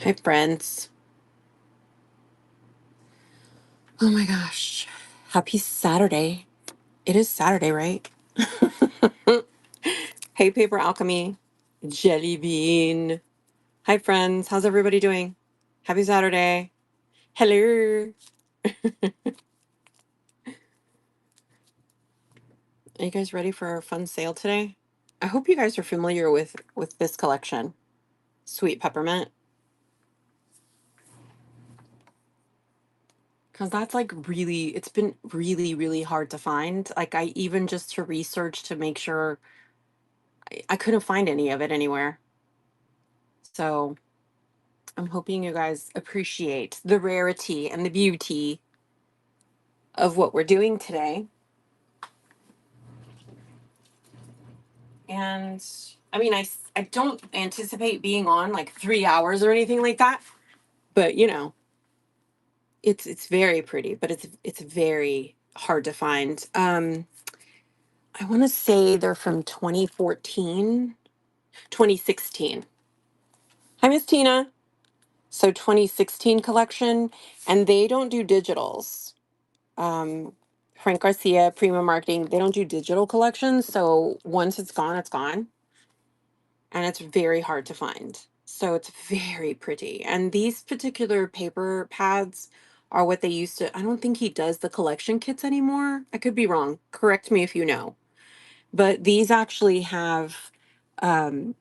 Hi, friends. Oh my gosh. Happy Saturday. It is Saturday, right? Hey, Paper Alchemy. Jelly Bean. Hi, friends. How's everybody doing? Happy Saturday. Hello. Are you guys ready for our fun sale today? I hope you guys are familiar with this collection. Sweet Peppermint. Because that's like really, it's been really, really hard to find. Like, I even just to research to make sure I couldn't find any of it anywhere. So I'm hoping you guys appreciate the rarity and the beauty of what we're doing today. And I mean, I don't anticipate being on like 3 hours or anything like that, but it's very pretty, but it's very hard to find. I want to say they're from 2014, 2016. Hi, Miss Tina. So 2016 collection, and they don't do digitals. um, Frank Garcia, Prima Marketing, they don't do digital collections. So once it's gone, it's gone. And it's very hard to find. So it's very pretty. And these particular paper pads are what they used to. I don't think he does the collection kits anymore. I could be wrong. Correct me if you know. But these actually have um,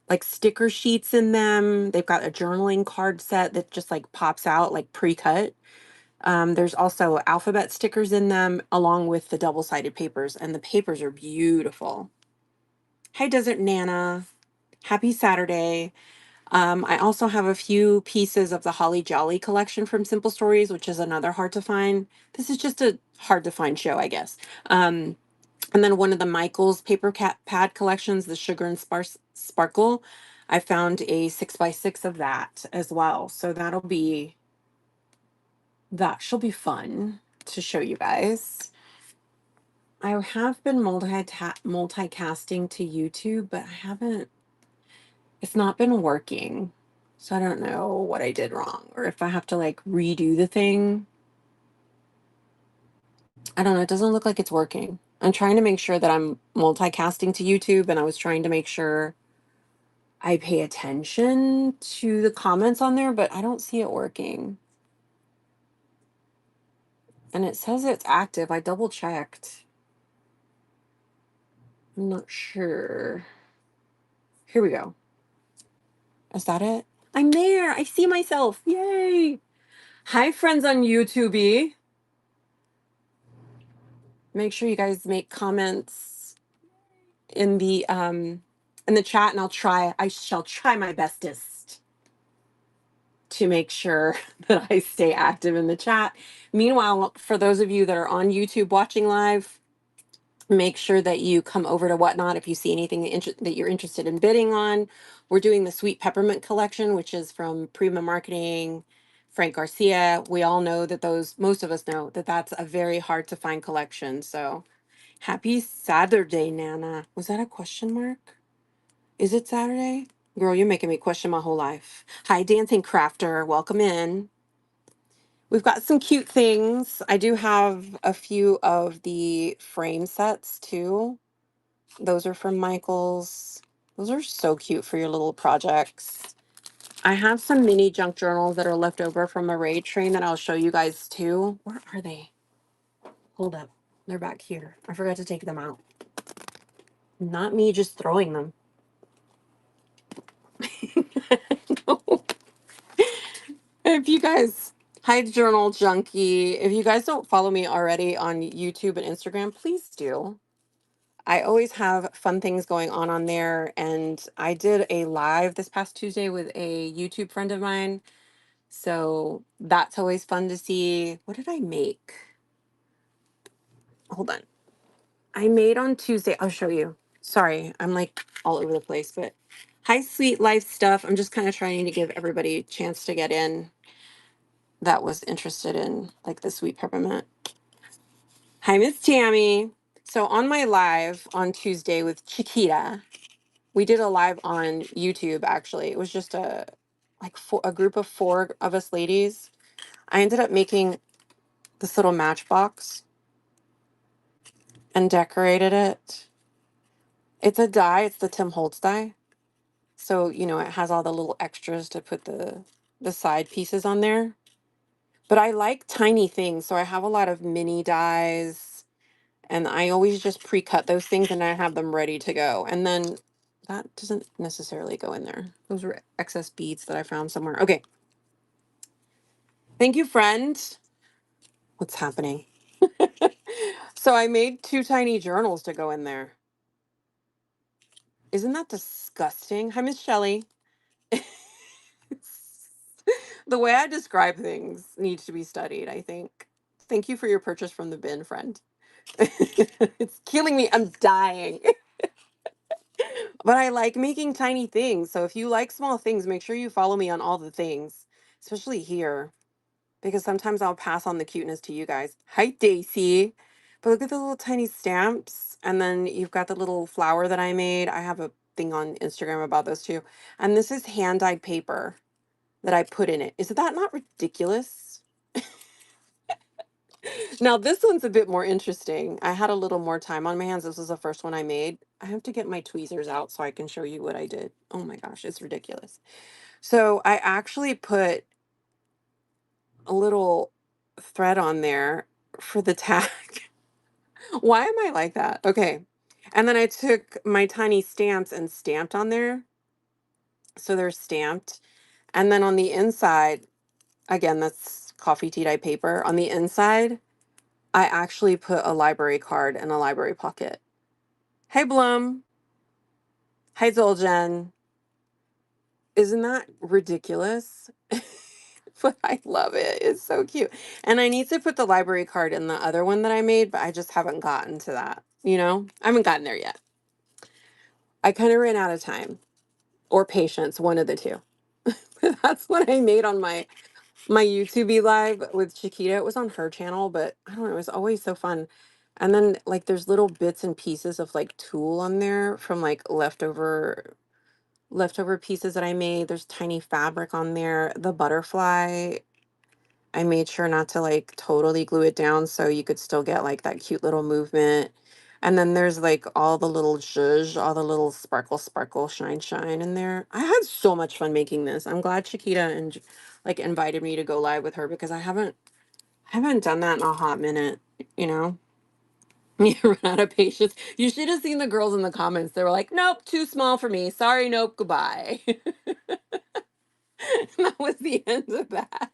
like sticker sheets in them. They've got a journaling card set that just like pops out like pre-cut. There's also alphabet stickers in them along with the double-sided papers, and the papers are beautiful. Hi, Desert Nana. Happy Saturday. I also have a few pieces of the Holly Jolly collection from Simple Stories, which is another hard to find. This is just a hard to find show, I guess. And then one of the Michaels paper pad collections, the Sugar and Sparkle. I found a 6x6 of that as well. So that shall be fun to show you guys. I have been multicasting to YouTube, but it's not been working. So I don't know what I did wrong or if I have to like redo the thing. I don't know. It doesn't look like it's working. I'm trying to make sure that I'm multicasting to YouTube, and I was trying to make sure I pay attention to the comments on there, but I don't see it working. And it says it's active. I double checked. I'm not sure. Here we go. Is that it? I'm there. I see myself. Yay. Hi, friends on YouTube. Make sure you guys make comments in the chat, and I shall try my bestest to make sure that I stay active in the chat. Meanwhile, for those of you that are on YouTube watching live, make sure that you come over to Whatnot if you see anything that you're interested in bidding on. We're doing the Sweet Peppermint collection, which is from Prima Marketing, Frank Garcia. We all know that most of us know that that's a very hard to find collection. So happy Saturday, Nana. Was that a question mark? Is it Saturday? Girl, you're making me question my whole life. Hi, Dancing Crafter. Welcome in. We've got some cute things. I do have a few of the frame sets too. Those are from Michaels. Those are so cute for your little projects. I have some mini junk journals that are left over from a raid train that I'll show you guys too. Where are they? Hold up. They're back here. I forgot to take them out. Not me just throwing them. No. If you guys, hi Journal Junkie. If you guys don't follow me already on YouTube and Instagram, please do. I always have fun things going on there. And I did a live this past Tuesday with a YouTube friend of mine. So that's always fun to see. What did I make? Hold on. I made on Tuesday. I'll show you. Sorry, I'm like all over the place, but hi, Sweet Life Stuff. I'm just kind of trying to give everybody a chance to get in that was interested in like the Sweet Peppermint. Hi, Miss Tammy. So on my live on Tuesday with Chiquita, we did a live on YouTube actually. It was just like a group of four of us ladies. I ended up making this little matchbox and decorated it. It's a die. It's the Tim Holtz die. So, it has all the little extras to put the side pieces on there. But I like tiny things, so I have a lot of mini dies, and I always just pre-cut those things and I have them ready to go. And then that doesn't necessarily go in there. Those were excess beads that I found somewhere. Okay. Thank you, friend. What's happening? So I made two tiny journals to go in there. Isn't that disgusting? Hi, Miss Shelley. The way I describe things needs to be studied, I think. Thank you for your purchase from the bin, friend. It's killing me. I'm dying. But I like making tiny things. So if you like small things, make sure you follow me on all the things, especially here, because sometimes I'll pass on the cuteness to you guys. Hi, Daisy. But look at the little tiny stamps. And then you've got the little flower that I made. I have a thing on Instagram about those too. And this is hand dyed paper that I put in it. Is that not ridiculous? Now, this one's a bit more interesting. I had a little more time on my hands. This was the first one I made. I have to get my tweezers out so I can show you what I did. Oh my gosh, it's ridiculous. So I actually put a little thread on there for the tag. Why am I like that? Okay. And then I took my tiny stamps and stamped on there. So they're stamped. And then on the inside, again, that's coffee tea dye paper. On the inside, I actually put a library card in a library pocket. Hey, Blum. Hi, Zoljan. Isn't that ridiculous? But I love it. It's so cute. And I need to put the library card in the other one that I made, but I just haven't gotten to that. I haven't gotten there yet. I kind of ran out of time or patience, one of the two. That's what I made on my YouTube live with Chiquita. It was on her channel, but I don't know, it was always so fun. And then like there's little bits and pieces of like tulle on there from like leftover pieces that I made. There's tiny fabric on there. The butterfly, I made sure not to like totally glue it down so you could still get like that cute little movement. And then there's like all the little zhuzh, all the little sparkle, shine in there. I had so much fun making this. I'm glad Chiquita like invited me to go live with her because I haven't done that in a hot minute, you know? You run out of patience. You should have seen the girls in the comments. They were like, nope, too small for me. Sorry, nope, goodbye. That was the end of that.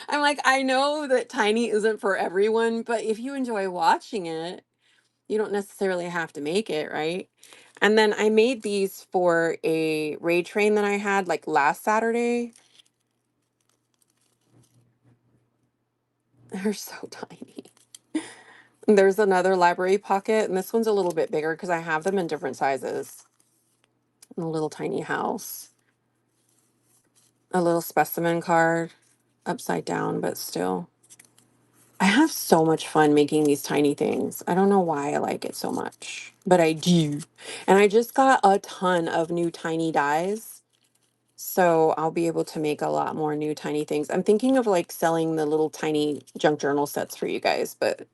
I'm like, I know that tiny isn't for everyone, but if you enjoy watching it, you don't necessarily have to make it, right? And then I made these for a raid train that I had like last Saturday. They're so tiny. There's another library pocket, and this one's a little bit bigger because I have them in different sizes. And a little tiny house. A little specimen card, upside down, but still. I have so much fun making these tiny things. I don't know why I like it so much, but I do. And I just got a ton of new tiny dies. So I'll be able to make a lot more new tiny things. I'm thinking of like selling the little tiny junk journal sets for you guys, but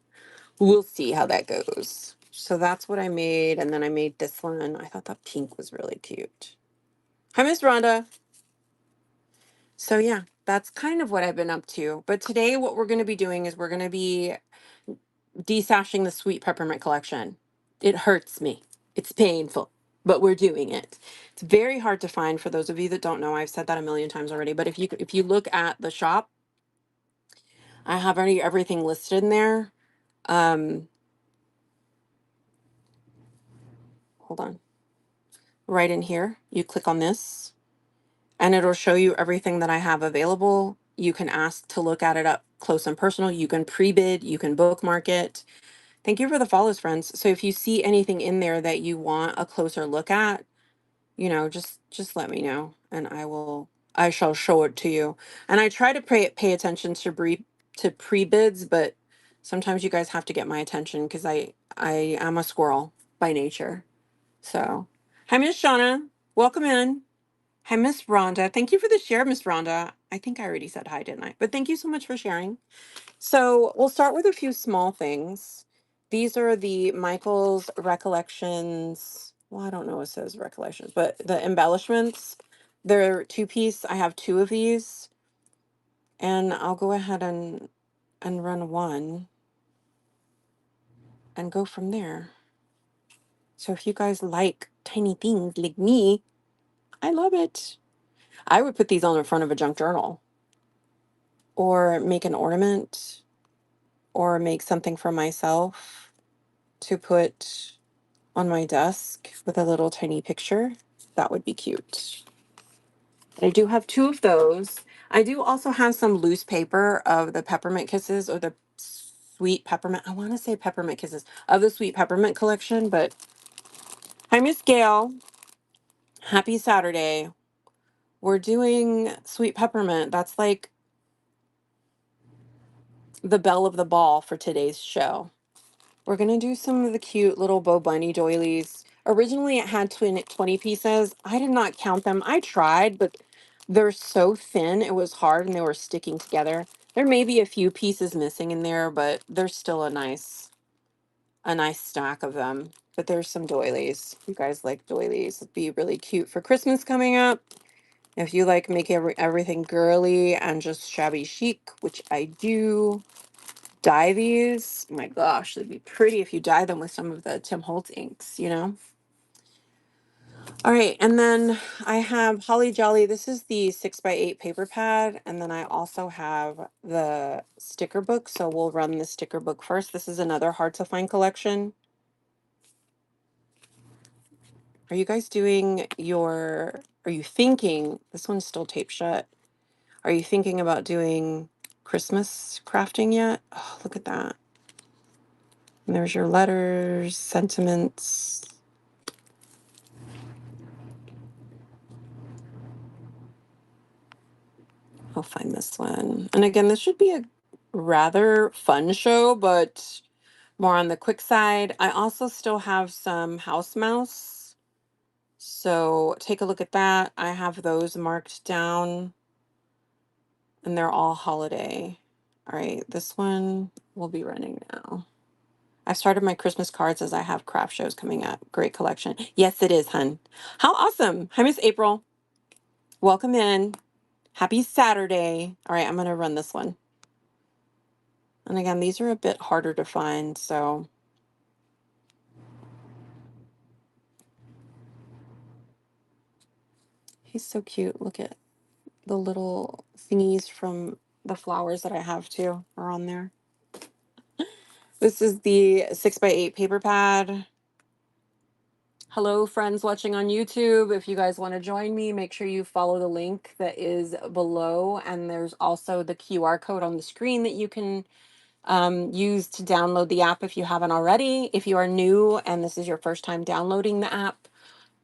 we'll see how that goes. So that's what I made. And then I made this one. I thought that pink was really cute. Hi, Miss Rhonda. So yeah, that's kind of what I've been up to. But today what we're going to be doing is we're going to be desashing the sweet peppermint collection. It hurts me. It's painful, but we're doing it. It's very hard to find for those of you that don't know. I've said that a million times already, but if you look at the shop, I have already everything listed in there. Um Hold on. Right in here, you click on this and it'll show you everything that I have available. You can ask to look at it up close and personal. You can pre-bid, you can bookmark it. Thank you for the follows, friends. So if you see anything in there that you want a closer look at, just let me know and I shall show it to you. And I try to pay attention to pre-bids, but sometimes you guys have to get my attention because I am a squirrel by nature. So hi, Miss Shauna. Welcome in. Hi, Miss Rhonda. Thank you for the share, Miss Rhonda. I think I already said hi, didn't I? But thank you so much for sharing. So we'll start with a few small things. These are the Michael's Recollections. Well, I don't know what it says Recollections, but the embellishments. They're two piece. I have two of these, and I'll go ahead and run one and go from there. So if you guys like tiny things like me, I love it. I would put these on the front of a junk journal or make an ornament or make something for myself to put on my desk with a little tiny picture. That would be cute. I do have two of those. I do also have some loose paper of the peppermint kisses or the sweet peppermint. I want to say peppermint kisses of the sweet peppermint collection, but hi, Miss Gail. Happy Saturday. We're doing sweet peppermint. That's like the belle of the ball for today's show. We're going to do some of the cute little Bo Bunny doilies. Originally, it had 20 pieces. I did not count them. I tried, but they're so thin. It was hard and they were sticking together. There may be a few pieces missing in there, but there's still a nice stack of them. But there's some doilies. You guys like doilies. It'd be really cute for Christmas coming up. If you like make everything girly and just shabby chic, which I do, dye these. Oh my gosh, they'd be pretty if you dye them with some of the Tim Holtz inks, you know? All right, and then I have Holly Jolly. This is the 6x8 paper pad, and then I also have the sticker book, so we'll run the sticker book first. This is another hard to find collection. Are you guys are you thinking, this one's still taped shut. Are you thinking about doing Christmas crafting yet? Oh, look at that. And there's your letters, sentiments. I'll find this one. And again, this should be a rather fun show, but more on the quick side. I also still have some house mouse. So take a look at that. I have those marked down and they're all holiday. All right, this one will be running now. I started my Christmas cards as I have craft shows coming up. Great collection. Yes, it is, hun. How awesome. Hi, Miss April. Welcome in. Happy Saturday. All right, I'm going to run this one. And again, these are a bit harder to find, so he's so cute. Look at the little thingies from the flowers that I have too are on there. This is the 6x8 paper pad. Hello, friends watching on YouTube. If you guys want to join me, make sure you follow the link that is below. And there's also the QR code on the screen that you can use to download the app if you haven't already. If you are new and this is your first time downloading the app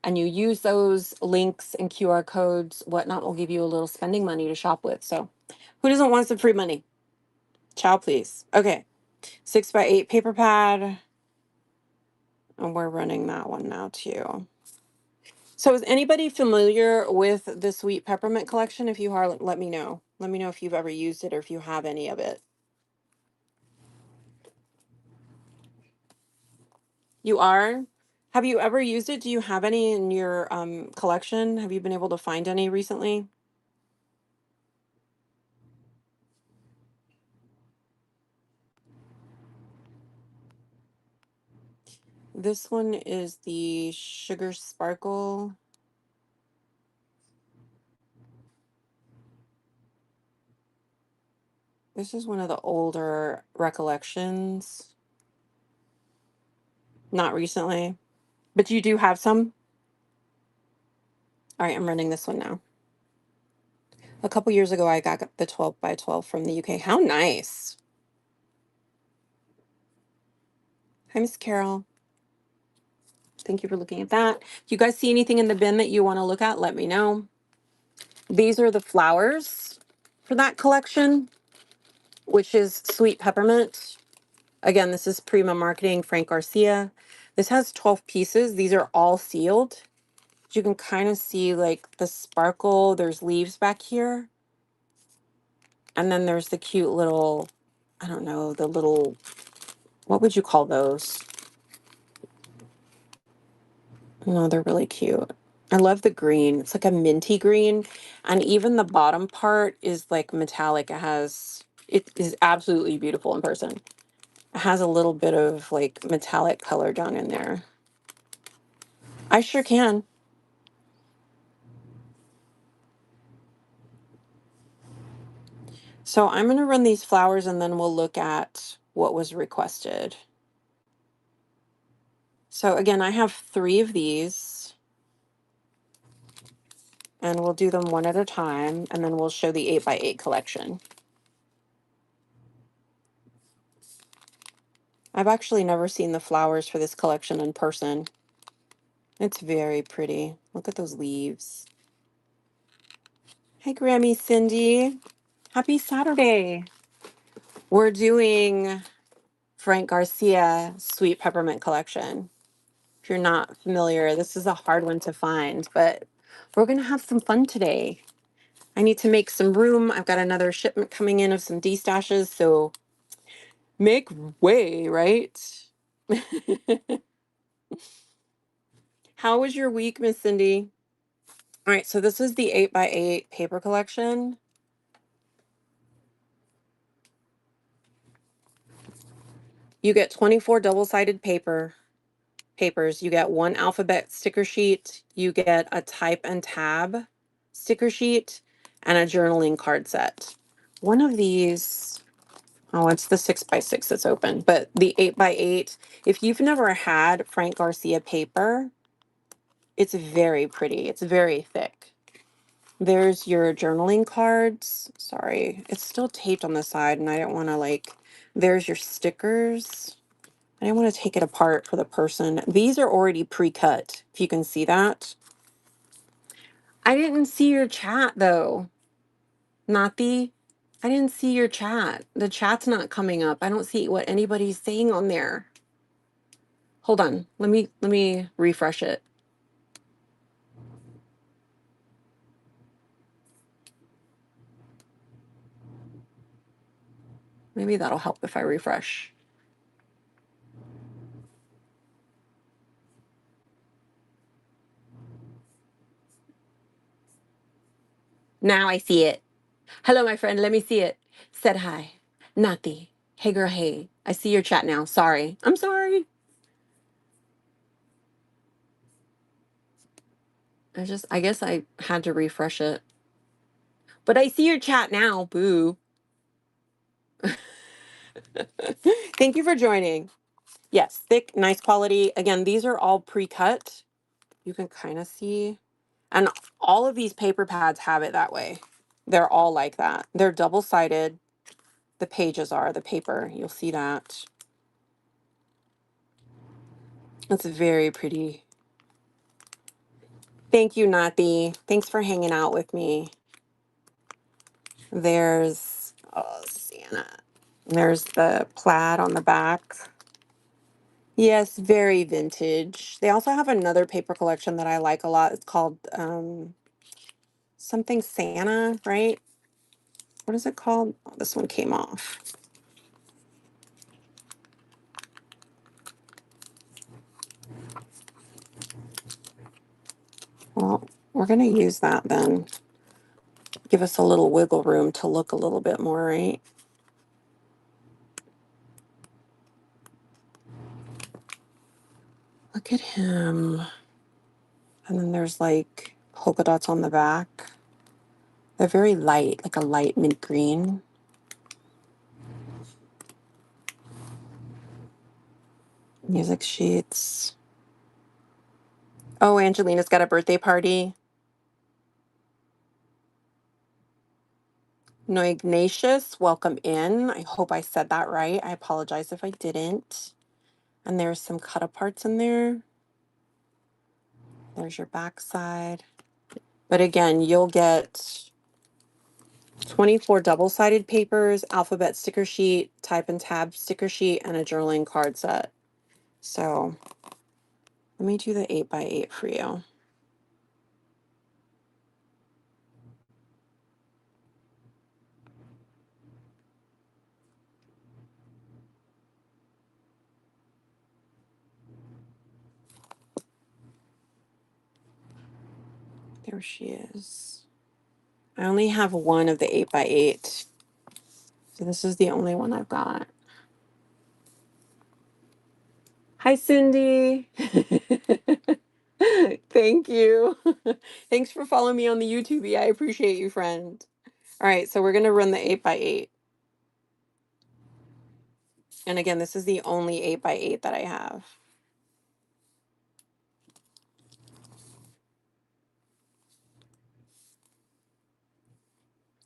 and you use those links and QR codes, whatnot, will give you a little spending money to shop with. So who doesn't want some free money? Chow, please. Okay. 6x8 paper pad. And we're running that one now too. So is anybody familiar with the Sweet Peppermint collection? If you are, let me know. Let me know if you've ever used it or if you have any of it. You are? Have you ever used it? Do you have any in your collection? Have you been able to find any recently? This one is the Sugar Sparkle. This is one of the older recollections. Not recently, but you do have some? All right, I'm running this one now. A couple years ago, I got the 12 by 12 from the UK. How nice. Hi, Miss Carol. Thank you for looking at that. If you guys see anything in the bin that you want to look at, let me know. These are the flowers for that collection, which is Sweet Peppermint. Again, this is Prima Marketing, Frank Garcia. This has 12 pieces. These are all sealed. You can kind of see like the sparkle. There's leaves back here. And then there's the cute little, I don't know, the little, what would you call those? No, they're really cute. I love the green. It's like a minty green. And even the bottom part is like metallic. It is absolutely beautiful in person. It has a little bit of like metallic color down in there. I sure can. So I'm going to run these flowers and then we'll look at what was requested. So again, I have 3 of these and we'll do them one at a time and then we'll show the 8x8 collection. I've actually never seen the flowers for this collection in person. It's very pretty. Look at those leaves. Hey, Grammy Cindy. Happy Saturday. We're doing Frank Garcia Sweet Peppermint collection. If you're not familiar, this is a hard one to find, but we're going to have some fun today. I need to make some room. I've got another shipment coming in of some D-stashes, so make way, right? How was your week, Miss Cindy? All right, so this is the 8x8 paper collection. You get 24 double-sided papers. You get 1 alphabet sticker sheet. You get a type and tab sticker sheet and a journaling card set. One of these, oh, it's the 6x6 that's open, but the 8x8, if you've never had Frank Garcia paper, it's very pretty. It's very thick. There's your journaling cards. Sorry, it's still taped on the side and I don't want to like, there's your stickers. I didn't want to take it apart for the person. These are already pre-cut, if you can see that. I didn't see your chat though. I didn't see your chat. The chat's not coming up. I don't see what anybody's saying on there. Hold on. Let me refresh it. Maybe that'll help if I refresh. Now I see it. Hello, my friend. Let me see it. Said hi. Nati. Hey, girl. Hey. I see your chat now. Sorry. I'm sorry. I guess I had to refresh it. But I see your chat now. Boo. Thank you for joining. Yes, thick, nice quality. Again, these are all pre-cut. You can kind of see. And all of these paper pads have it that way. They're all like that. They're double-sided. The pages are the paper. You'll see that. It's very pretty. Thank you, Nati. Thanks for hanging out with me. There's, oh, Santa. There's the plaid on the back. Yes, very vintage. They also have another paper collection that I like a lot. It's called something Santa, right? What is it called? Oh, this one came off. Well, we're going to use that then. Give us a little wiggle room to look a little bit more, right? Look at him. And then there's like polka dots on the back. They're very light, like a light mint green. Music sheets. Oh, Angelina's got a birthday party. No, Ignatius, welcome in. I hope I said that right. I apologize if I didn't. And there's some cut aparts in there. There's your back side. But again, you'll get 24 double-sided papers, alphabet sticker sheet, type and tab sticker sheet, and a journaling card set. So let me do the 8x8 for you. There she is. I only have one of the 8x8. So this is the only one I've got. Hi, Cindy. Thank you. Thanks for following me on the YouTube. I appreciate you, friend. All right, so we're going to run the 8x8. And again, this is the only 8x8 that I have.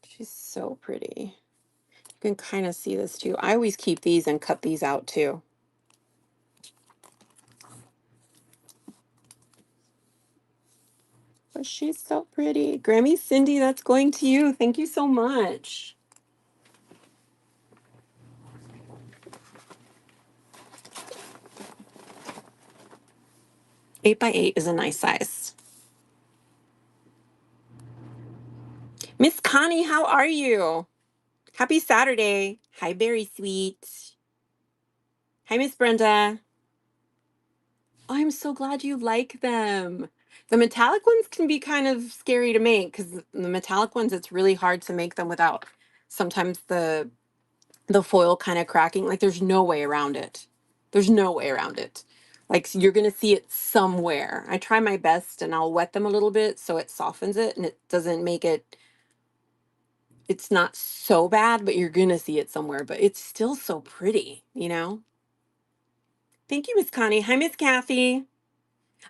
She's so pretty. You can kind of see this too. I always keep these and cut these out too. But she's so pretty. Grammy Cindy, that's going to you. Thank you so much. 8x8 is a nice size. Miss Connie, how are you? Happy Saturday. Hi, Berry Sweet. Hi, Miss Brenda. I'm so glad you like them. The metallic ones can be kind of scary to make because the metallic ones, it's really hard to make them without sometimes the foil kind of cracking. Like there's no way around it. There's no way around it. Like you're gonna see it somewhere. I try my best and I'll wet them a little bit so it softens it and it doesn't make it, it's not so bad, but you're gonna see it somewhere. But it's still so pretty, you know? Thank you, Miss Connie. Hi, Miss Kathy.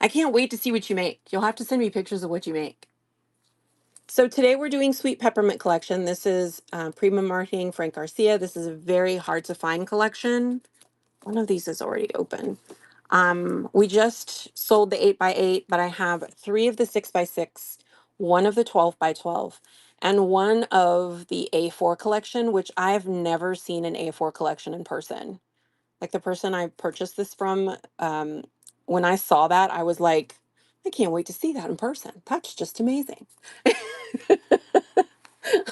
I can't wait to see what you make. You'll have to send me pictures of what you make. So today we're doing Sweet Peppermint collection. This is Prima marketing Frank Garcia. This is a very hard to find collection. One of these is already open. We just sold the 8x8, but I have 3 of the 6x6, 1 of the 12x12, and 1 of the A4 collection, which I've never seen an A4 collection in person. Like the person I purchased this from, when I saw that, I was like, I can't wait to see that in person. That's just amazing.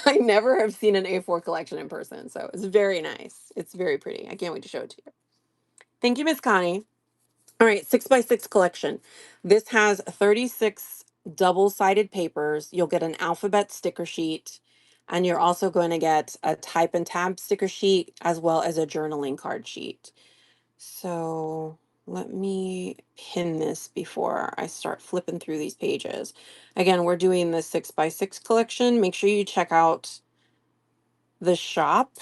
I never have seen an A4 collection in person, so it's very nice. It's very pretty. I can't wait to show it to you. Thank you, Miss Connie. All right, 6x6 collection. This has 36 double-sided papers. You'll get an alphabet sticker sheet, and you're also going to get a type and tab sticker sheet as well as a journaling card sheet. So let me pin this before I start flipping through these pages. Again, we're doing the 6x6 collection. Make sure you check out the shop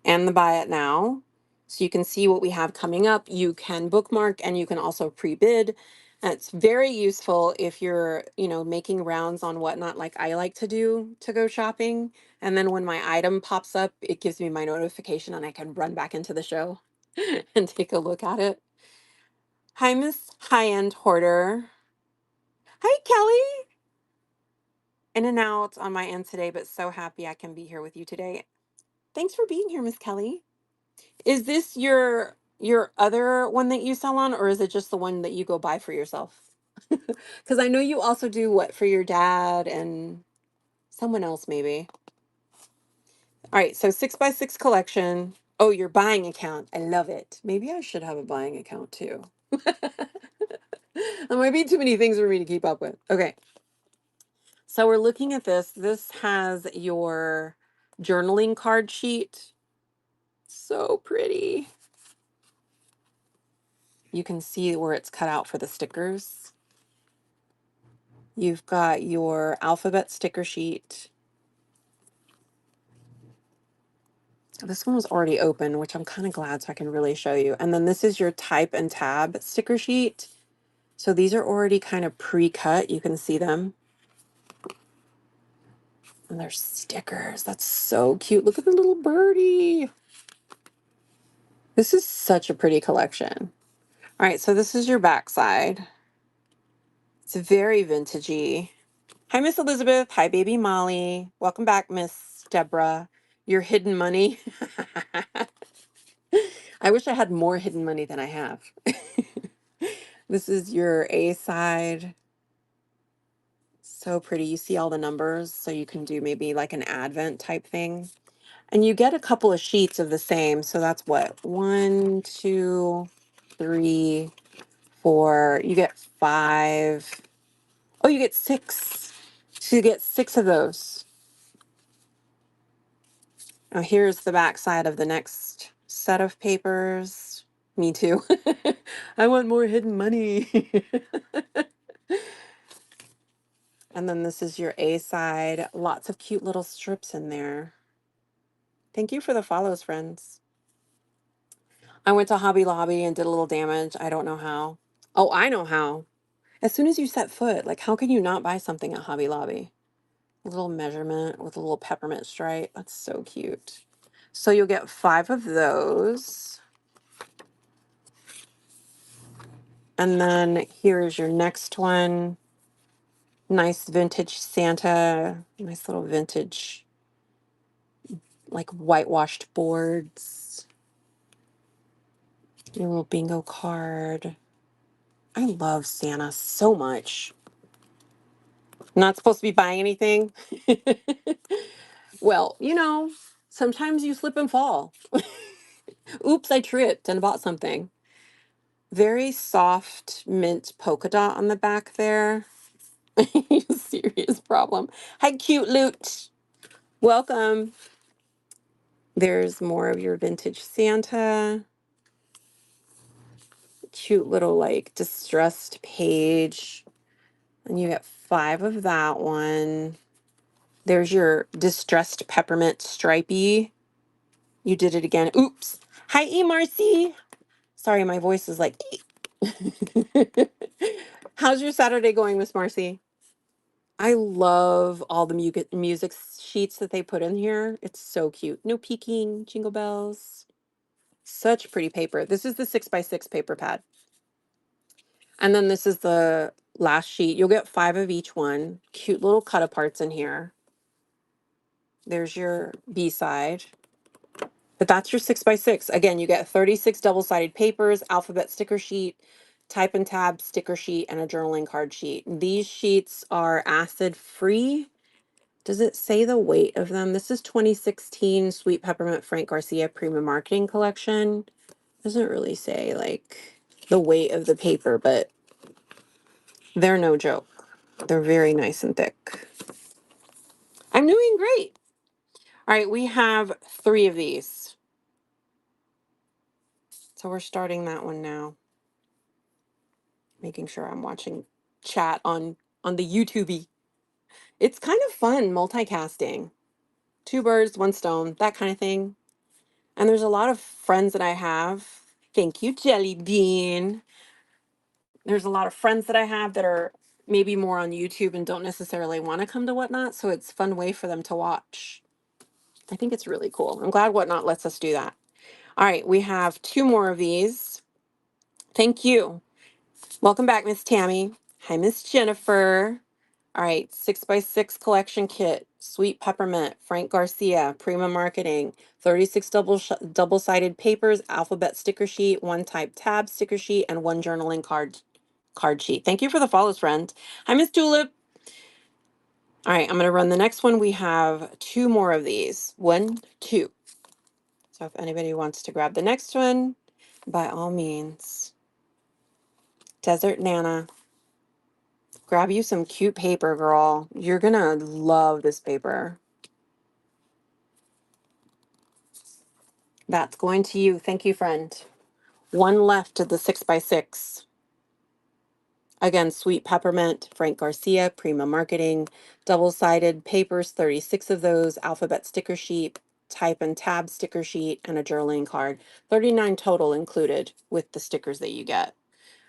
and the buy it now so you can see what we have coming up. You can bookmark and you can also pre-bid. And it's very useful if you're, you know, making rounds on whatnot like I like to do to go shopping. And then when my item pops up, it gives me my notification and I can run back into the show and take a look at it. Hi, Miss High-End Hoarder. Hi, Kelly. In and out on my end today, but so happy I can be here with you today. Thanks for being here, Miss Kelly. Is this your other one that you sell on, or is it just the one that you go buy for yourself? Because I know you also do what for your dad and someone else maybe. All right, so 6x6 collection. Oh, your buying account. I love it. Maybe I should have a buying account too. There might be too many things for me to keep up with. Okay. So we're looking at this. This has your journaling card sheet. So pretty. You can see where it's cut out for the stickers. You've got your alphabet sticker sheet. This one was already open, which I'm kind of glad so I can really show you. And then this is your type and tab sticker sheet. So these are already kind of pre-cut. You can see them. And they're stickers. That's so cute. Look at the little birdie. This is such a pretty collection. All right, so this is your backside. It's very vintagey. Hi, Miss Elizabeth. Hi, baby Molly. Welcome back, Miss Deborah. Your hidden money. I wish I had more hidden money than I have. This is your A side. So pretty. You see all the numbers, so you can do maybe like an advent type thing. And you get a couple of sheets of the same. So that's what? 1, 2, 3, 4. You get 5. Oh, you get 6. So you get 6 of those. Now here's the back side of the next set of papers. Me too. I want more hidden money. And then this is your A side. Lots of cute little strips in there. Thank you for the follows, friends. I went to Hobby Lobby and did a little damage. I don't know how. Oh, I know how. As soon as you set foot, like how can you not buy something at Hobby Lobby? A little measurement with a little peppermint stripe. That's so cute. So you'll get 5 of those. And then here's your next one. Nice vintage Santa. Nice little vintage, like whitewashed boards. Your little bingo card. I love Santa so much. Not supposed to be buying anything. Well, sometimes you slip and fall. Oops, I tripped and bought something. Very soft mint polka dot on the back there. Serious problem. Hi, cute loot. Welcome. There's more of your vintage Santa. Cute little like distressed page. And you get 5 of that one. There's your distressed peppermint stripey. You did it again. Oops. Hi, E. Marcy. Sorry, my voice is like. How's your Saturday going, Miss Marcy? I love all the music sheets that they put in here. It's so cute. No peeking, jingle bells. Such pretty paper. This is the 6x6 paper pad. And then this is the last sheet. You'll get 5 of each one. Cute little cut aparts in here. There's your B side. But that's your 6x6. Again, you get 36 double-sided papers, alphabet sticker sheet, type and tab sticker sheet, and a journaling card sheet. These sheets are acid-free. Does it say the weight of them? This is 2016 Sweet Peppermint Frank Garcia Prima Marketing Collection. Doesn't really say like the weight of the paper, but they're no joke. They're very nice and thick. I'm doing great. All right, we have 3 of these. So we're starting that one now. Making sure I'm watching chat on the YouTube. It's kind of fun multicasting. 2 birds, 1 stone, that kind of thing. And there's a lot of friends that I have. Thank you, Jelly Bean. There's a lot of friends that I have that are maybe more on YouTube and don't necessarily want to come to Whatnot, so it's a fun way for them to watch. I think it's really cool. I'm glad Whatnot lets us do that. All right, we have 2 more of these. Thank you. Welcome back, Miss Tammy. Hi, Miss Jennifer. All right, 6x6 collection kit, Sweet Peppermint, Frank Garcia, Prima Marketing, 36 double-sided papers, alphabet sticker sheet, 1 type tab sticker sheet, and 1 journaling card sheet. Thank you for the follows, friend. Hi, Miss Tulip. All right, I'm going to run the next one. We have 2 more of these. 1, 2. So if anybody wants to grab the next one, by all means. Desert Nana. Grab you some cute paper, girl. You're going to love this paper. That's going to you. Thank you, friend. 1 left of the 6x6. Again, Sweet Peppermint, Frank Garcia, Prima Marketing, double-sided papers, 36 of those, alphabet sticker sheet, type and tab sticker sheet, and a journaling card. 39 total included with the stickers that you get.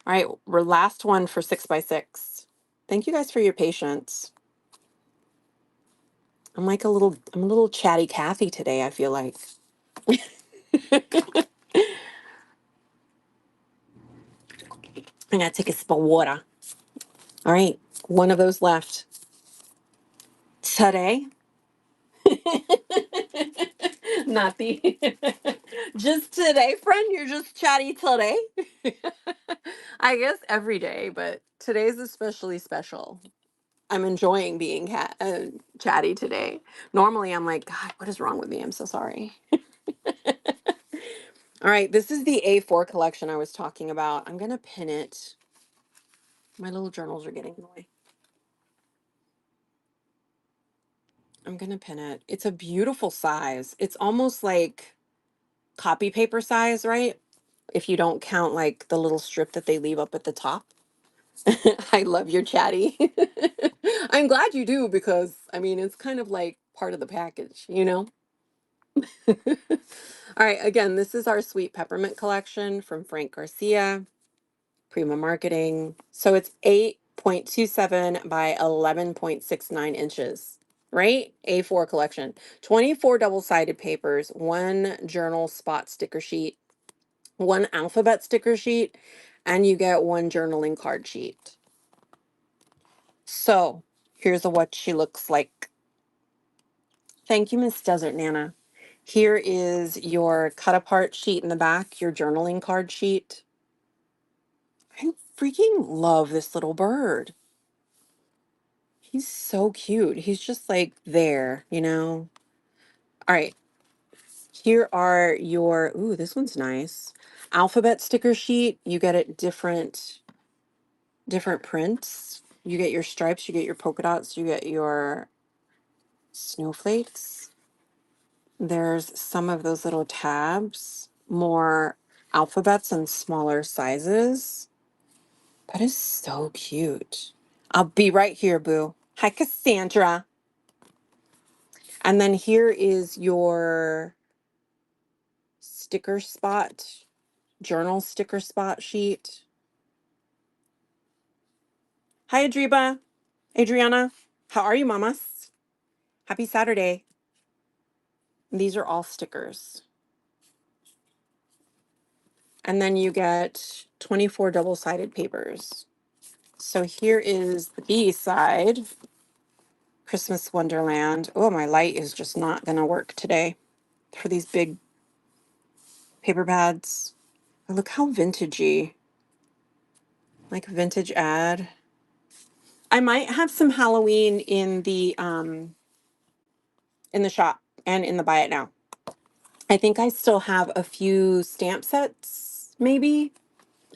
All right, we're last one for 6x6. Thank you guys for your patience. I'm a little chatty Cathy today, I feel like. I gotta take a sip of water. All right, 1 of those left. Today. Not the just today, friend. You're just chatty today. I guess every day, but today's especially special. I'm enjoying being chatty today. Normally, I'm like, God, what is wrong with me? I'm so sorry. All right, this is the A4 collection I was talking about. I'm gonna pin it. My little journals are getting in the way. I'm gonna pin it. It's a beautiful size. It's almost like copy paper size, right? If you don't count like the little strip that they leave up at the top. I love your chatty. I'm glad you do because I mean it's kind of like part of the package, you know? All right, again, this is our sweet peppermint collection from Frank Garcia, Prima Marketing. So it's 8.27 by 11.69 inches, right? A4 collection. 24 double-sided papers, one journal spot sticker sheet, one alphabet sticker sheet, and you get one journaling card sheet. So here's what she looks like. Thank you, Miss Desert Nana. Here is your cut apart sheet in the back, your journaling card sheet. I freaking love this little bird. He's so cute. He's just like there, you know? All right. Here are your, ooh, this one's nice. Alphabet sticker sheet. You get it different prints. You get your stripes, you get your polka dots, you get your snowflakes. There's some of those little tabs, more alphabets and smaller sizes. That is so cute. I'll be right here, boo. Hi, Cassandra. And then here is your sticker spot, journal sticker spot sheet. Hi, Adriana. How are you, mamas? Happy Saturday. These are all stickers. And then you get 24 double-sided papers. So here is the B side, Christmas Wonderland. Oh, my light is just not going to work today for these big paper pads. Oh, look how vintagey, like vintage ad. I might have some Halloween in the shop and in the buy it now. I think I still have a few stamp sets, maybe.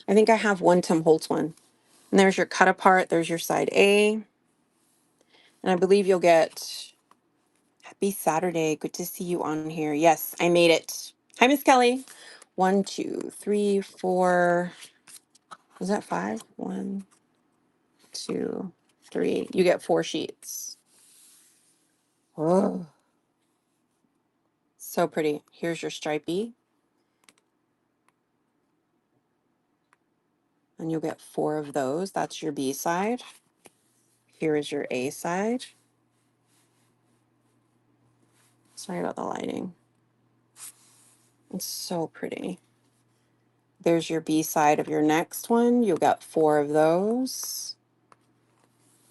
I think I have one Tim Holtz one. And there's your cut apart. There's your side A. And I believe you'll get happy Saturday. Good to see you on here. Yes, I made it. Hi, Miss Kelly. 1, 2, 3, 4. Was that 5? 1, 2, 3. You get 4 sheets. Oh, so pretty. Here's your stripey. And you'll get 4 of those. That's your B side. Here is your A side. Sorry about the lighting. It's so pretty. There's your B side of your next one. You'll get 4 of those.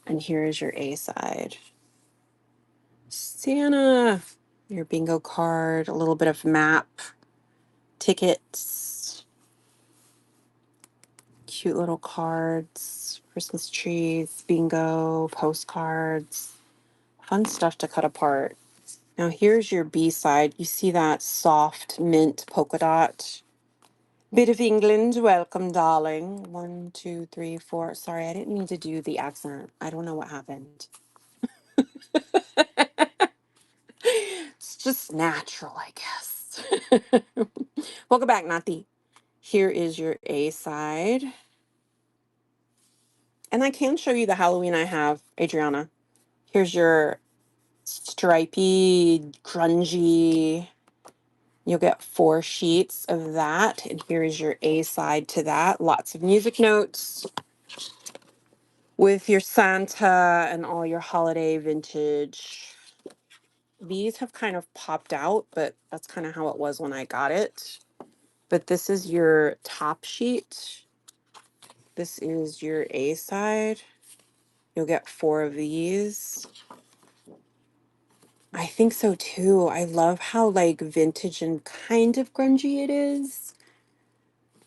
And here is your A side. Santa, your bingo card, a little bit of map, tickets, cute little cards, Christmas trees, bingo, postcards, fun stuff to cut apart. Now here's your B side. You see that soft mint polka dot? Bit of England, welcome, darling. 1, 2, 3, 4. Sorry, I didn't mean to do the accent. I don't know what happened. It's just natural, I guess. Welcome back, Nati. Here is your A side. And I can show you the Halloween I have, Adriana. Here's your stripy, grungy. You'll get 4 sheets of that. And here is your A side to that. Lots of music notes with your Santa and all your holiday vintage. These have kind of popped out, but that's kind of how it was when I got it. But this is your top sheet. This is your A side. You'll get 4 of these. I think so too. I love how like vintage and kind of grungy it is.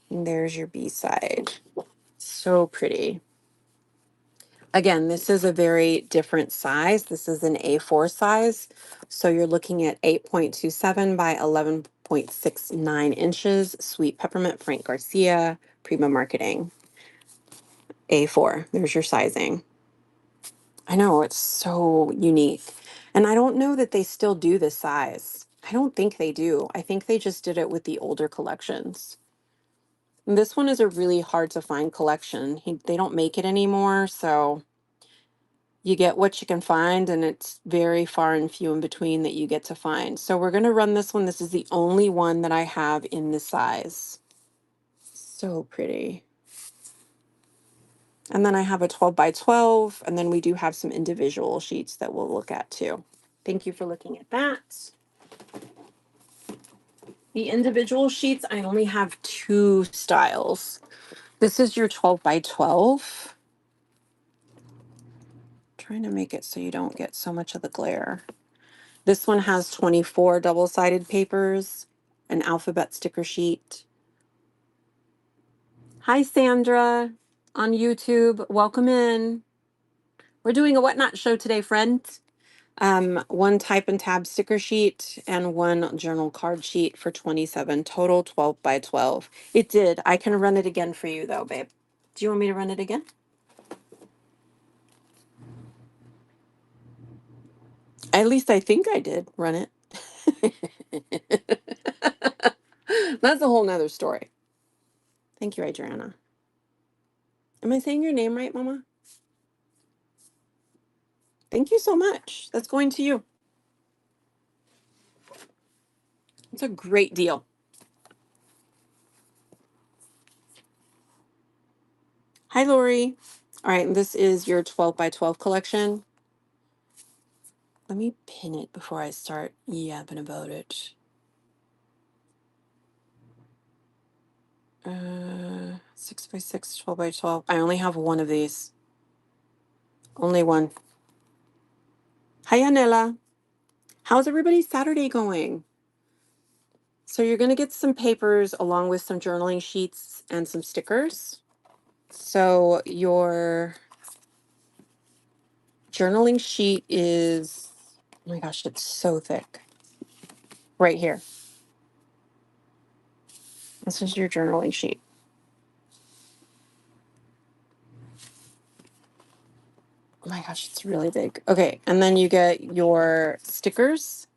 And there's your B side. So pretty. Again, this is a very different size. This is an A4 size. So you're looking at 8.27 by 11.69 inches. Sweet Peppermint, Frank Garcia, Prima Marketing. A4. There's your sizing. I know, it's so unique. And I don't know that they still do this size. I don't think they do. I think they just did it with the older collections. And this one is a really hard to find collection. They don't make it anymore, so you get what you can find, and it's very far and few in between that you get to find. So we're going to run this one. This is the only one that I have in this size. So pretty. And then I have a 12 by 12, and then we do have some individual sheets that we'll look at too. Thank you for looking at that. The individual sheets, I only have two styles. This is your 12 by 12. Trying to make it so you don't get so much of the glare. This one has 24 double-sided papers, an alphabet sticker sheet. Hi, Sandra on YouTube. Welcome in. We're doing a Whatnot show today, friend. One type and tab sticker sheet and one journal card sheet for 27, total 12 by 12. It did. I can run it again for you though, babe. Do you want me to run it again? At least I think I did run it. That's a whole nother story. Thank you, Adriana. Am I saying your name right, Mama? Thank you so much. That's going to you. It's a great deal. Hi, Lori. All right, and this is your 12 by 12 collection. Let me pin it before I start yapping about it. 6 by 6, 12 by 12. I only have one of these. Only one. Hi, Anela. How's everybody's Saturday going? So you're going to get some papers along with some journaling sheets and some stickers. So your journaling sheet is, oh my gosh, it's so thick. Right here. This is your journaling sheet. Oh my gosh, it's really big. Okay, and then you get your stickers.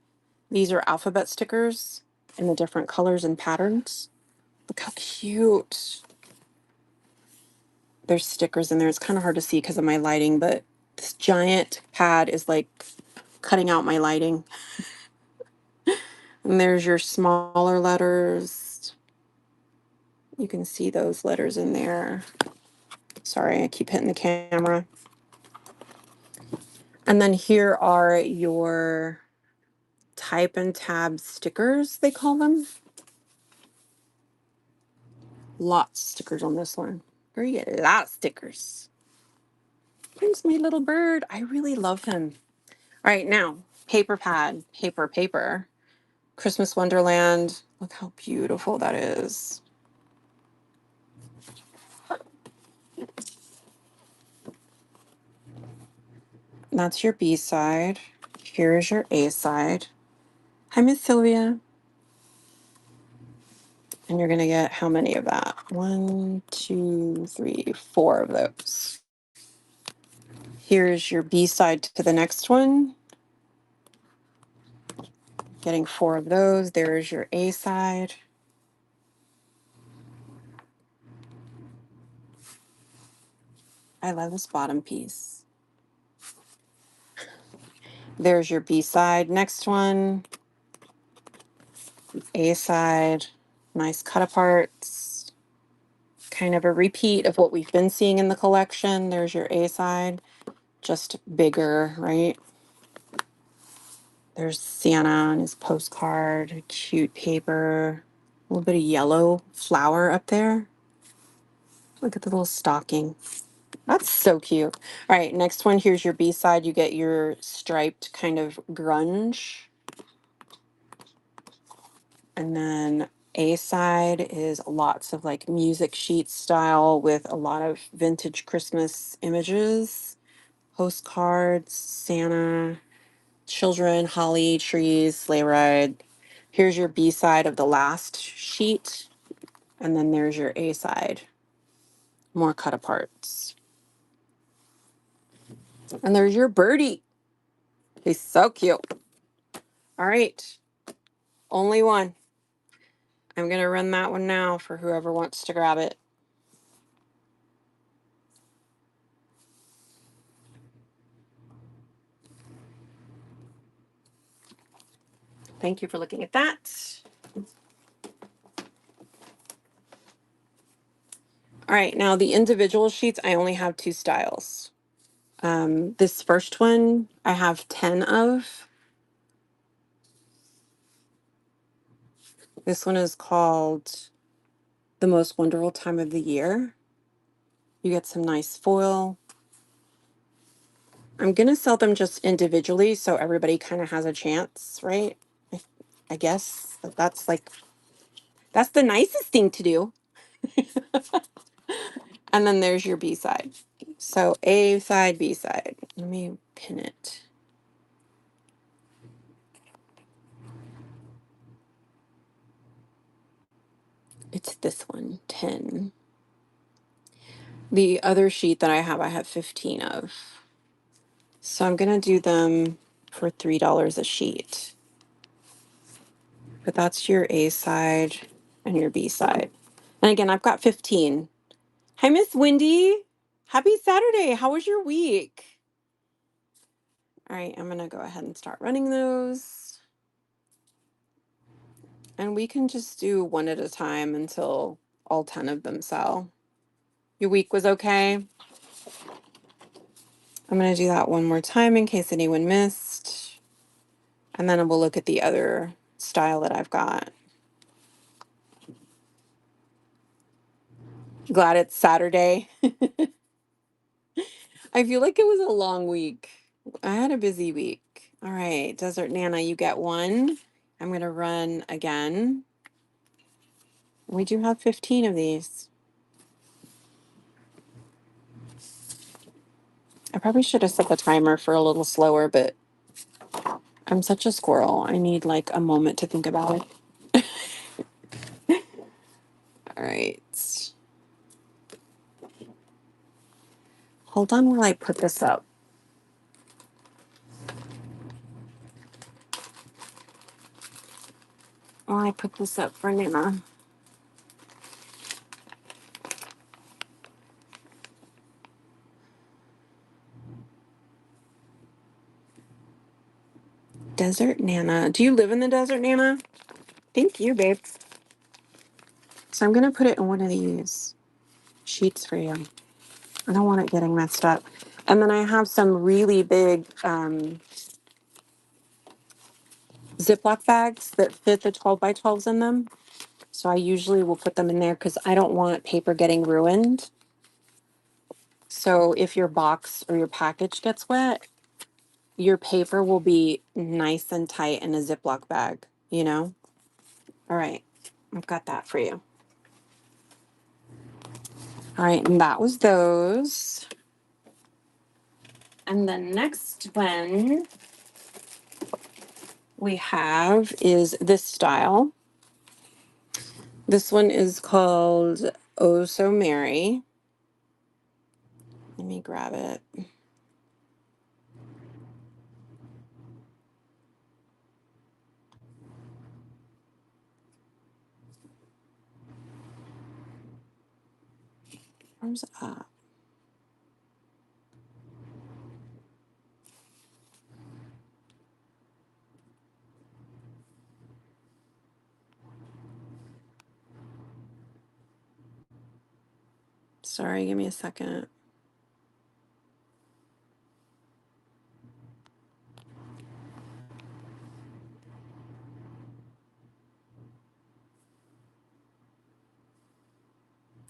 These are alphabet stickers in the different colors and patterns. Look how cute. There's stickers in there. It's kind of hard to see because of my lighting, but this giant pad is like cutting out my lighting. And there's your smaller letters. You can see those letters in there. Sorry, I keep hitting the camera. And then here are your type and tab stickers, they call them. Lots of stickers on this one. Girl, you get a lot of stickers. Here's my little bird. I really love him. All right, now, paper pad, paper. Christmas Wonderland. Look how beautiful that is. That's your B side. Here's your A side. Hi, Miss Sylvia. And you're going to get how many of that? 1, 2, 3, 4 of those. Here's your B side to the next one. Getting 4 of those. There's your A side. I love this bottom piece. There's your B side. Next one. A side. Nice cut aparts. Kind of a repeat of what we've been seeing in the collection. There's your A side. Just bigger, right? There's Santa on his postcard. Cute paper. A little bit of yellow flower up there. Look at the little stocking. That's so cute. All right, next one. Here's your B side. You get your striped kind of grunge. And then A side is lots of like music sheet style with a lot of vintage Christmas images, postcards, Santa, children, holly, trees, sleigh ride. Here's your B side of the last sheet. And then there's your A side. More cut aparts. And there's your birdie. He's so cute. All right. Only one. I'm going to run that one now for whoever wants to grab it. Thank you for looking at that. All right, now the individual sheets, I only have 2 styles. This first one, I have 10 of. This one is called The Most Wonderful Time of the Year. You get some nice foil. I'm going to sell them just individually so everybody kind of has a chance, right? I guess that's the nicest thing to do. And then there's your B side. So A side, B side. Let me pin it. It's this one, 10. The other sheet that I have 15 of. So I'm going to do them for $3 a sheet. But that's your A side and your B side. And again, I've got 15. Hi, Miss Wendy. Happy Saturday. How was your week? All right, I'm going to go ahead and start running those. And we can just do one at a time until all 10 of them sell. Your week was okay? I'm going to do that one more time in case anyone missed. And then we'll look at the other style that I've got. Glad it's Saturday. I feel like it was a long week. I had a busy week. All right, Desert Nana, you get one. I'm going to run again. We do have 15 of these. I probably should have set the timer for a little slower, but I'm such a squirrel. I need like a moment to think about it. All right. Hold on while I put this up. While I put this up for Nana. Desert Nana. Do you live in the Desert Nana? Thank you, babe. So I'm going to put it in one of these sheets for you. I don't want it getting messed up. And then I have some really big Ziploc bags that fit the 12 by 12s in them. So I usually will put them in there because I don't want paper getting ruined. So if your box or your package gets wet, your paper will be nice and tight in a Ziploc bag, you know? All right, I've got that for you. All right, and that was those. And the next one we have is this style. This one is called Oh So Merry. Let me grab it. Where's it at? Sorry, give me a second.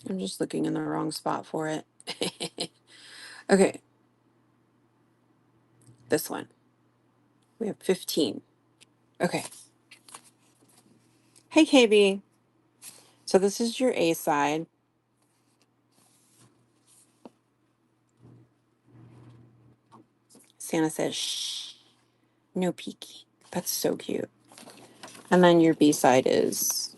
I'm just looking in the wrong spot for it. Okay. This one. We have 15. Okay. Hey, KB. So this is your A side. Santa says, shh, no peeking. That's so cute. And then your B side is,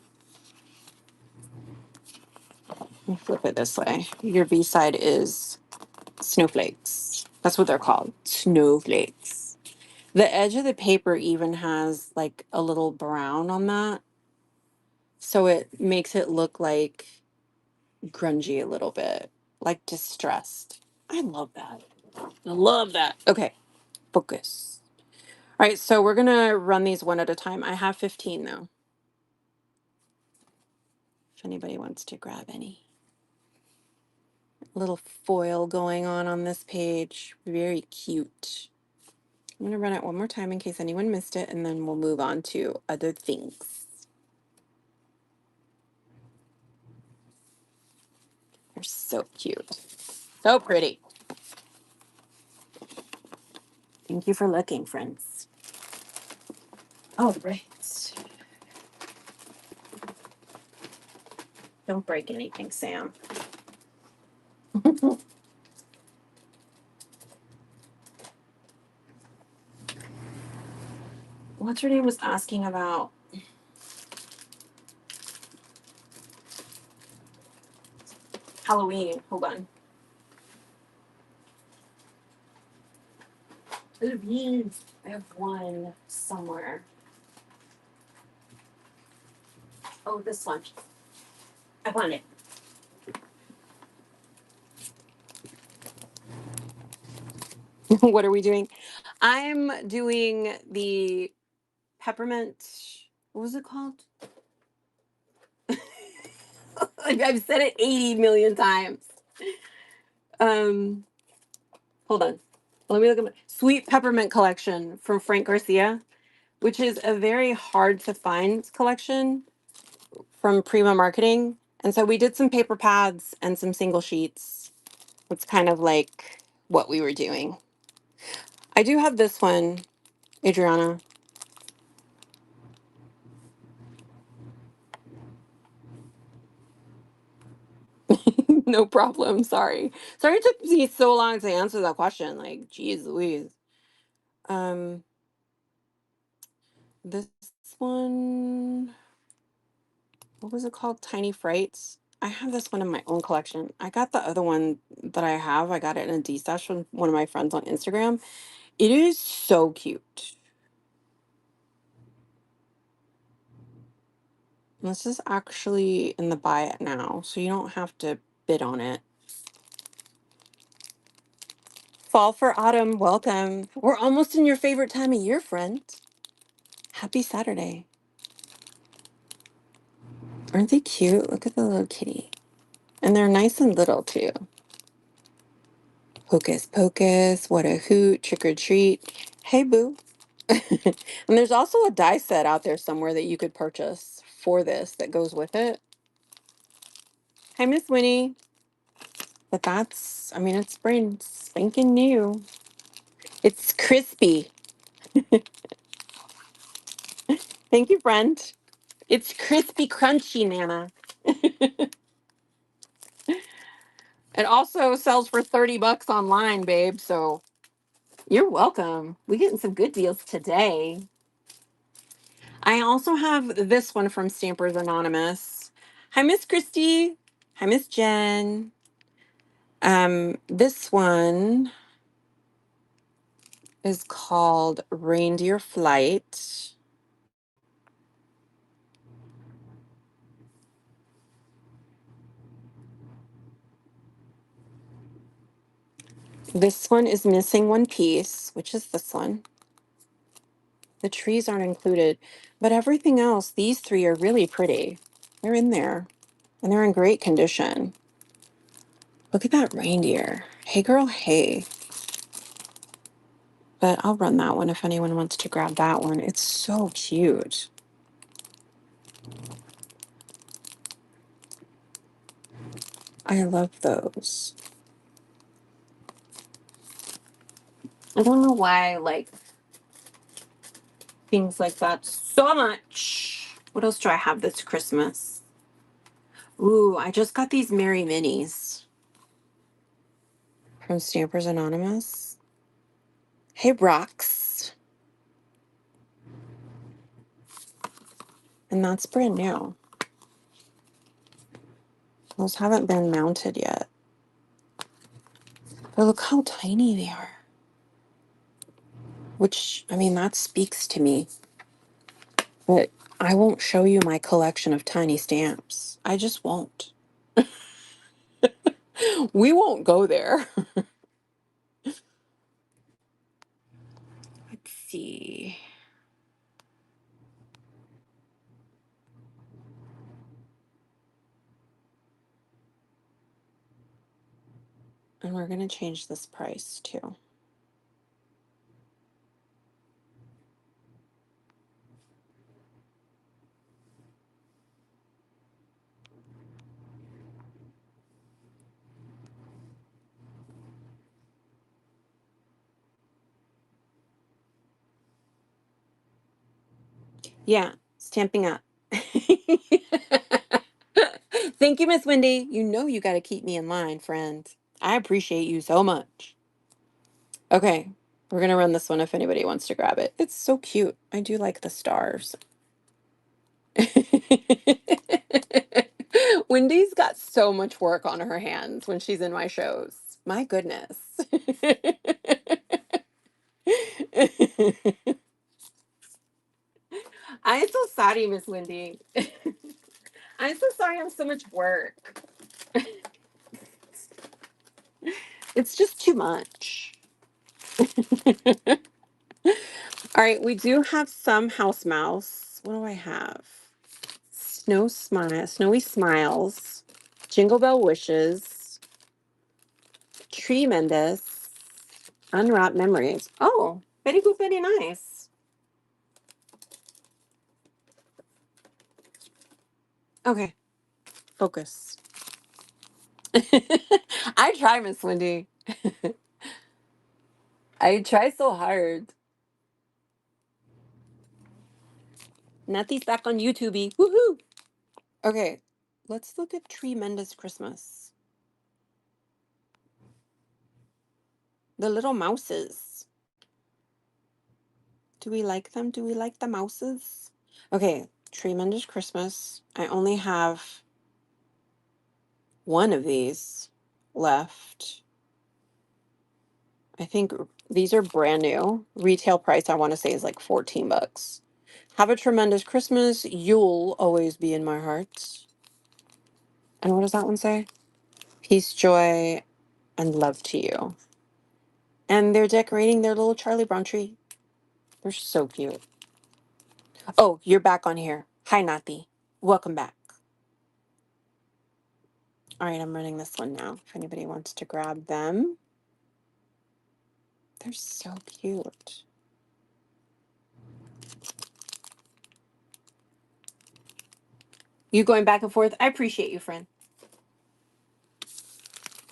let me flip it this way. Your B side is snowflakes. That's what they're called, snowflakes. The edge of the paper even has like a little brown on that. So it makes it look like grungy a little bit, like distressed. I love that. I love that. Okay, focus. All right, so we're gonna run these one at a time. I have 15 though. If anybody wants to grab any. Little foil going on this page. Very cute. I'm gonna run it one more time in case anyone missed it, and then we'll move on to other things. They're so cute. So pretty. Thank you for looking, friends. Oh, right. Don't break anything, Sam. What's her name was asking about Halloween. Hold on. Halloween. I have one somewhere. Oh, this one. I want it. What are we doing? I'm doing the peppermint. What was it called? I've said it 80 million times. Um, Hold on. Let me look at my Sweet Peppermint collection from Frank Garcia, which is a very hard to find collection from Prima Marketing. And so we did some paper pads and some single sheets. It's kind of like what we were doing. I do have this one, Adriana. No problem. Sorry. Sorry it took me so long to answer that question. Like, geez Louise. Um, this one, what was it called? Tiny Frights. I have this one in my own collection. I got the other one that I have. I got it in a D-stash from one of my friends on Instagram. It is so cute. This is actually in the buy it now, so you don't have to bid on it. Fall for autumn, welcome. We're almost in your favorite time of year, friend. Happy Saturday. Aren't they cute? Look at the little kitty. And they're nice and little too. Hocus pocus, what a hoot, trick or treat. Hey, boo. And there's also a die set out there somewhere that you could purchase for this that goes with it. Hi, Miss Winnie. But that's, I mean, it's brand spanking new. It's crispy. Thank you, friend. It's crispy, crunchy, Nana. It also sells for 30 bucks online, babe. So you're welcome. We're getting some good deals today. I also have this one from Stampers Anonymous. Hi, Miss Christy. Hi, Miss Jen. This one is called Reindeer Flight. This one is missing one piece, which is this one. The trees aren't included, but everything else, these three are really pretty. They're in there and they're in great condition. Look at that reindeer. Hey girl, hey. But I'll run that one if anyone wants to grab that one. It's so cute. I love those. I don't know why I like things like that so much. What else do I have this Christmas? Ooh, I just got these Merry Minis from Stampers Anonymous. Hey, Rocks. And that's brand new. Those haven't been mounted yet. But look how tiny they are. which, I mean, that speaks to me. But I won't show you my collection of tiny stamps. I just won't. We won't go there. Let's see. And we're going to change this price too. Yeah, stamping up. Thank you, Miss Wendy. You know you got to keep me in line, friend. I appreciate you so much. Okay, we're going to run this one if anybody wants to grab it. It's so cute. I do like the stars. Wendy's got so much work on her hands when she's in my shows. My goodness. I'm so sorry, Miss Wendy. I'm so sorry I have so much work. It's just too much. All right, we do have some house mouse. What do I have? Snowy smiles, Jingle Bell wishes, tremendous, unwrapped memories. Oh, very good, very nice. Okay, focus. I try, Miss Wendy. I try so hard. Natty's back on YouTube. Woohoo! Okay, let's look at Tremendous Christmas. The little mouses. Do we like them? Do we like the mouses? Okay, Tremendous Christmas. I only have one of these left. I think these are brand new. Retail price, I want to say, is like 14 bucks. Have a tremendous Christmas. You'll always be in my heart. And what does that one say? Peace, joy, and love to you. And they're decorating their little Charlie Brown tree. They're so cute. Oh, you're back on here. Hi, Nati. Welcome back. All right, I'm running this one now. If anybody wants to grab them. They're so cute. You going back and forth? I appreciate you, friend.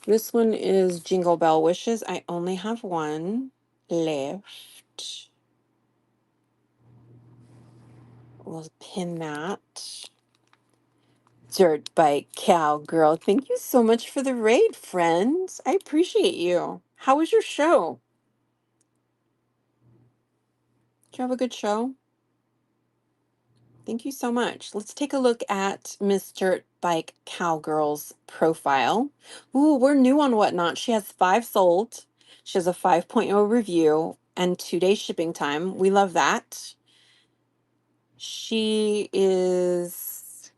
This one is Jingle Bell Wishes. I only have one left. We'll pin that. Dirt Bike Cowgirl. Thank you so much for the raid, friends. I appreciate you. How was your show? Did you have a good show? Thank you so much. Let's take a look at Miss Dirt Bike Cowgirl's profile. Ooh, we're new on Whatnot. She has 5 sold. She has a 5.0 review and 2-day shipping time. We love that. She is,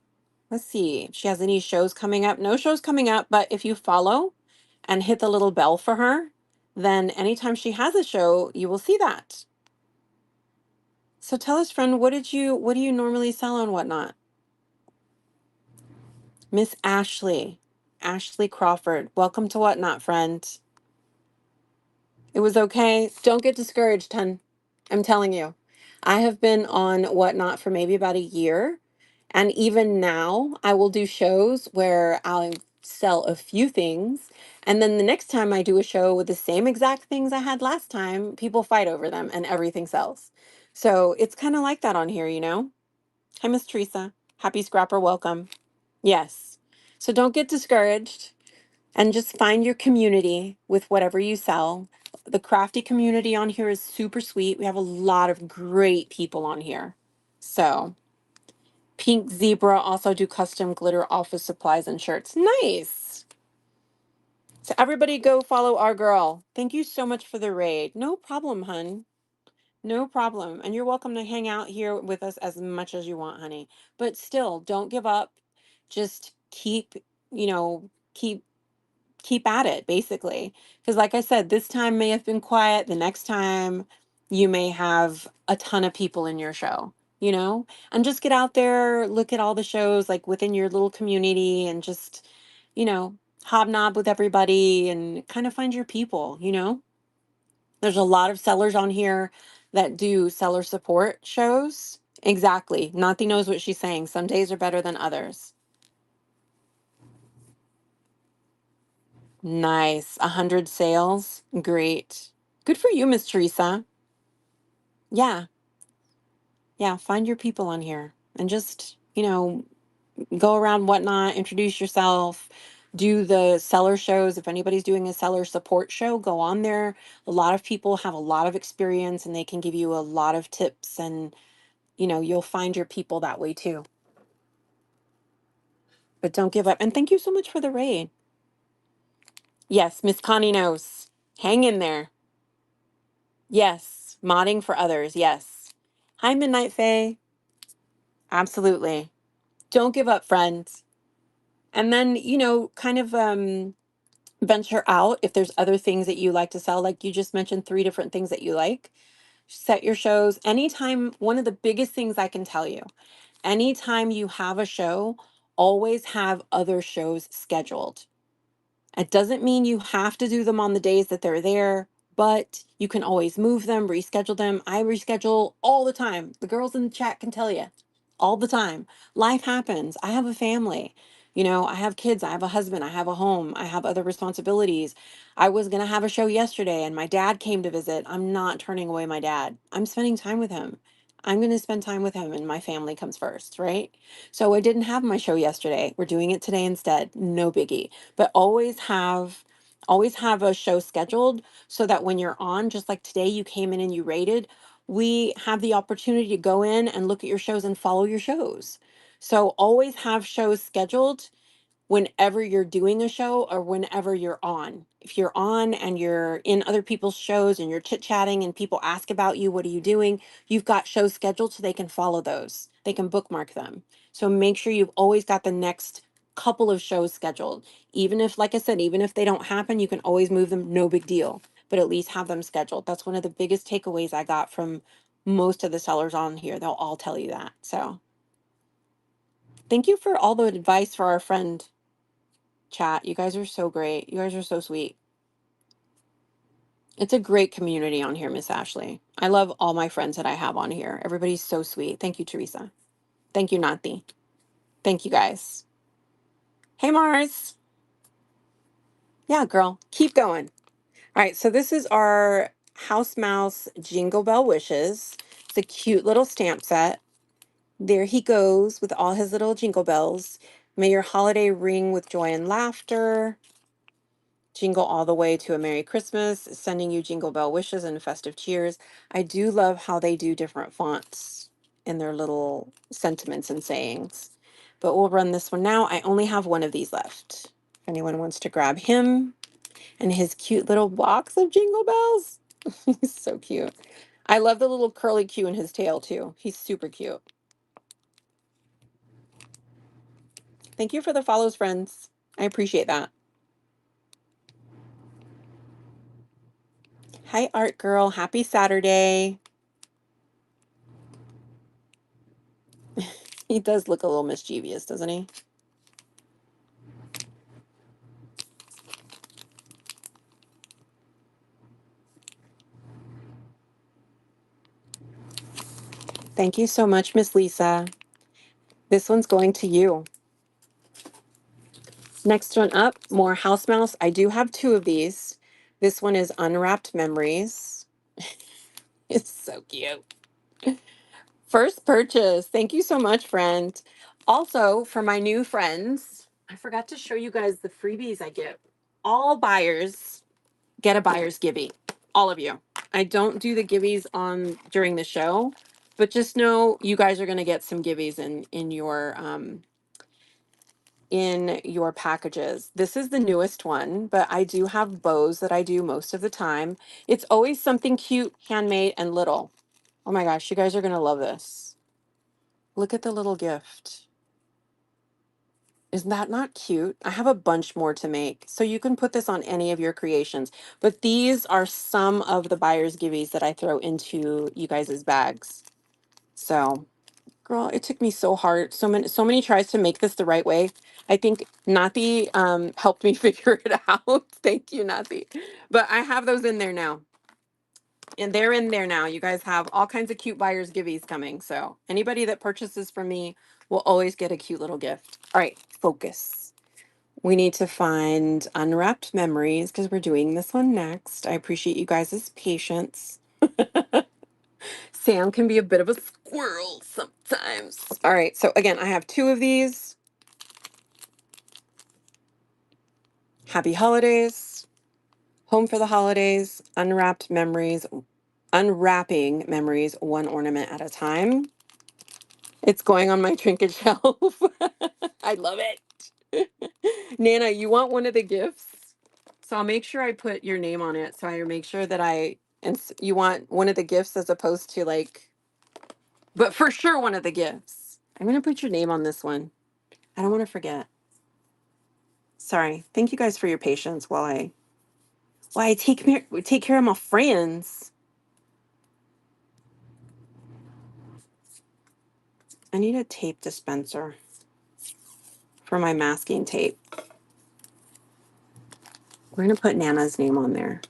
let's see, if she has any shows coming up. No shows coming up, but if you follow and hit the little bell for her, then anytime she has a show, you will see that. So tell us, friend, what do you normally sell on Whatnot? Miss Ashley, Ashley Crawford. Welcome to Whatnot, friend. It was okay. Don't get discouraged, hun. I'm telling you. I have been on Whatnot for maybe about a year. And even now, I will do shows where I'll sell a few things. And then the next time I do a show with the same exact things I had last time, people fight over them and everything sells. So it's kind of like that on here, you know? Hi, Miss Teresa. Happy Scrapper. Welcome. Yes. So don't get discouraged and just find your community with whatever you sell. The crafty community on here is super sweet. We have a lot of great people on here. So, Pink Zebra also do custom glitter office supplies and shirts. Nice. So everybody go follow our girl. Thank you so much for the raid. No problem, hun. No problem. And you're welcome to hang out here with us as much as you want, honey. But still, don't give up. Just keep, you know, keep at it, basically. Because like I said, this time may have been quiet. The next time you may have a ton of people in your show, you know? And just get out there, look at all the shows like within your little community and just, you know, hobnob with everybody and kind of find your people, you know? There's a lot of sellers on here that do seller support shows. Exactly. Nati knows what she's saying. Some days are better than others. Nice. 100 sales. Great. Good for you, Miss Teresa. Yeah. Yeah. Find your people on here and just, you know, go around whatnot, introduce yourself, do the seller shows. If anybody's doing a seller support show, go on there. A lot of people have a lot of experience and they can give you a lot of tips and, you know, you'll find your people that way too. But don't give up. And thank you so much for the raid. Yes, Miss Connie knows. Hang in there. Yes. Modding for others. Yes. Hi, Midnight Faye. Absolutely. Don't give up, friends. And then, you know, kind of venture out if there's other things that you like to sell. Like you just mentioned 3 different things that you like. Set your shows. Anytime, one of the biggest things I can tell you, anytime you have a show, always have other shows scheduled. It doesn't mean you have to do them on the days that they're there, but you can always move them, reschedule them. I reschedule all the time. The girls in the chat can tell you all the time. Life happens. I have a family. You know, I have kids, I have a husband, I have a home, I have other responsibilities. I was going to have a show yesterday and my dad came to visit. I'm not turning away my dad. I'm spending time with him. I'm going to spend time with him and my family comes first, right? So I didn't have my show yesterday. We're doing it today instead. No biggie, but always have a show scheduled so that when you're on, just like today you came in and you rated, we have the opportunity to go in and look at your shows and follow your shows. So always have shows scheduled whenever you're doing a show or whenever you're on. If you're on and you're in other people's shows and you're chit-chatting and people ask about you, what are you doing? You've got shows scheduled so they can follow those. They can bookmark them. So make sure you've always got the next couple of shows scheduled. Even if, like I said, even if they don't happen, you can always move them, no big deal. But at least have them scheduled. That's one of the biggest takeaways I got from most of the sellers on here. They'll all tell you that. So thank you for all the advice for our friend chat. You guys are so great. You guys are so sweet. It's a great community on here, Miss Ashley. I love all my friends that I have on here. Everybody's so sweet. Thank you, Teresa. Thank you, Nati. Thank you, guys. Hey, Mars. Yeah, girl, keep going. All right, so this is our House Mouse Jingle Bell Wishes. It's a cute little stamp set. There he goes with all his little jingle bells. May your holiday ring with joy and laughter. Jingle all the way to a Merry Christmas, sending you jingle bell wishes and festive cheers. I do love how they do different fonts in their little sentiments and sayings. But we'll run this one now. I only have one of these left. If anyone wants to grab him and his cute little box of jingle bells. He's so cute. I love the little curly Q in his tail too. He's super cute. Thank you for the follows, friends. I appreciate that. Hi, Art Girl. Happy Saturday. He does look a little mischievous, doesn't he? Thank you so much, Miss Lisa. This one's going to you. Next one up, more House Mouse. I do have 2 of these. This one is Unwrapped Memories. It's so cute. First purchase. Thank you so much, friend. Also, for my new friends, I forgot to show you guys the freebies I give. All buyers get a buyer's givey. All of you. I don't do the givvies on during the show, but just know you guys are going to get some givvies in your packages. This is the newest one, but I do have bows that I do most of the time. It's always something cute, handmade, and little. Oh my gosh, you guys are gonna love this. Look at the little gift. Isn't that not cute? I have a bunch more to make. So you can put this on any of your creations. But these are some of the buyer's giveies that I throw into you guys' bags. So, girl, it took me so hard, so many tries to make this the right way. I think Nathi helped me figure it out. Thank you, Nathi. But I have those in there now. And they're in there now. You guys have all kinds of cute buyer's giveies coming. So anybody that purchases from me will always get a cute little gift. All right, focus. We need to find unwrapped memories because we're doing this one next. I appreciate you guys' patience. Sam can be a bit of a squirrel sometimes. All right, so again, I have 2 of these. Happy holidays. Home for the holidays. Unwrapped memories. Unwrapping memories, one ornament at a time. It's going on my trinket shelf. I love it. Nana, you want one of the gifts? So I'll make sure I put your name on it. So I make sure that you want one of the gifts as opposed to like, but for sure one of the gifts. I'm going to put your name on this one. I don't want to forget. Sorry. Thank you guys for your patience while I take care of my friends. I need a tape dispenser for my masking tape. We're going to put Nana's name on there.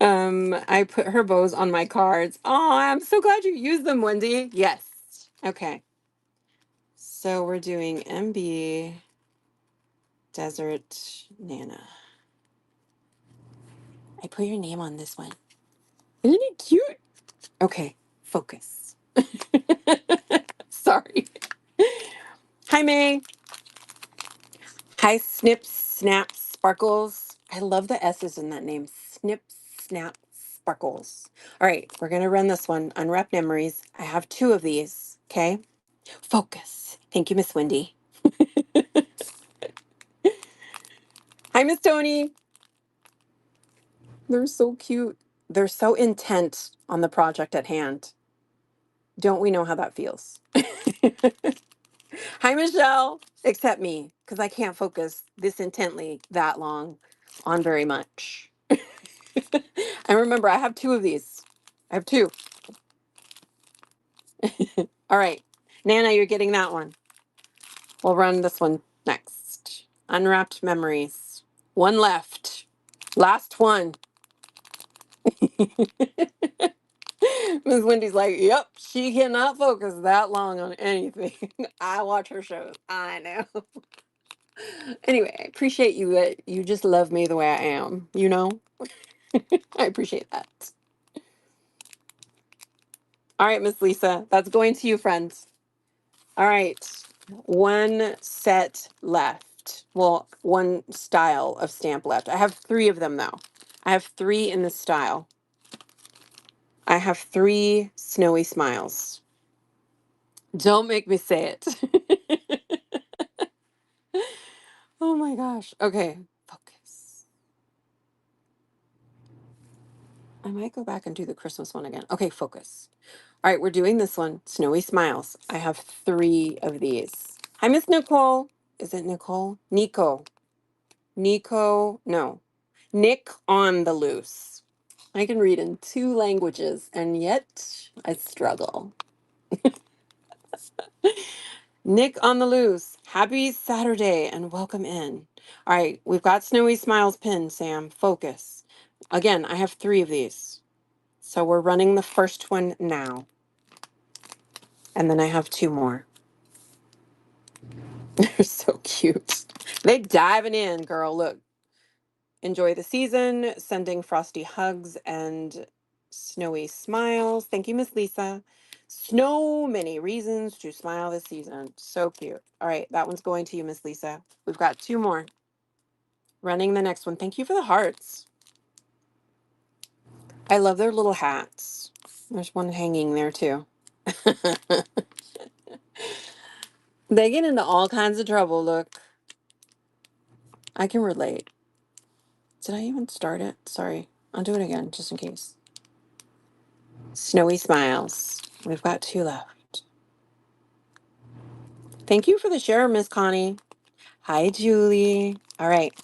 I put her bows on my cards. Oh, I'm so glad you used them, Wendy. Yes. Okay. So we're doing MB Desert Nana. I put your name on this one. Isn't it cute? Okay, focus. Sorry. Hi, May. Hi, Snips, Snaps, Sparkles. I love the S's in that name. Snips, Snap, Sparkles. All right, we're going to run this one. Unwrap memories. I have 2 of these. Okay. Focus. Thank you, Miss Wendy. Hi, Miss Tony. They're so cute. They're so intent on the project at hand. Don't we know how that feels? Hi, Michelle. Except me, because I can't focus this intently that long on very much. And remember, I have 2 of these. I have 2. All right. Nana, you're getting that one. We'll run this one next. Unwrapped memories. One left. Last one. Miss Wendy's like, yep, she cannot focus that long on anything. I watch her shows. I know. Anyway, I appreciate you that you just love me the way I am, you know? I appreciate that. All right, Miss Lisa, that's going to you, friends. All right, one set left. Well, one style of stamp left. I have 3 of them, though. I have 3 in this style. I have 3 snowy smiles. Don't make me say it. Oh my gosh. Okay, focus. I might go back and do the Christmas one again. Okay, focus. All right, we're doing this one. Snowy Smiles. I have 3 of these. Hi, Miss Nicole. Is it Nicole? Nico. Nico. No. Nick on the loose. I can read in 2 languages, and yet I struggle. Nick on the loose. Happy Saturday and welcome in. All right, we've got Snowy Smiles pinned, Sam. Focus. Again, I have 3 of these. So we're running the first one now. And then I have 2 more. They're so cute. They diving in, girl. Look. Enjoy the season. Sending frosty hugs and snowy smiles. Thank you, Miss Lisa. So many reasons to smile this season. So cute. All right, that one's going to you, Miss Lisa. We've got 2 more. Running the next one. Thank you for the hearts. I love their little hats. There's one hanging there too. They get into all kinds of trouble, look. I can relate. Did I even start it? Sorry. I'll do it again, just in case. Snowy Smiles. We've got 2 left. Thank you for the share, Miss Connie. Hi, Julie. All right.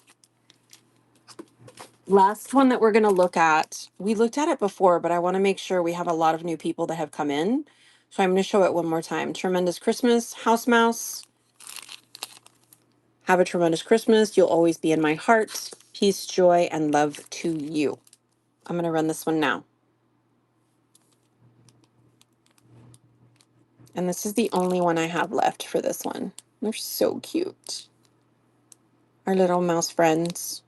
Last one that we're going to look at. We looked at it before, but I want to make sure we have a lot of new people that have come in. So I'm going to show it one more time. Tremendous Christmas, House Mouse. Have a tremendous Christmas. You'll always be in my heart. Peace, joy, and love to you. I'm going to run this one now. And this is the only one I have left for this one. They're so cute. Our little mouse friends.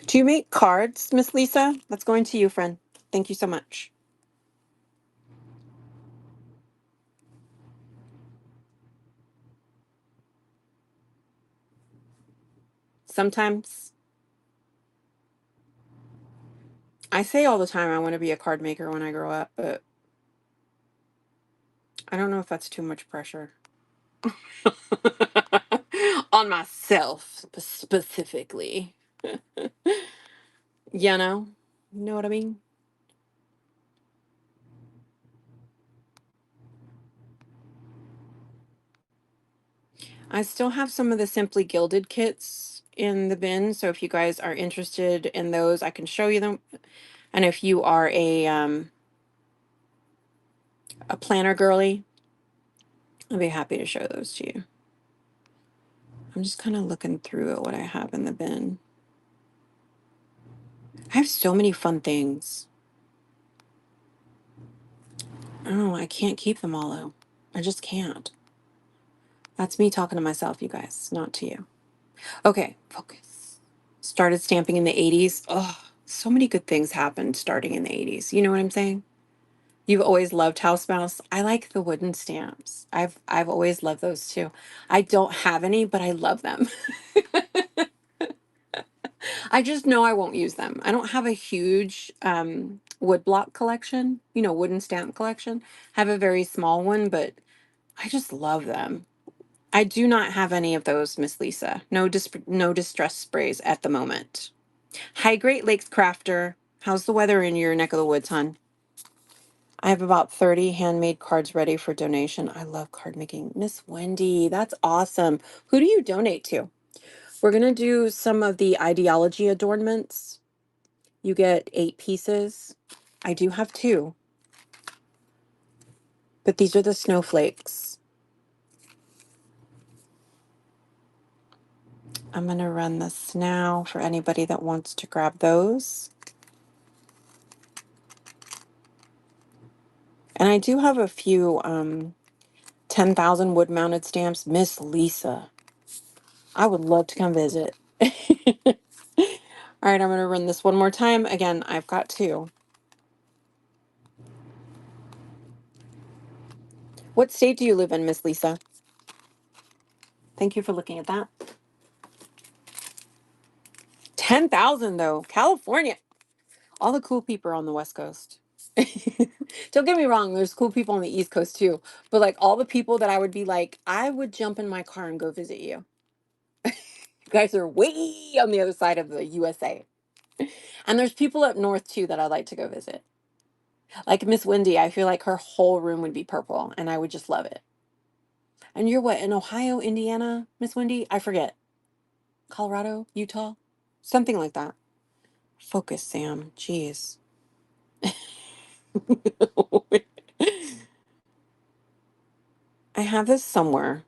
Do you make cards, Miss Lisa? That's going to you, friend. Thank you so much. Sometimes I say all the time I want to be a card maker when I grow up, but I don't know if that's too much pressure. On myself specifically. You know? You know what I mean? I still have some of the Simply Gilded kits in the bin, so if you guys are interested in those, I can show you them. And if you are a planner girly, I'll be happy to show those to you. I'm just kind of looking through at what I have in the bin. I have so many fun things. Oh, I can't keep them all though. I just can't. That's me talking to myself, you guys, not to you. Okay, focus. Started stamping in the 80s. Oh, so many good things happened starting in the 80s. You know what I'm saying? You've always loved house mouse. I like the wooden stamps. I've always loved those too. I don't have any, but I love them. I just know I won't use them. I don't have a huge wood block collection, wooden stamp collection. I have a very small one, but I just love them. I do not have any of those, Miss Lisa. No distress sprays at the moment. Hi, Great Lakes Crafter. How's the weather in your neck of the woods, hon? I have about 30 handmade cards ready for donation. I love card making. Miss Wendy, that's awesome. Who do you donate to? We're going to do some of the ideology adornments. You get 8 pieces. I do have 2, but these are the snowflakes. I'm going to run this now for anybody that wants to grab those. And I do have a few 10,000 wood mounted stamps. Miss Lisa, I would love to come visit. All right, I'm going to run this one more time. Again, I've got 2. What state do you live in, Miss Lisa? Thank you for looking at that. 10,000 though, California. All the cool people are on the West Coast. Don't get me wrong, there's cool people on the East Coast too. But like all the people that I would be like, I would jump in my car and go visit you. You guys are way on the other side of the USA. And there's people up north too that I'd like to go visit. Like Miss Wendy, I feel like her whole room would be purple and I would just love it. And you're what, in Ohio, Indiana, Miss Wendy? I forget. Colorado, Utah? Something like that. Focus, Sam. Jeez. I have this somewhere.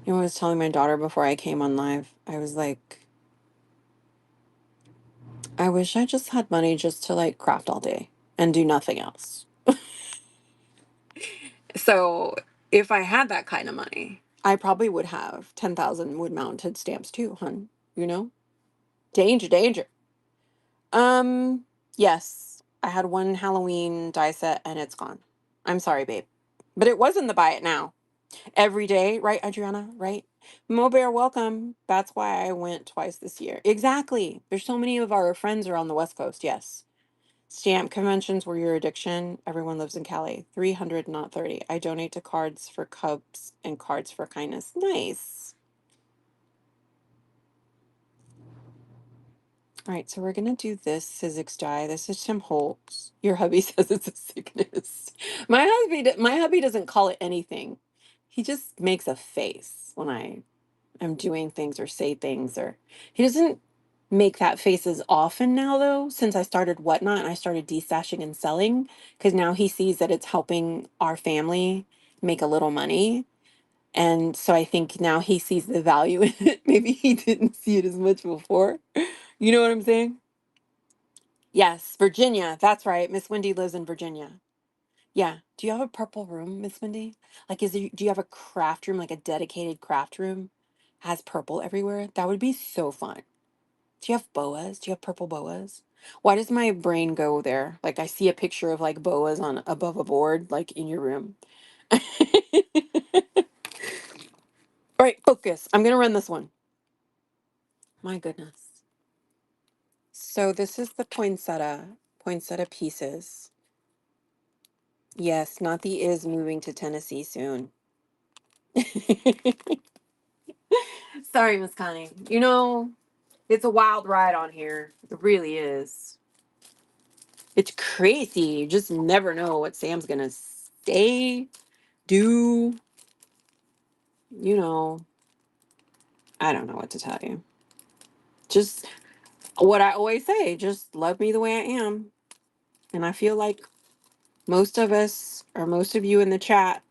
I was telling my daughter before I came on live, I was like, I wish I just had money just to like craft all day and do nothing else. So if I had that kind of money, I probably would have 10,000 wood mounted stamps too, hun. You know? Danger, danger. Um, yes, I had one Halloween die set and it's gone. I'm sorry, babe. But it wasn't the buy it now. Every day, right, Adriana? Right? Mo Bear, welcome. That's why I went twice this year. Exactly. There's so many of our friends are on the West Coast. Yes. Stamp conventions were your addiction. Everyone lives in Cali. 300, not 30. I donate to cards for Cubs and cards for kindness. Nice. All right, so we're gonna do this Sizzix die. This is Tim Holtz. Your hubby says it's a sickness. My hubby doesn't call it anything. He just makes a face when I am doing things or say things, or he doesn't make that face as often now though, since I started Whatnot and I started destashing and selling, because now he sees that it's helping our family make a little money. And so I think now he sees the value in it. Maybe he didn't see it as much before. You know what I'm saying? Yes, Virginia. That's right. Miss Wendy lives in Virginia. Yeah. Do you have a purple room, Miss Wendy? Like, do you have a craft room, like a dedicated craft room? Has purple everywhere? That would be so fun. Do you have boas? Do you have purple boas? Why does my brain go there? Like, I see a picture of like boas on above a board, like in your room. All right, focus. I'm gonna run this one. My goodness. So this is the poinsettia pieces. Yes, not the is moving to Tennessee soon. Sorry, Miss Connie. You know, it's a wild ride on here. It really is. It's crazy. You just never know what Sam's gonna say, do. You know, I don't know what to tell you. Just what I always say, just love me the way I am. And I feel like most of us, or most of you in the chat,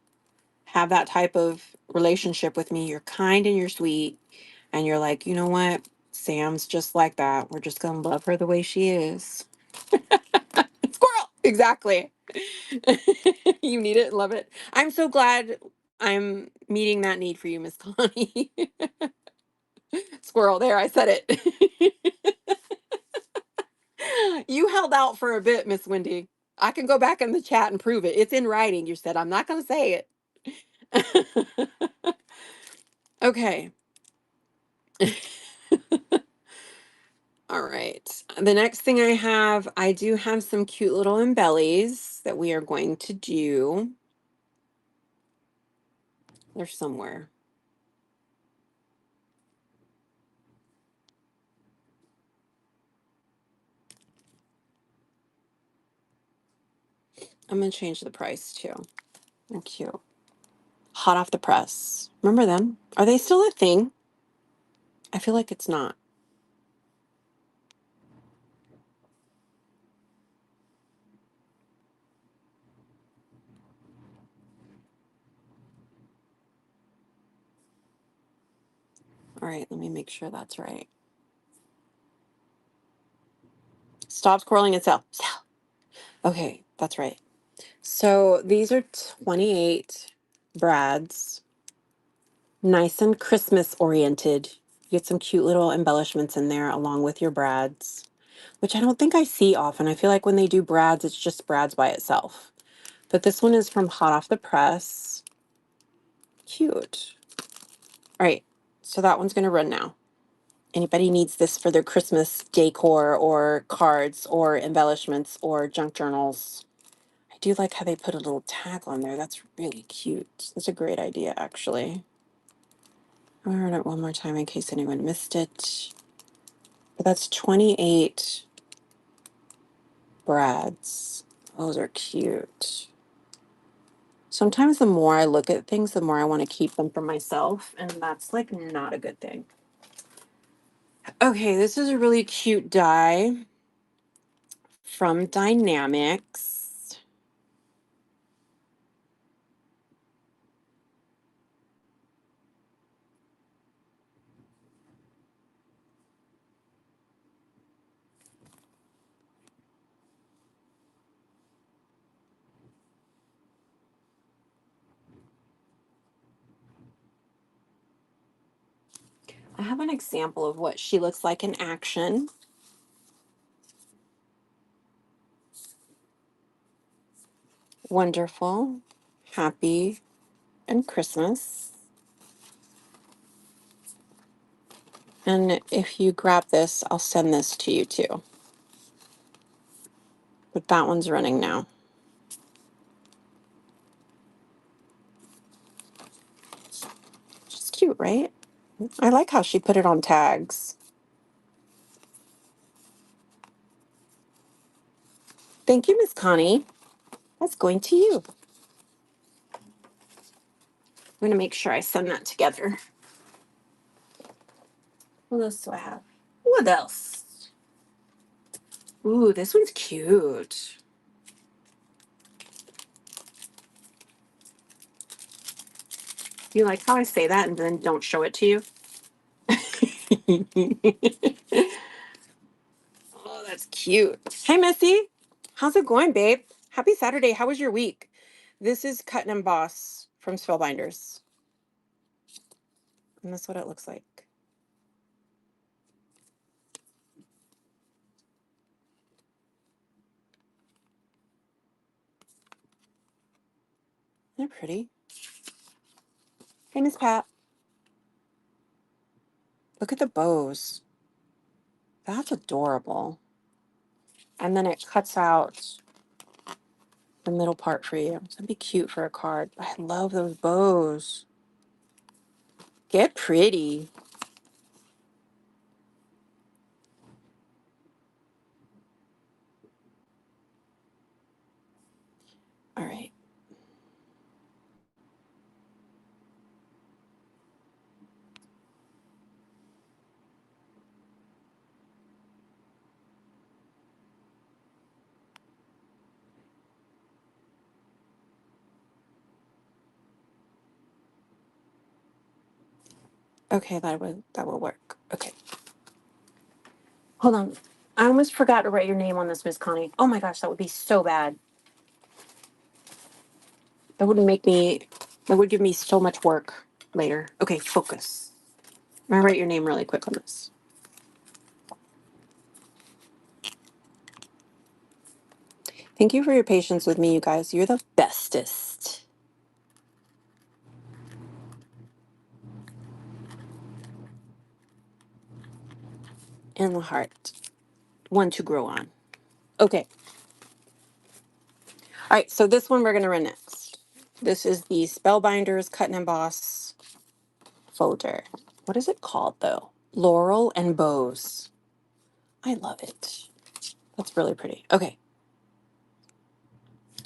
have that type of relationship with me. You're kind and you're sweet, and you're like, you know what? Sam's just like that. We're just gonna love her the way she is. Squirrel! Exactly. You need it, love it. I'm so glad I'm meeting that need for you, Miss Connie. Squirrel, there, I said it. You held out for a bit, Miss Wendy. I can go back in the chat and prove it. It's in writing. You said, I'm not going to say it. Okay. All right. The next thing I do have some cute little embellies that we are going to do. They're somewhere. I'm going to change the price too. They're cute. Hot off the press. Remember them? Are they still a thing? I feel like it's not. All right, let me make sure that's right. Stop scrolling and sell. Sell. Okay, that's right. So these are 28 brads. Nice and Christmas oriented. You get some cute little embellishments in there along with your brads, which I don't think I see often. I feel like when they do brads, it's just brads by itself. But this one is from Hot Off the Press. Cute. All right, so that one's gonna run now. Anybody needs this for their Christmas decor or cards or embellishments or junk journals. I do like how they put a little tag on there. That's really cute. That's a great idea, actually. I'll run it one more time in case anyone missed it. But that's 28 brads. Those are cute. Sometimes the more I look at things, the more I want to keep them for myself, and that's like not a good thing. Okay, this is a really cute die from Dynamics. I have an example of what she looks like in action. Wonderful, happy, and Christmas. And if you grab this, I'll send this to you too. But that one's running now. She's cute, right? I like how she put it on tags. Thank you, Miss Connie. That's going to you. I'm going to make sure I send that together. What else do I have? What else? Ooh, this one's cute. You like how I say that and then don't show it to you? Oh, that's cute. Hey, Missy. How's it going, babe? Happy Saturday. How was your week? This is Cut and Emboss from Spellbinders. And that's what it looks like. They're pretty. Hey, Miss Pat. Look at the bows. That's adorable. And then it cuts out the middle part for you. So that'd be cute for a card. I love those bows. Get pretty. All right. Okay, that will work. Okay. Hold on. I almost forgot to write your name on this, Miss Connie. Oh my gosh, that would be so bad. That would make me, that would give me so much work later. Okay, focus. I'm gonna write your name really quick on this. Thank you for your patience with me, you guys. You're the bestest. And the heart. One to grow on. Okay. All right, so this one we're gonna run next. This is the Spellbinders Cut and Emboss folder. What is it called though? Laurel and Bows. I love it. That's really pretty. Okay.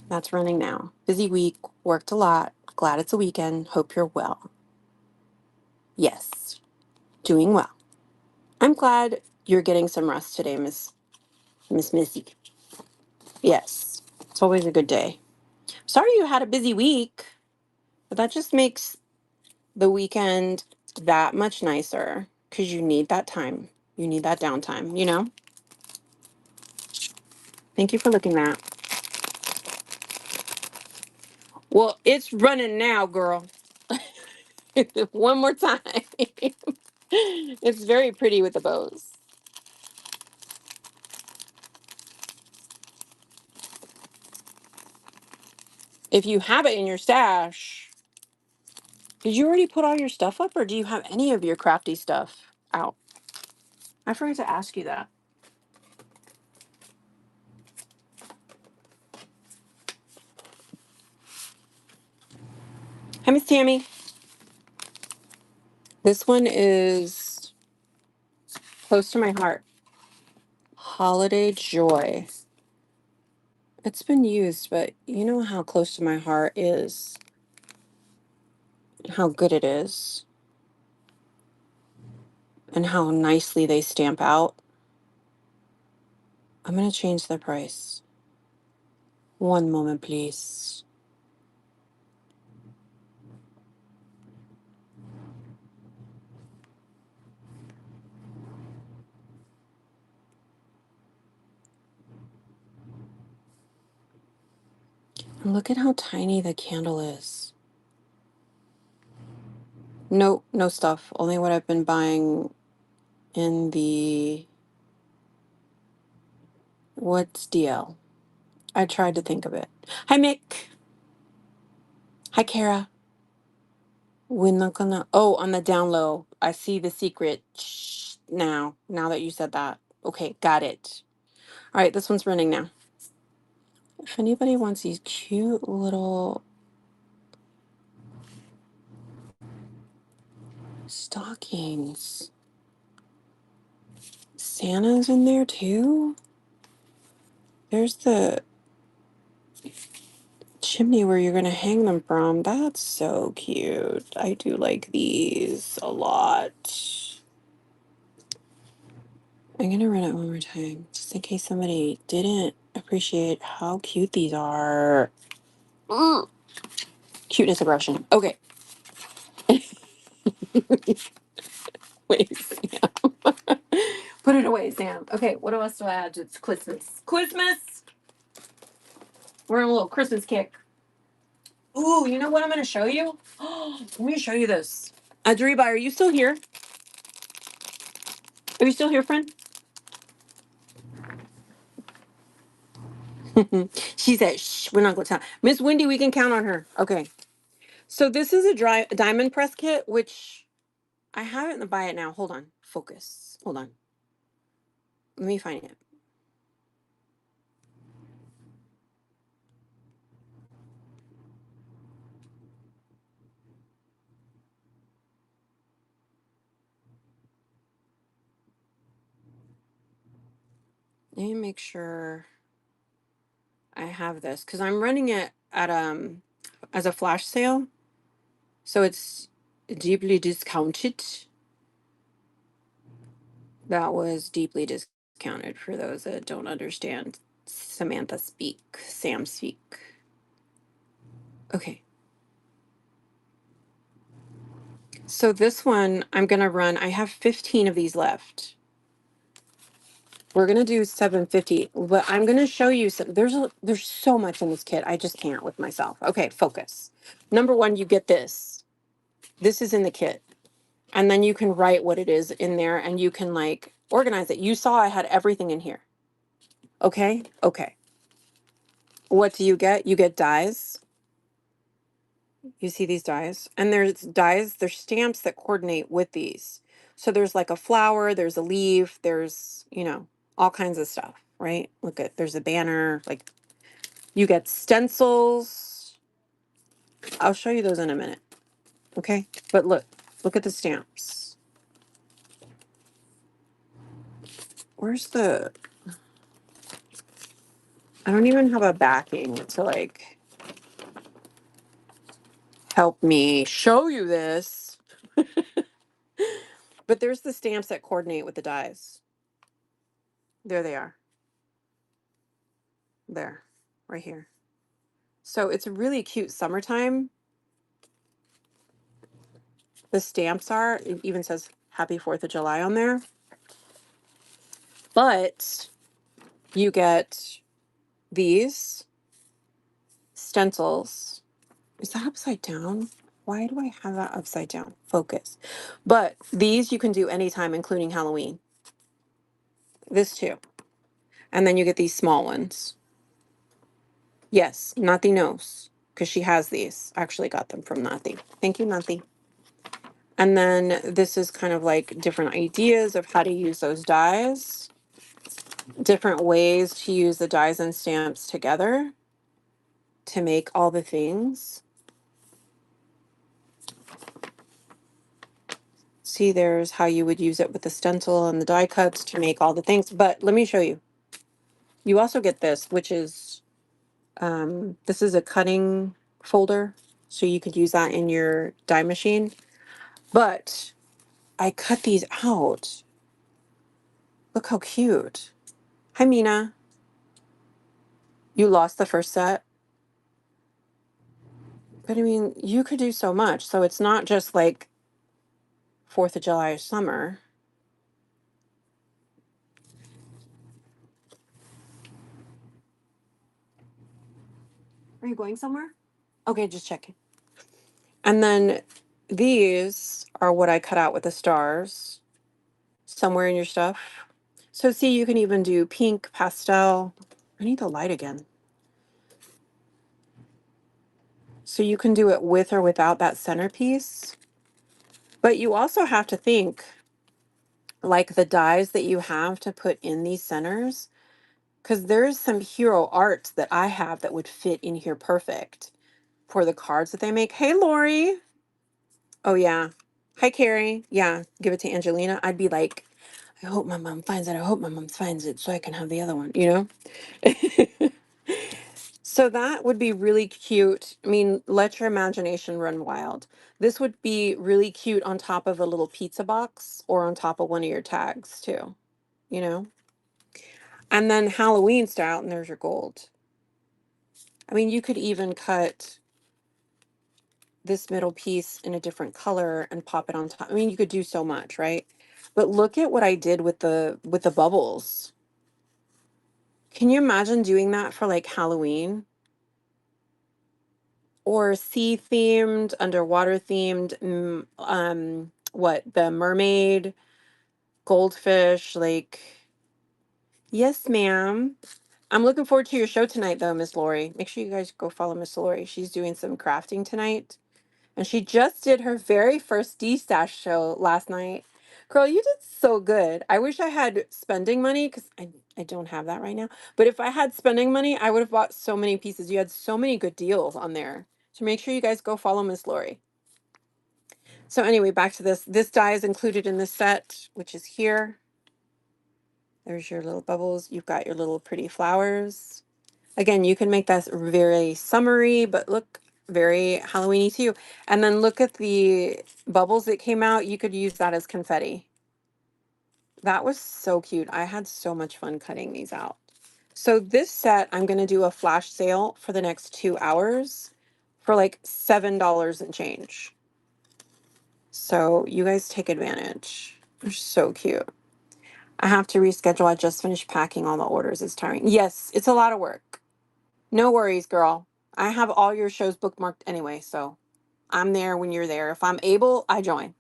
That's running now. Busy week, worked a lot. Glad it's a weekend. Hope you're well. Yes, doing well. I'm glad you're getting some rest today, Miss Missy. Yes, it's always a good day. Sorry you had a busy week, but that just makes the weekend that much nicer because you need that time. You need that downtime, you know? Thank you for looking at. Well, it's running now, girl. One more time. It's very pretty with the bows. If you have it in your stash, did you already put all your stuff up or do you have any of your crafty stuff out? I forgot to ask you that. Hi, Miss Tammy. This one is close to my heart. Holiday Joy. It's been used, but you know how close to my heart is, how good it is, and how nicely they stamp out. I'm going to change the price. One moment, please. And look at how tiny the candle is. No, no stuff. Only what I've been buying in the... What's DL? I tried to think of it. Hi, Mick. Hi, Kara. We're not gonna... Oh, on the down low. I see the secret now. Now that you said that. Okay, got it. All right, this one's running now. If anybody wants these cute little stockings. Santa's in there too? There's the chimney where you're gonna hang them from. That's so cute. I do like these a lot. I'm gonna run it one more time, just in case somebody didn't appreciate how cute these are. Mm. Cuteness aggression. Okay. Wait, Sam. Put it away, Sam. Okay, what else do I add? It's Christmas. Christmas! We're in a little Christmas kick. Ooh, you know what I'm gonna show you? Let me show you this. Adriba, are you still here? Are you still here, friend? She said, shh, we're not going to tell. Miss Wendy, we can count on her. Okay. So this is a diamond press kit, which I have it in the buy it now. Hold on. Focus. Hold on. Let me find it. Let me make sure I have this because I'm running it at as a flash sale. So it's deeply discounted. That was deeply discounted for those that don't understand Samantha speak, Sam speak. Okay. So this one I'm going to run, I have 15 of these left. We're going to do 750, but I'm going to show you some, there's so much in this kit. I just can't with myself. Okay, focus. Number one, you get this. This is in the kit. And then you can write what it is in there and you can like organize it. You saw I had everything in here. Okay? Okay. What do you get? You get dies. You see these dies? And there's dies, there's stamps that coordinate with these. So there's like a flower, there's a leaf, there's, you know, all kinds of stuff, right? Look at, there's a banner, like you get stencils. I'll show you those in a minute. Okay? But look at the stamps. Where's the, I don't even have a backing to like help me show you this. But there's the stamps that coordinate with the dies. There they are. There, right here. So it's really cute summertime. The stamps are, it even says Happy 4th of July on there. But you get these stencils. Is that upside down? Why do I have that upside down? Focus. But these you can do anytime, including Halloween. This too. And then you get these small ones. Yes, Nati knows because she has these. I actually got them from Nati. Thank you, Nati. And then this is kind of like different ideas of how to use those dies, different ways to use the dies and stamps together to make all the things. See, there's how you would use it with the stencil and the die cuts to make all the things. But let me show you. You also get this, which is, this is a cutting folder. So you could use that in your die machine. But I cut these out. Look how cute. Hi, Mina. You lost the first set. But I mean, you could do so much. So it's not just like 4th of July or summer. Are you going somewhere? Okay, just checking. And then these are what I cut out with the stars somewhere in your stuff. So see, you can even do pink, pastel. I need the light again. So you can do it with or without that centerpiece. But you also have to think like the dies that you have to put in these centers, because there's some hero art that I have that would fit in here perfect for the cards that they make. Hey, Lori. Oh, yeah. Hi, Carrie. Yeah, give it to Angelina. I'd be like, I hope my mom finds it. I hope my mom finds it so I can have the other one, you know? So that would be really cute. I mean, let your imagination run wild. This would be really cute on top of a little pizza box or on top of one of your tags too, you know? And then Halloween style, and there's your gold. I mean, you could even cut this middle piece in a different color and pop it on top. I mean, you could do so much, right? But look at what I did with the bubbles. Can you imagine doing that for like Halloween? Or sea themed, underwater themed, what, the mermaid, goldfish, like, yes, ma'am. I'm looking forward to your show tonight, though, Miss Lori. Make sure you guys go follow Miss Lori. She's doing some crafting tonight. And she just did her very first D-Stash show last night. Girl, you did so good. I wish I had spending money because I don't have that right now. But if I had spending money, I would have bought so many pieces. You had so many good deals on there. So make sure you guys go follow Miss Lori. So anyway, back to this. This die is included in this set, which is here. There's your little bubbles. You've got your little pretty flowers. Again, you can make that very summery, but look very Halloweeny too. And then look at the bubbles that came out. You could use that as confetti. That was so cute. I had so much fun cutting these out. So this set, I'm going to do a flash sale for the next 2 hours for like $7 and change. So you guys take advantage. They're so cute. I have to reschedule. I just finished packing all the orders. It's tiring. Yes, it's a lot of work. No worries, girl. I have all your shows bookmarked anyway, so I'm there when you're there. If I'm able, I join.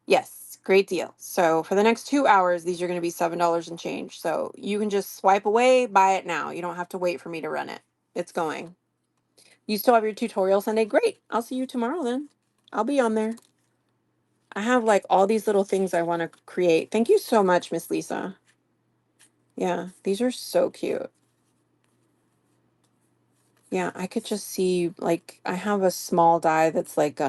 Yes, great deal. So for the next 2 hours, these are going to be $7 and change. So you can just swipe away, buy it now. You don't have to wait for me to run it. It's going. You still have your tutorial Sunday? Great. I'll see you tomorrow then. I'll be on there. I have like all these little things I want to create. Thank you so much, Miss Lisa. Yeah, these are so cute. Yeah, I could just see like I have a small die that's like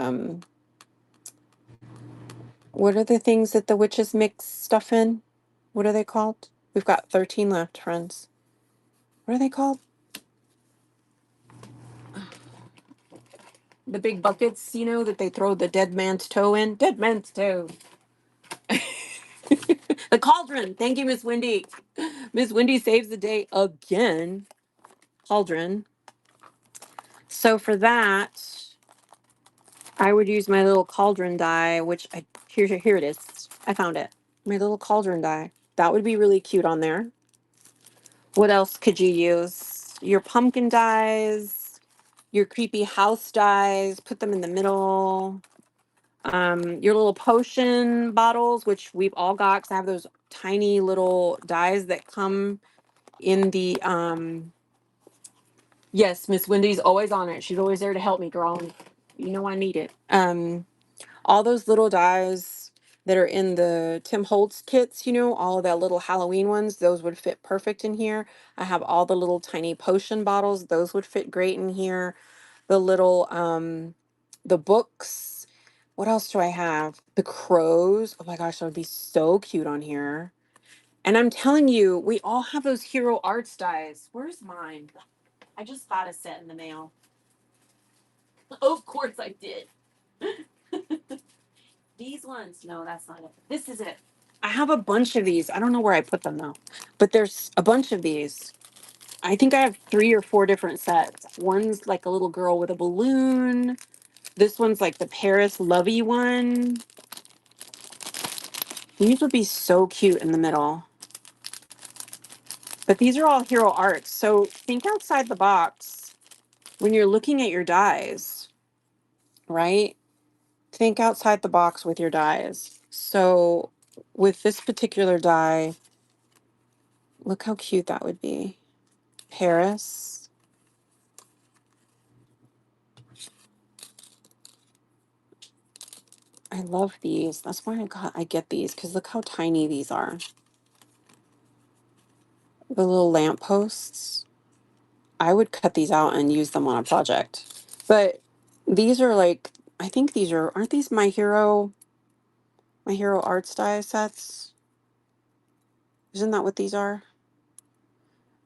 what are the things that the witches mix stuff in? What are they called? We've got 13 left, friends. What are they called? The big buckets, you know, that they throw the dead man's toe in? Dead man's toe. The cauldron. Thank you, Miss Wendy. Miss Wendy saves the day again. Cauldron. So for that, I would use my little cauldron die, which here it is. I found it. My little cauldron die. That would be really cute on there. What else could you use? Your pumpkin dies, your creepy house dies, put them in the middle. Your little potion bottles, which we've all got, because I have those tiny little dies that come in the yes, Miss Wendy's always on it. She's always there to help me, girl. You know I need it. All those little dies that are in the Tim Holtz kits, you know, all of that little Halloween ones, those would fit perfect in here. I have all the little tiny potion bottles, those would fit great in here. The little the books. What else do I have? The crows. Oh my gosh, that would be so cute on here. And I'm telling you, we all have those hero arts dies. Where's mine? I just got a set in the mail. Of course I did. These ones. No, that's not it. This is it. I have a bunch of these. I don't know where I put them though. But there's a bunch of these. I think I have 3 or 4 different sets. One's like a little girl with a balloon. This one's like the Paris Lovey one. These would be so cute in the middle. But these are all hero arts. So think outside the box when you're looking at your dies, right? Think outside the box with your dies. So with this particular die, look how cute that would be. Paris. I love these. That's why I get these, because look how tiny these are. The little lamp posts. I would cut these out and use them on a project. But these are like, I think these are, aren't these my hero arts die sets? Isn't that what these are?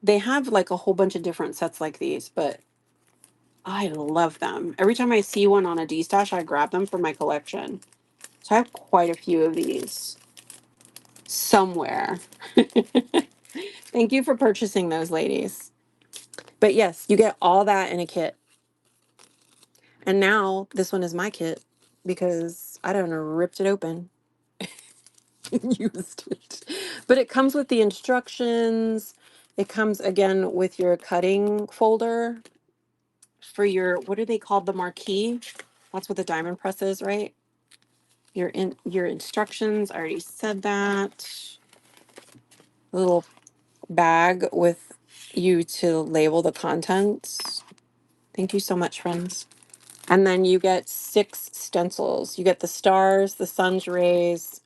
They have like a whole bunch of different sets like these, but I love them. Every time I see one on a D-stash, I grab them for my collection. So I have quite a few of these somewhere. Thank you for purchasing those, ladies. But yes, you get all that in a kit. And now this one is my kit because I don't know, ripped it open and used it. But it comes with the instructions. It comes again with your cutting folder for your, what are they called? The marquee. That's what the diamond press is, right? Your instructions. I already said that. A little bag with you to label the contents. Thank you so much, friends. And then you get 6 stencils. You get the stars, the sun's rays,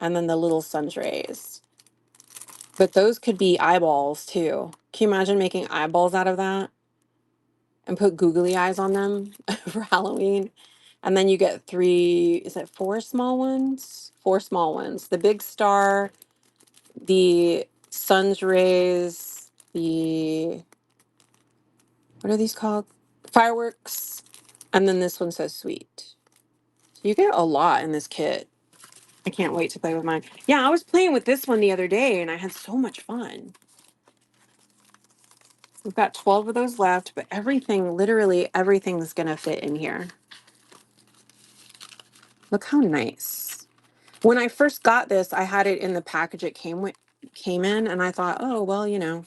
and then the little sun's rays. But those could be eyeballs too. Can you imagine making eyeballs out of that and put googly eyes on them for Halloween? And then you get 3, is it 4 small ones? 4 small ones. The big star, the sun's rays, the, what are these called? Fireworks. And then this one says sweet. You get a lot in this kit. I can't wait to play with mine. Yeah, I was playing with this one the other day and I had so much fun. We've got 12 of those left, but everything, literally everything's gonna fit in here. Look how nice. When I first got this, I had it in the package it came in, and I thought, oh, well, you know,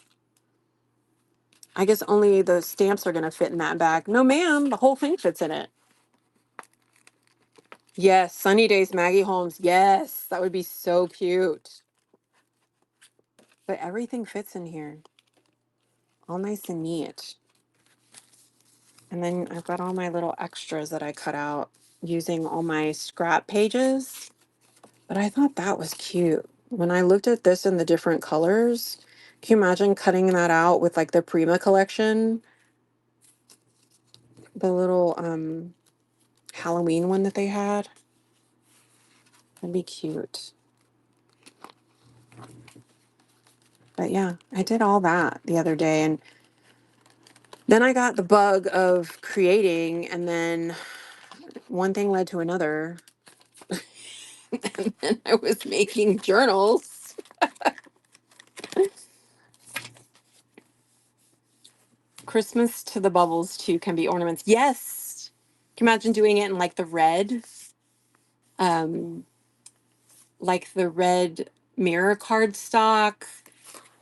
I guess only the stamps are gonna fit in that bag. No, ma'am, the whole thing fits in it. Yes, Sunny Days Maggie Holmes. Yes, that would be so cute. But everything fits in here. All nice and neat. And then I've got all my little extras that I cut out using all my scrap pages. But I thought that was cute. When I looked at this in the different colors, can you imagine cutting that out with like the Prima collection? The little Halloween one that they had. That'd be cute. But yeah, I did all that the other day. And then I got the bug of creating, and then one thing led to another. And then I was making journals. Christmas to the bubbles too can be ornaments. Yes. Can you imagine doing it in like the red? Um, like the red mirror cardstock.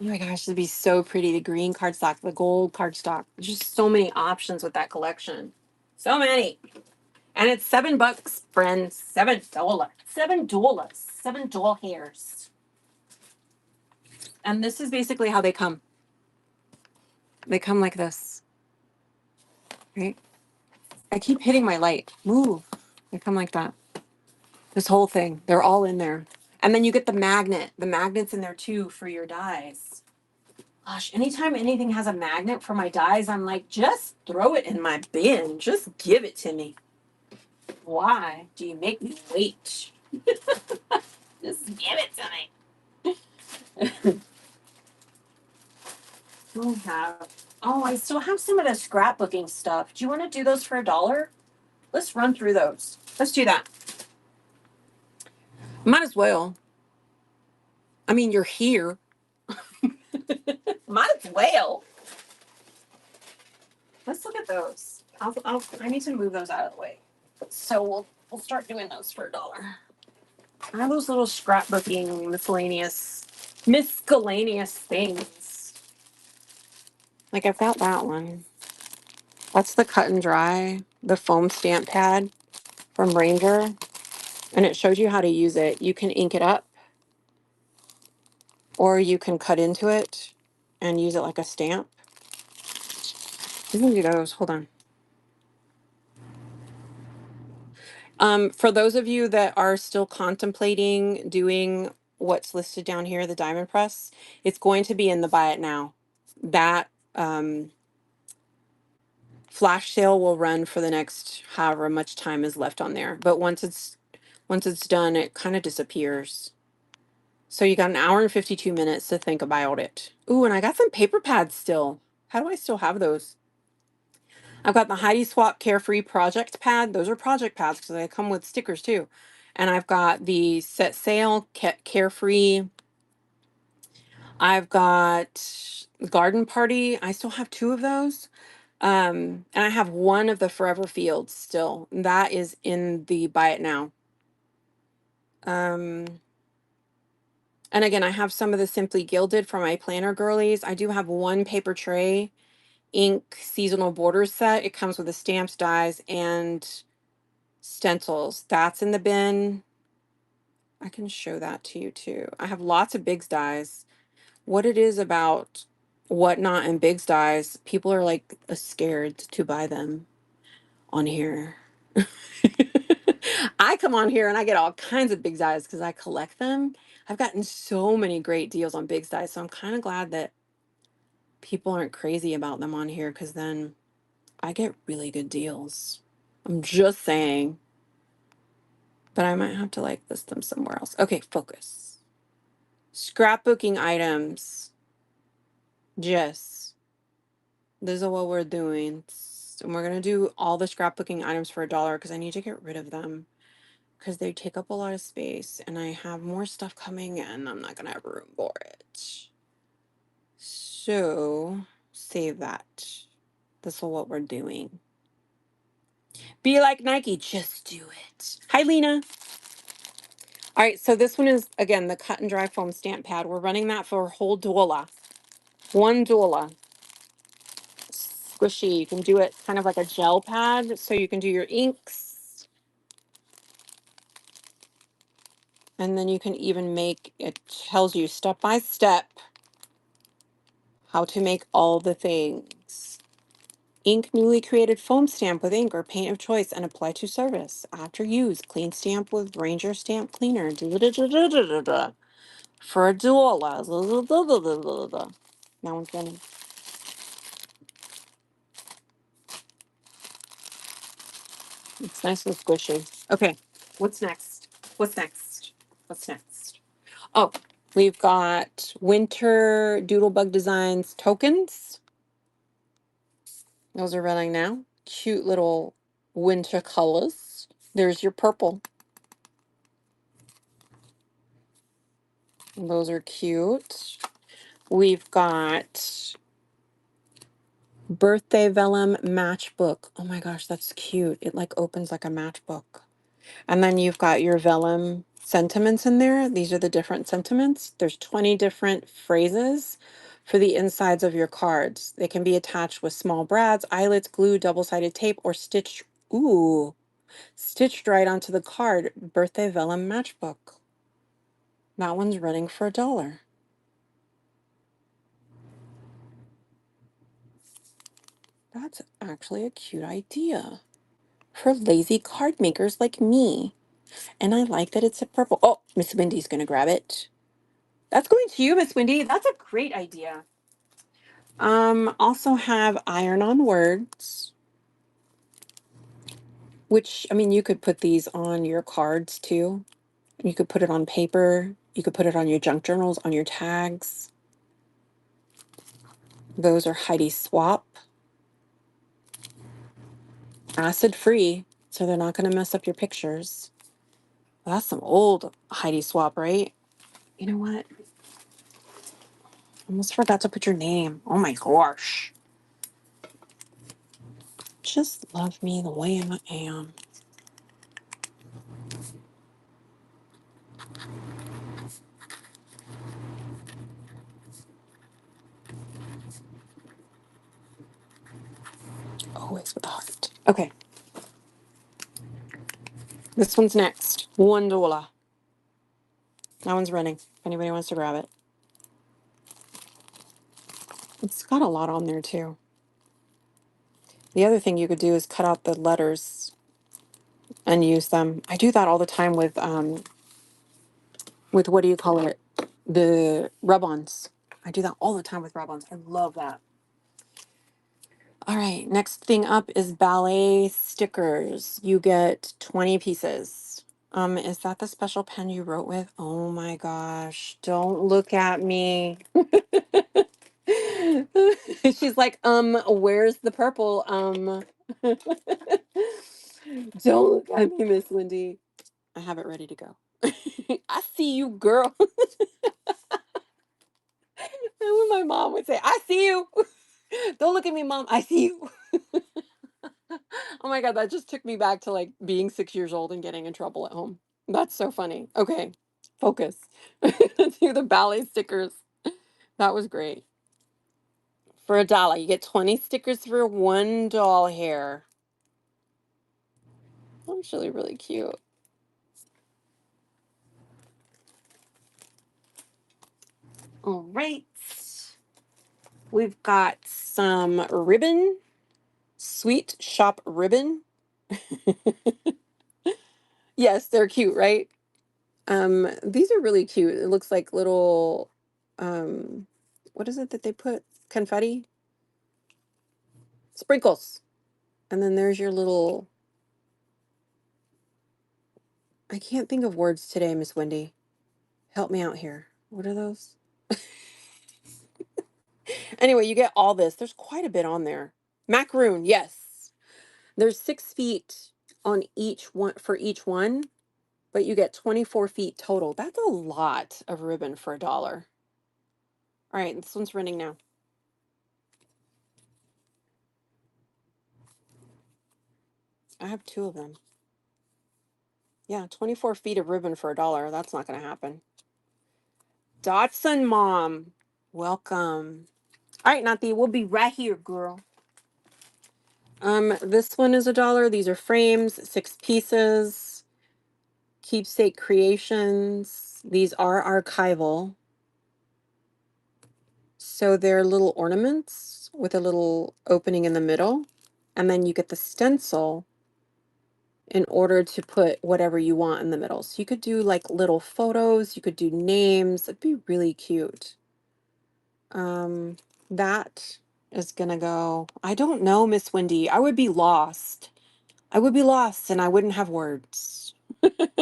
Oh my gosh, it'd be so pretty. The green cardstock, the gold cardstock. There's just so many options with that collection. So many. And it's $7, friends. $7. $7. $7 hairs. And this is basically how they come. They come like this. Right? I keep hitting my light. Move. They come like that. This whole thing. They're all in there. And then you get the magnet. The magnet's in there too for your dies. Gosh, anytime anything has a magnet for my dies, I'm like, just throw it in my bin. Just give it to me. Why do you make me wait? Just give it to me. I still have some of the scrapbooking stuff. Do you want to do those for $1? Let's run through those. Let's do that. Might as well. I mean, you're here. Might as well. Let's look at those. I need to move those out of the way. So we'll start doing those for $1. I have those little scrapbooking miscellaneous things. Like I've got that one. That's the cut and dry, the foam stamp pad from Ranger. And it shows you how to use it. You can ink it up, or you can cut into it and use it like a stamp. We can do those. Hold on. For those of you that are still contemplating doing what's listed down here, the diamond press, it's going to be in the buy it now. That flash sale will run for the next however much time is left on there. But once it's done, it kind of disappears. So you got an hour and 52 minutes to think about it. Ooh, and I got some paper pads still. How do I still have those? I've got the Heidi Swap Carefree Project Pad. Those are project pads because they come with stickers too. And I've got the Set Sail Carefree. I've got Garden Party. I still have two of those. And I have one of the Forever Fields still. That is in the Buy It Now. And again, I have some of the Simply Gilded for my planner girlies. I do have one paper tray ink seasonal borders set. It comes with the stamps, dies, and stencils. That's in the bin. I can show that to you too. I have lots of Biggs dies. What it is about Whatnot and Biggs dies, people are like scared to buy them on here. I come on here and I get all kinds of Biggs dies because I collect them. I've gotten so many great deals on Biggs dies, so I'm kind of glad that people aren't crazy about them on here because then I get really good deals. I'm just saying. But I might have to like list them somewhere else. Okay, focus. Scrapbooking items. Jess, this is what we're doing. And we're gonna do all the scrapbooking items for $1 because I need to get rid of them because they take up a lot of space and I have more stuff coming and I'm not gonna have room for it. So save that. This is what we're doing. Be like Nike, just do it. Hi, Lena. All right, so this one is, again, the cut and dry foam stamp pad. We're running that for a whole dola. One dola. Squishy. You can do it kind of like a gel pad, so you can do your inks. And then you can even make, it tells you step by step how to make all the things. Ink newly created foam stamp with ink or paint of choice and apply to surface. After use, clean stamp with Ranger stamp cleaner. For a dola. That one's running. It's nice and squishy. Okay, what's next? What's next? What's next? Oh, we've got Winter Doodlebug Designs tokens. Those are running now. Cute little winter colors. There's your purple. Those are cute. We've got Birthday Vellum Matchbook. Oh my gosh, that's cute. It like opens like a matchbook. And then you've got your vellum sentiments in there. These are the different sentiments. There's 20 different phrases for the insides of your cards. They can be attached with small brads, eyelets, glue, double-sided tape, or stitched, stitched right onto the card. Birthday Vellum Matchbook. That one's running for $1. That's actually a cute idea for lazy card makers like me. And I like that it's a purple. Oh, Miss Wendy's gonna grab it. That's going to you, Miss Wendy. That's a great idea. Also have iron on words, which, I mean, you could put these on your cards too. You could put it on paper. You could put it on your junk journals, on your tags. Those are Heidi Swap. Acid free, so they're not going to mess up your pictures. That's some old Heidi Swap, right? You know what? Almost forgot to put your name. Oh my gosh. Just love me the way I am. Always with a heart. Okay. This one's next. $1. That one's running. If anybody wants to grab it. It's got a lot on there too. The other thing you could do is cut out the letters and use them. I do that all the time with what do you call it? The rub-ons. I do that all the time with rub-ons. I love that. All right, next thing up is ballet stickers. You get 20 pieces. Is that the special pen you wrote with? Oh my gosh, don't look at me. She's like, where's the purple? Don't look at me, Miss Wendy. I have it ready to go. I see you, girl. And when my mom would say, I see you. Don't look at me, mom. I see you. Oh my God, that just took me back to like being 6 years old and getting in trouble at home. That's so funny. Okay, focus. Do the ballet stickers. That was great. For $1, you get 20 stickers for one doll hair. Actually, really cute. All right. We've got some ribbon, sweet shop ribbon. Yes, they're cute, right? These are really cute. It looks like little, um, what is it that they put? Confetti? Sprinkles. And then there's your little, I can't think of words today, Miss Wendy. Help me out here. What are those? Anyway, you get all this. There's quite a bit on there. Macaroon, yes. There's 6 feet on each one for each one, but you get 24 feet total. That's a lot of ribbon for $1. All right, this one's running now. I have 2 of them. Yeah, 24 feet of ribbon for $1. That's not going to happen. Dotson Mom, welcome. All right, Nathi, we'll be right here, girl. This one is $1. These are frames, 6 pieces. Keepsake Creations. These are archival. So they're little ornaments with a little opening in the middle. And then you get the stencil in order to put whatever you want in the middle. So you could do like little photos, you could do names. It'd be really cute. That is gonna go. I don't know, Miss Wendy. I would be lost. I would be lost and I wouldn't have words.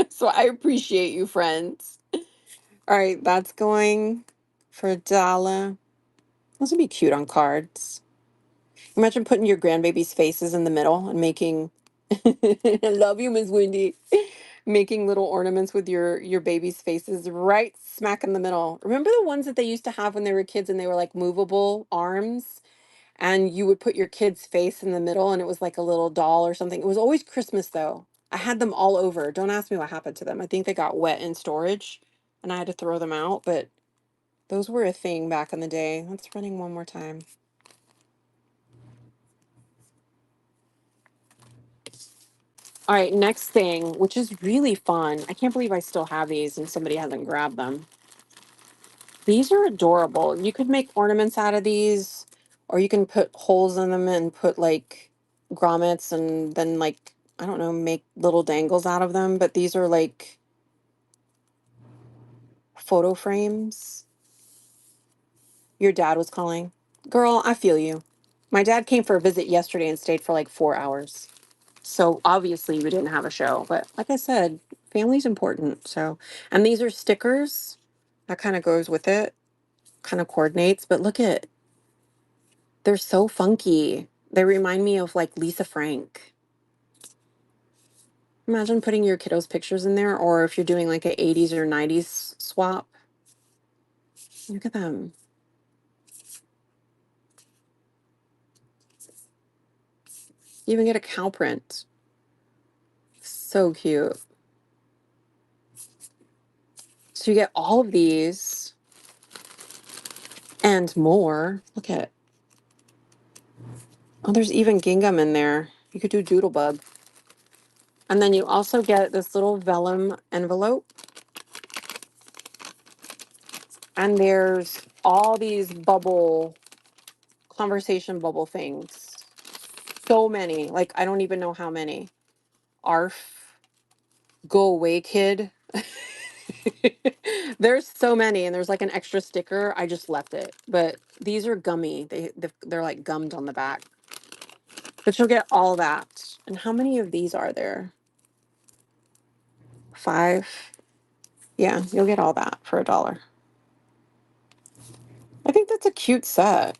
So I appreciate you, friends. All right, that's going for $1. Those would be cute on cards. Imagine putting your grandbaby's faces in the middle and making I love you, Miss Wendy. Making little ornaments with your baby's faces right smack in the middle. Remember the ones that they used to have when they were kids and they were like movable arms? And you would put your kid's face in the middle and it was like a little doll or something. It was always Christmas though. I had them all over. Don't ask me what happened to them. I think they got wet in storage and I had to throw them out, but those were a thing back in the day. Let's running one more time. All right, next thing, which is really fun. I can't believe I still have these and somebody hasn't grabbed them. These are adorable. You could make ornaments out of these, or you can put holes in them and put like grommets and then like, I don't know, make little dangles out of them. But these are like photo frames. Your dad was calling. Girl, I feel you. My dad came for a visit yesterday and stayed for like 4 hours. So obviously we didn't have a show, but like I said, family's important. So, and these are stickers that kind of goes with it, kind of coordinates, but look at, they're so funky. They remind me of like Lisa Frank. Imagine putting your kiddos' pictures in there, or if you're doing like a 80s or 90s swap. Look at them. You even get a cow print. So cute. So you get all of these and more. Look at, oh, there's even gingham in there. You could do doodlebug. And then you also get this little vellum envelope. And there's all these bubble, conversation bubble things. So many. Like, I don't even know how many. Arf. Go away, kid. There's so many. And there's like an extra sticker. I just left it. But these are gummy. They're like gummed on the back. But you'll get all that. And how many of these are there? 5. Yeah, you'll get all that for $1. I think that's a cute set.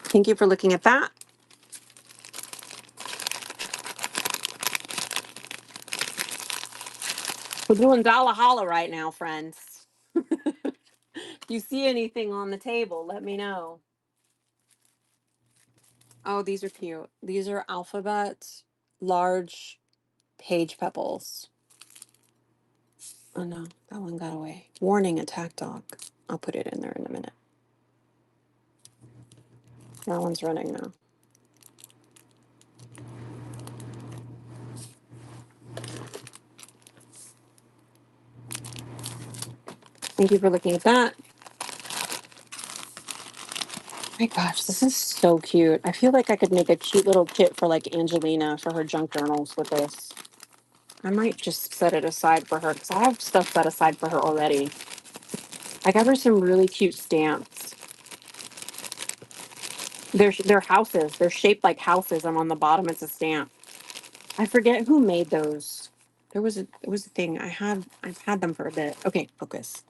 Thank you for looking at that. We're doing Dollar Holla right now, friends. If you see anything on the table, let me know. Oh, these are cute. These are alphabet large page pebbles. Oh no, that one got away. Warning, attack dog. I'll put it in there in a minute. That one's running now. Thank you for looking at that. My gosh, this is so cute. I feel like I could make a cute little kit for like Angelina for her junk journals with this. I might just set it aside for her because I have stuff set aside for her already. I got her some really cute stamps. They're houses. They're shaped like houses, and on the bottom it's a stamp. I forget who made those. It was a thing. I've had them for a bit. Okay, focus.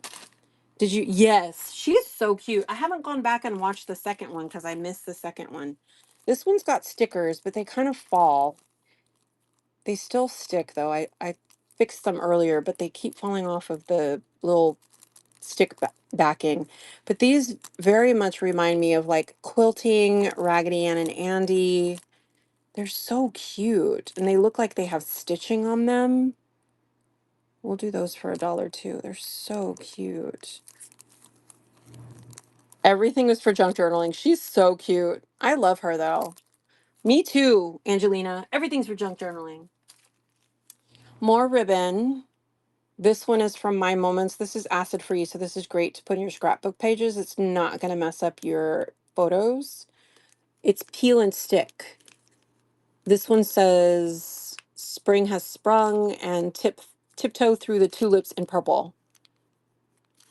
Did you? Yes, she is so cute. I haven't gone back and watched the second one because I missed the second one. This one's got stickers, but they kind of fall. They still stick though. I fixed them earlier, but they keep falling off of the little backing. But these very much remind me of like quilting, Raggedy Ann and Andy. They're so cute, and they look like they have stitching on them. We'll do those for $1 too. They're so cute. Everything is for junk journaling. She's so cute. I love her though. Me too, Angelina. Everything's for junk journaling. More ribbon. This one is from My Moments. This is acid free, so this is great to put in your scrapbook pages. It's not going to mess up your photos. It's peel and stick. This one says spring has sprung and tiptoe through the tulips in purple.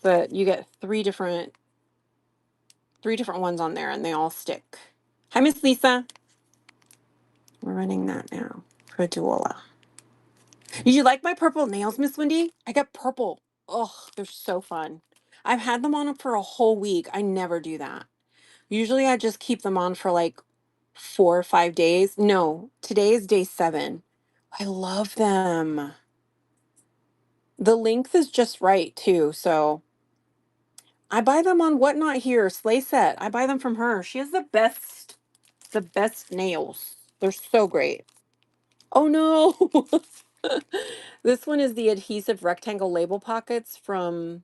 But you get three different ones on there and they all stick. Hi, Miss Lisa. We're running that now for Duola. Did you like my purple nails, Miss Wendy? I got purple. Oh, they're so fun. I've had them on for a whole week. I never do that. Usually I just keep them on for like 4 or 5 days. No, today is day 7. I love them. The length is just right too. So I buy them on Whatnot here, Slay Set. I buy them from her. She has the best nails. They're so great. Oh no. This one is the adhesive rectangle label pockets from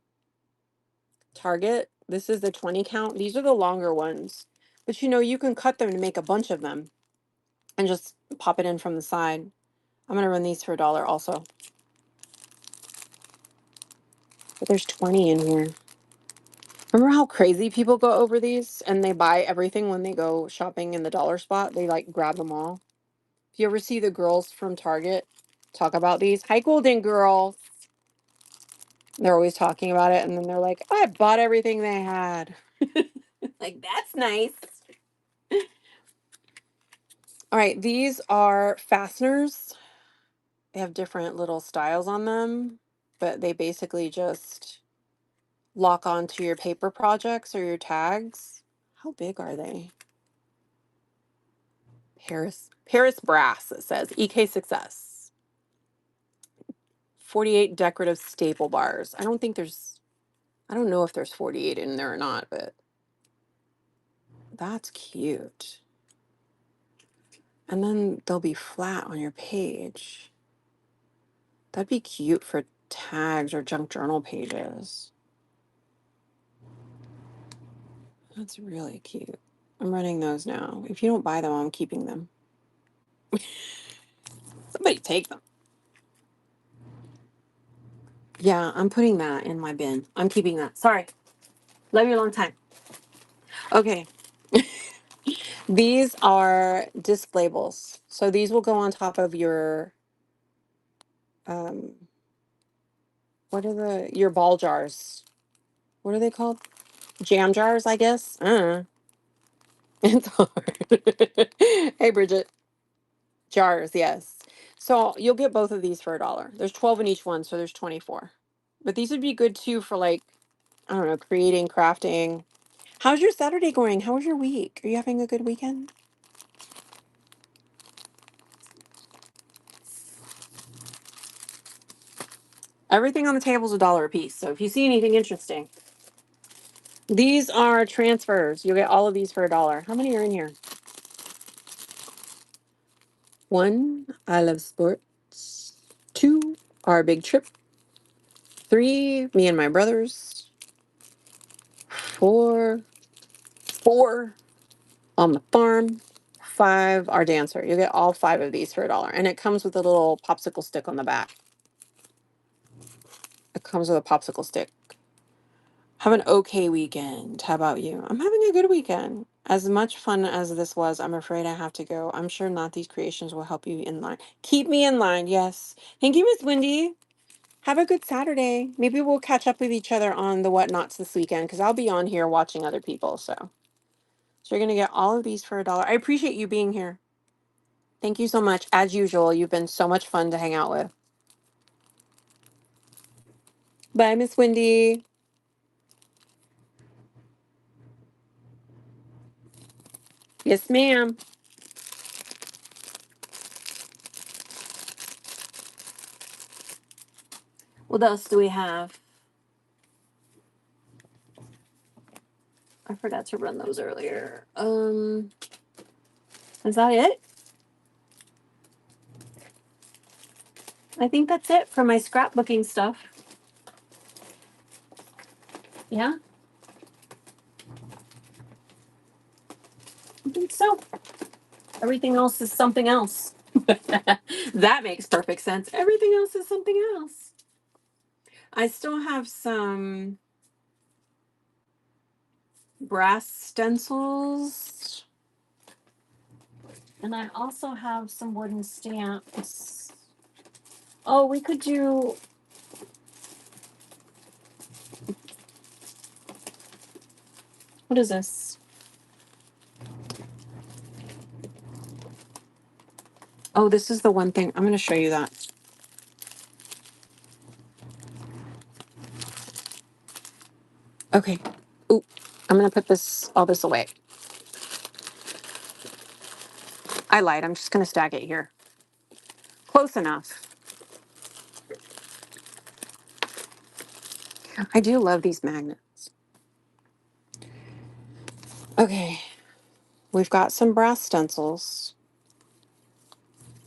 Target. This is the 20 count. These are the longer ones. But you know, you can cut them to make a bunch of them and just pop it in from the side. I'm going to run these for $1 also. But there's 20 in here. Remember how crazy people go over these and they buy everything when they go shopping in the dollar spot? They like grab them all. If you ever see the girls from Target talk about these, hi Golden Girls. They're always talking about it and then they're like, I bought everything they had. Like, that's nice. All right, these are fasteners. They have different little styles on them, but they basically just lock onto your paper projects or your tags. How big are they? Paris brass, it says. EK Success. 48 decorative staple bars. I don't know if there's 48 in there or not, but that's cute. And then they'll be flat on your page. That'd be cute for tags or junk journal pages. That's really cute. I'm running those now. If you don't buy them, I'm keeping them. Somebody take them. Yeah, I'm putting that in my bin. I'm keeping that. Sorry. Love you a long time. Okay. These are disc labels. So these will go on top of your What are your ball jars? What are they called? Jam jars, I guess. It's hard. Hey, Bridget. Jars, yes. So you'll get both of these for $1. There's 12 in each one, so there's 24. But these would be good too for like, I don't know, creating, crafting. How's your Saturday going? How was your week? Are you having a good weekend? Everything on the table is $1 a piece. So if you see anything interesting, these are transfers. You'll get all of these for $1. How many are in here? 1, I love sports. 2, our big trip. 3, me and my brothers. 4, on the farm. 5, our dancer. You get all 5 of these for $1. And it comes with a little popsicle stick on the back. It comes with a popsicle stick. Have an okay weekend. How about you? I'm having a good weekend. As much fun as this was, I'm afraid I have to go. I'm sure not these creations will help you in line. Keep me in line, yes. Thank you, Miss Wendy. Have a good Saturday. Maybe we'll catch up with each other on the whatnots this weekend because I'll be on here watching other people. So you're gonna get all of these for $1. I appreciate you being here. Thank you so much. As usual, you've been so much fun to hang out with. Bye, Miss Wendy. Yes, ma'am. What else do we have? I forgot to run those earlier. Is that it? I think that's it for my scrapbooking stuff. Yeah, I think so. Everything else is something else. That makes perfect sense. Everything else is something else. I still have some brass stencils. And I also have some wooden stamps. Oh, we could do. What is this? Oh, this is the one thing. I'm going to show you that. Okay. Ooh, I'm going to put all this away. I lied. I'm just going to stack it here. Close enough. I do love these magnets. Okay. We've got some brass stencils.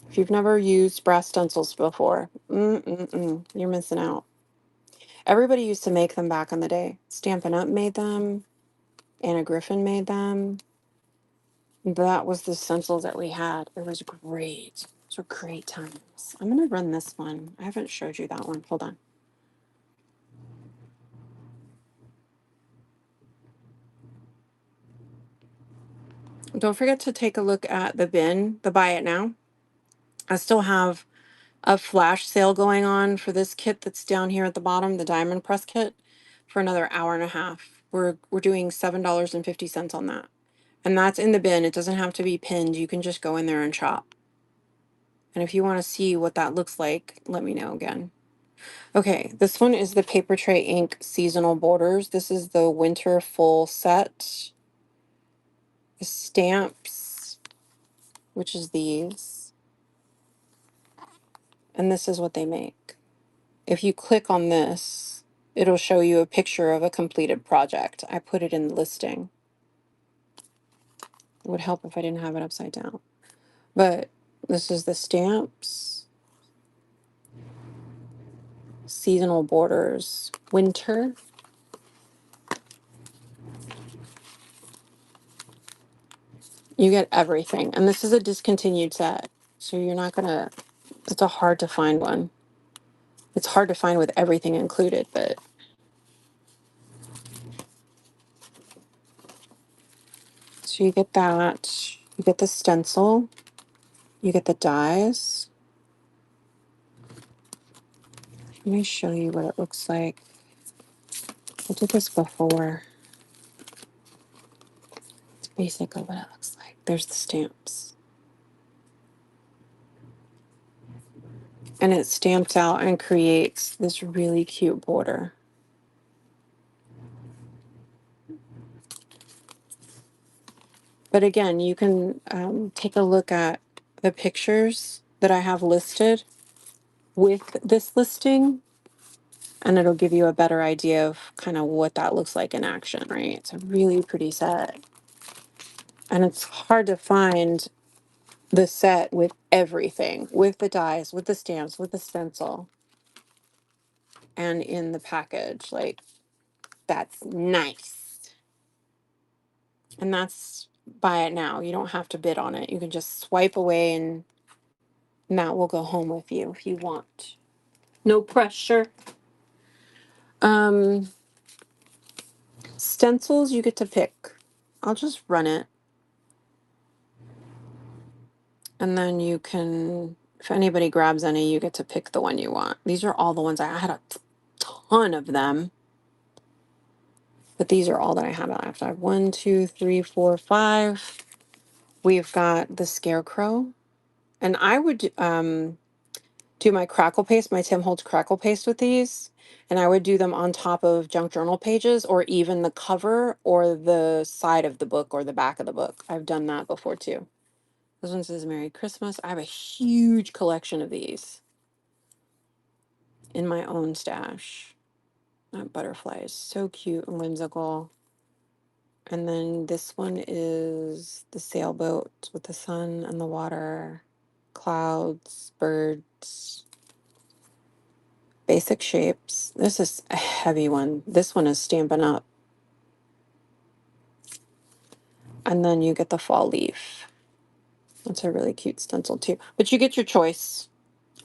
If you've never used brass stencils before, you're missing out. Everybody used to make them back in the day. Stampin' Up! Made them. Anna Griffin made them. That was the stencils that we had. It was great. Those were great times. I'm going to run this one. I haven't showed you that one. Hold on. Don't forget to take a look at the bin, the buy it now. I still have a flash sale going on for this kit that's down here at the bottom, the diamond press kit, for another hour and a half. We're doing $7.50 on that. And that's in the bin. It doesn't have to be pinned. You can just go in there and shop. And if you want to see what that looks like, let me know again. Okay, this one is the Paper Tray Ink Seasonal Borders. This is the winter full set. The stamps, which is these. And this is what they make. If you click on this, it'll show you a picture of a completed project. I put it in the listing. It would help if I didn't have it upside down. But this is the stamps. Seasonal borders. Winter. You get everything. And this is a discontinued set. So you're not going to, it's a hard to find one. It's hard to find with everything included, but so you get that. You get the stencil. You get the dies. Let me show you what it looks like. I did this before. It's basically what it looks like. There's the stamps. And it stamps out and creates this really cute border. But again, you can take a look at the pictures that I have listed with this listing, and it'll give you a better idea of kind of what that looks like in action, right? It's a really pretty set. And it's hard to find the set with everything, with the dies, with the stamps, with the stencil, and in the package. Like, that's nice. And that's buy it now. You don't have to bid on it. You can just swipe away and that will go home with you if you want. No pressure. Um, Stencils you get to pick. I'll just run it. And then you can, if anybody grabs any, you get to pick the one you want. These are all the ones I had a ton of them. But these are all that I have left. I have 1, 2, 3, 4, 5. We've got the Scarecrow. And I would do my crackle paste, my Tim Holtz crackle paste with these. And I would do them on top of junk journal pages or even the cover or the side of the book or the back of the book. I've done that before too. This one says Merry Christmas. I have a huge collection of these in my own stash. That butterfly is so cute and whimsical. And then this one is the sailboat with the sun and the water, clouds, birds, basic shapes. This is a heavy one. This one is Stampin' Up. And then you get the fall leaf. That's a really cute stencil too. But you get your choice.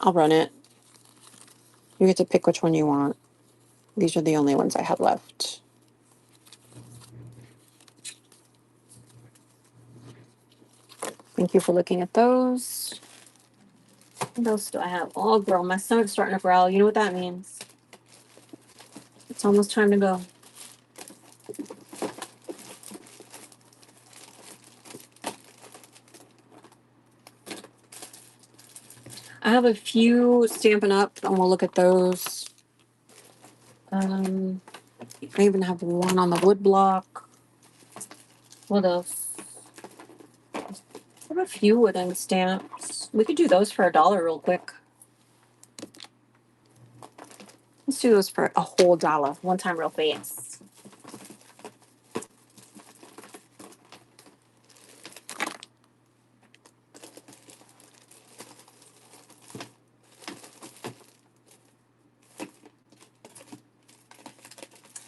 I'll run it. You get to pick which one you want. These are the only ones I have left. Thank you for looking at those. What else do I have? Oh, girl, my stomach's starting to growl. You know what that means? It's almost time to go. I have a few Stampin' Up, and we'll look at those. I even have one on the wood block. What else? I have a few wooden stamps. We could do those for $1 real quick. Let's do those for a whole dollar, one time real fast.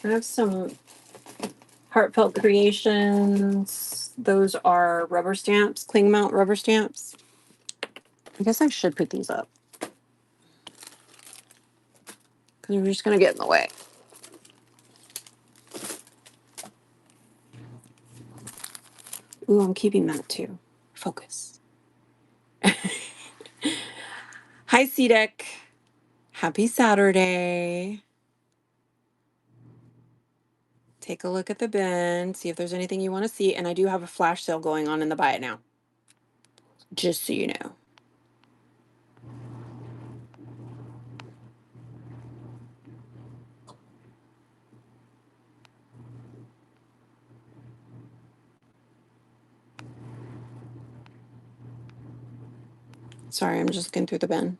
I have some Heartfelt Creations. Those are rubber stamps, cling mount rubber stamps. I guess I should put these up because we're just going to get in the way. Ooh, I'm keeping that too. Focus. Hi, CDEC. Happy Saturday. Take a look at the bin, see if there's anything you want to see. And I do have a flash sale going on in the Buy It Now, just so you know. Sorry, I'm just looking through the bin.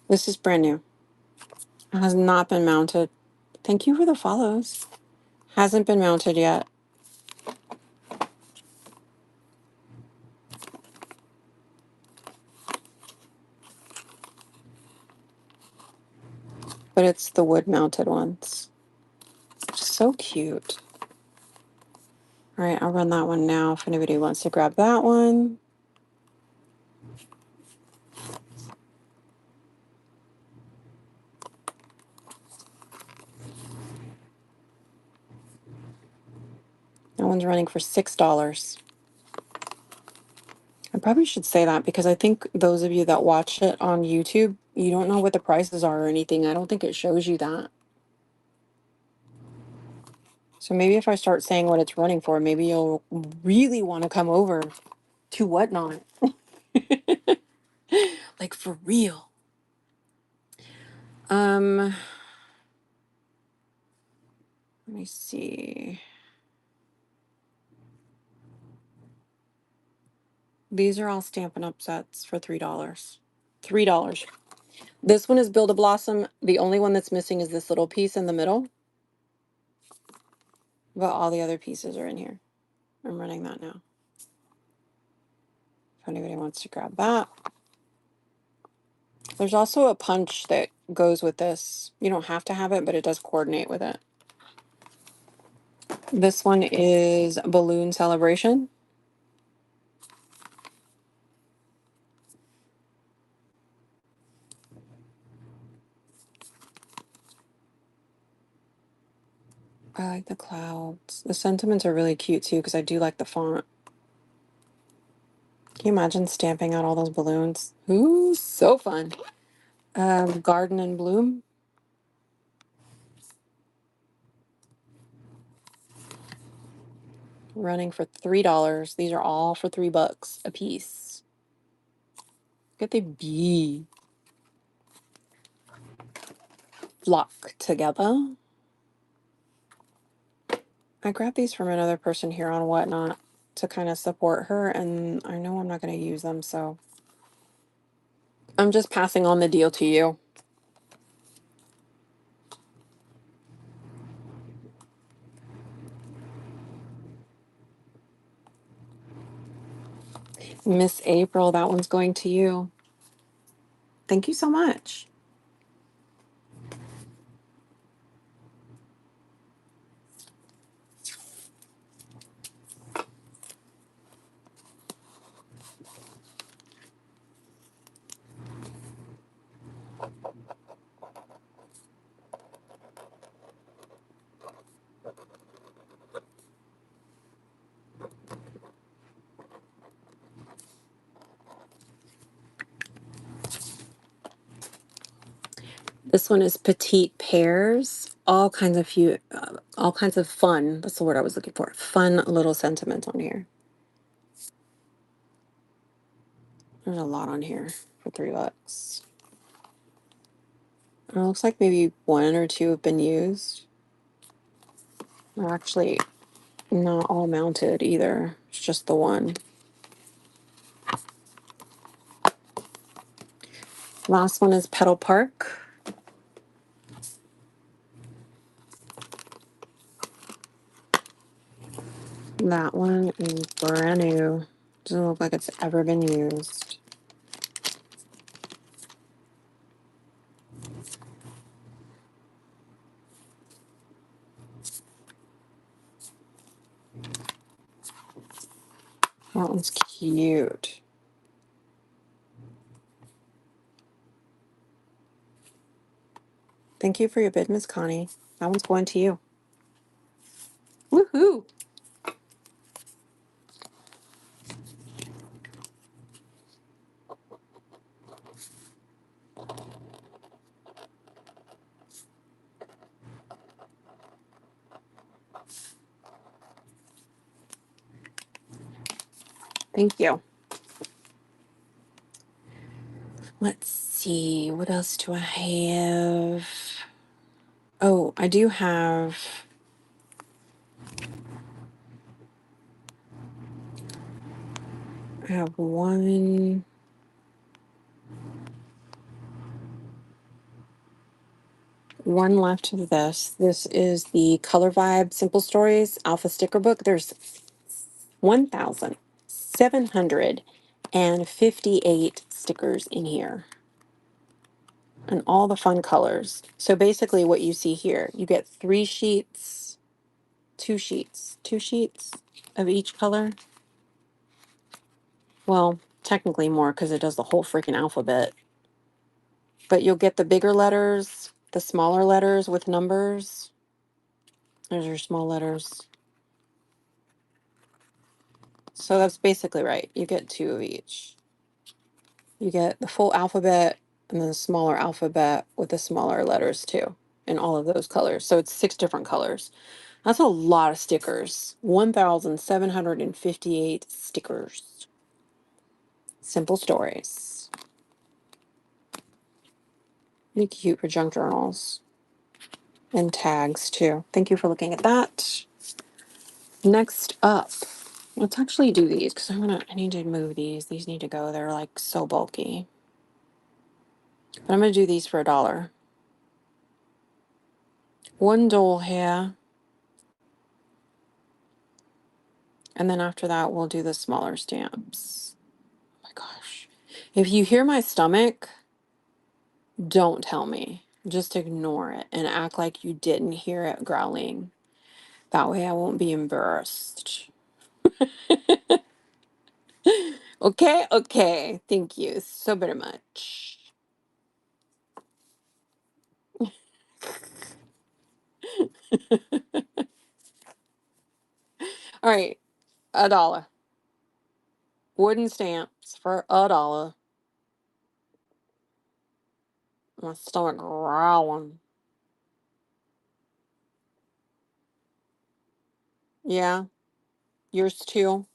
This is brand new. It has not been mounted. Thank you for the follows. Hasn't been mounted yet. But it's the wood mounted ones. So cute. All right, I'll run that one now if anybody wants to grab that one. That one's running for $6. probably should say that because I think those of you that watch it on YouTube, you don't know what the prices are or anything. I don't think it shows you that. So maybe if I start saying what it's running for, maybe you'll really want to come over to Whatnot. Like for real. Let me see. These are all Stampin' Up sets for $3. $3. This one is Build a Blossom. The only one that's missing is this little piece in the middle. But all the other pieces are in here. I'm running that now. If anybody wants to grab that. There's also a punch that goes with this. You don't have to have it, but it does coordinate with it. This one is Balloon Celebration. I like the clouds. The sentiments are really cute too because I do like the font. Can you imagine stamping out all those balloons? Ooh, so fun. Garden and Bloom. Running for $3. These are all for $3 a piece. Look at the bee. Flock together. I grabbed these from another person here on Whatnot to kind of support her, and I know I'm not going to use them, so I'm just passing on the deal to you. Miss April, that one's going to you. Thank you so much. This one is Petite Pears. All kinds of fun. That's the word I was looking for. Fun little sentiment on here. There's a lot on here for $3. It looks like maybe one or two have been used. They're actually not all mounted either. It's just the one. Last one is Petal Park. That one is brand new. Doesn't look like it's ever been used. That one's cute. Thank you for your bid, Miss Connie. That one's going to you. Woohoo! Thank you. Let's see. What else do I have? Oh, I do have. I have one left of this. This is the Color Vibe Simple Stories Alpha Sticker Book. There's 1,758 stickers in here. And all the fun colors. So basically what you see here, you get 2 sheets of each color. Well, technically more because it does the whole freaking alphabet. But you'll get the bigger letters, the smaller letters with numbers. There's your small letters. So that's basically right. You get 2 of each. You get the full alphabet and then the smaller alphabet with the smaller letters too, in all of those colors. So it's 6 different colors. That's a lot of stickers. 1,758 stickers. Simple stories. Be cute for junk journals. And tags too. Thank you for looking at that. Next up, let's actually do these because I need to move these. These need to go. They're like so bulky. But I'm gonna do these for $1. One doll here. And then after that, we'll do the smaller stamps. Oh my gosh. If you hear my stomach, don't tell me. Just ignore it and act like you didn't hear it growling. That way I won't be embarrassed. Okay, okay. Thank you so very much. All right, $1. Wooden stamps for $1. My stomach growling. Yeah, yours too.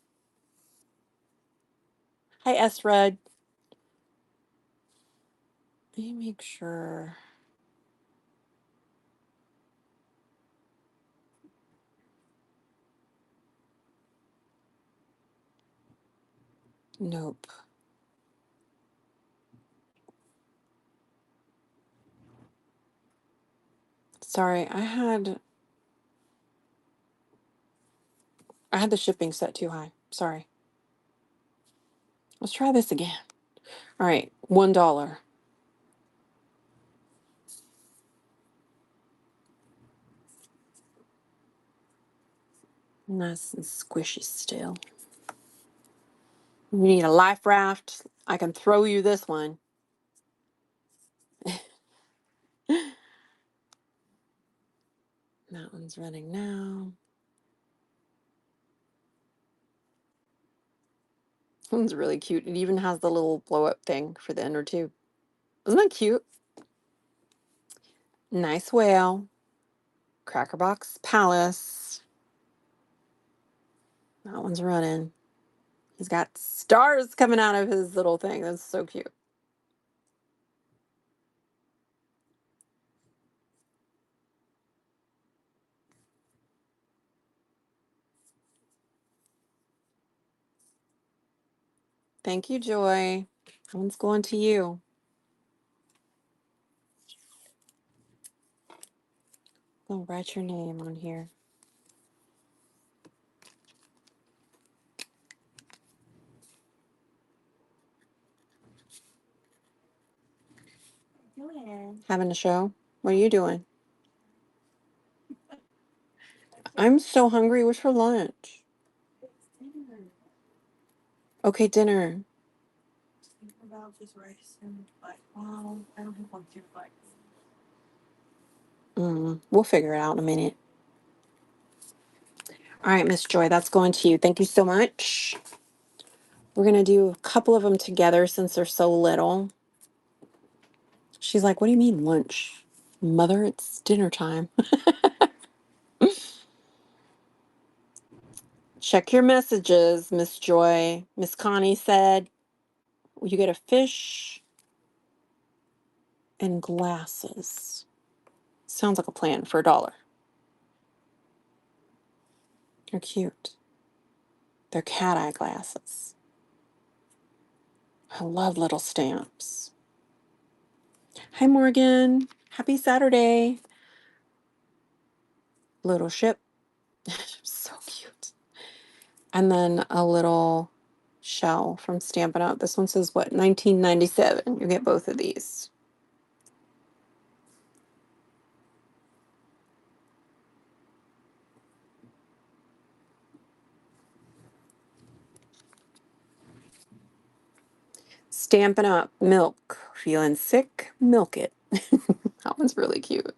Hi, S Red. Let me make sure. Nope. Sorry, I had the shipping set too high. Sorry. Let's try this again. All right, $1. Nice and squishy still. You need a life raft? I can throw you this one. That one's running now. That one's really cute. It even has the little blow up thing for the inner tube. Isn't that cute? Nice whale. Crackerbox Palace. That one's running. He's got stars coming out of his little thing. That's so cute. Thank you, Joy. That one's going to you. I'll write your name on here. Having a show? What are you doing? I'm so hungry. What's for lunch? Okay, dinner. We'll figure it out in a minute. All right, Miss Joy, that's going to you. Thank you so much. We're going to do a couple of them together since they're so little. She's like, what do you mean lunch? Mother, it's dinner time. Check your messages, Miss Joy. Miss Connie said, you get a fish and glasses. Sounds like a plan for $1. They're cute. They're cat eye glasses. I love little stamps. Hi, Morgan. Happy Saturday. Little ship. So cute. And then a little shell from Stampin' Up. This one says, what, 1997. You get both of these. Stampin' Up milk. Feeling sick? Milk it. That one's really cute.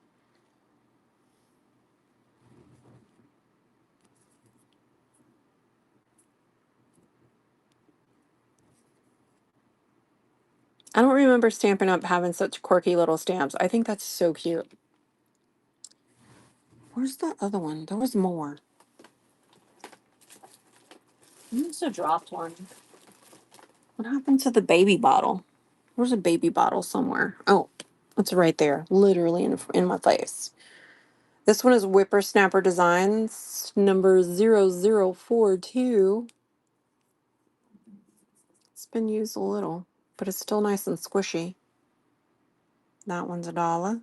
I don't remember Stampin' Up! Having such quirky little stamps. I think that's so cute. Where's the other one? There was more. I must have dropped one. What happened to the baby bottle? There's a baby bottle somewhere. Oh, it's right there, literally in my face. This one is Whippersnapper Designs, number 0042. It's been used a little, but it's still nice and squishy. That one's $1.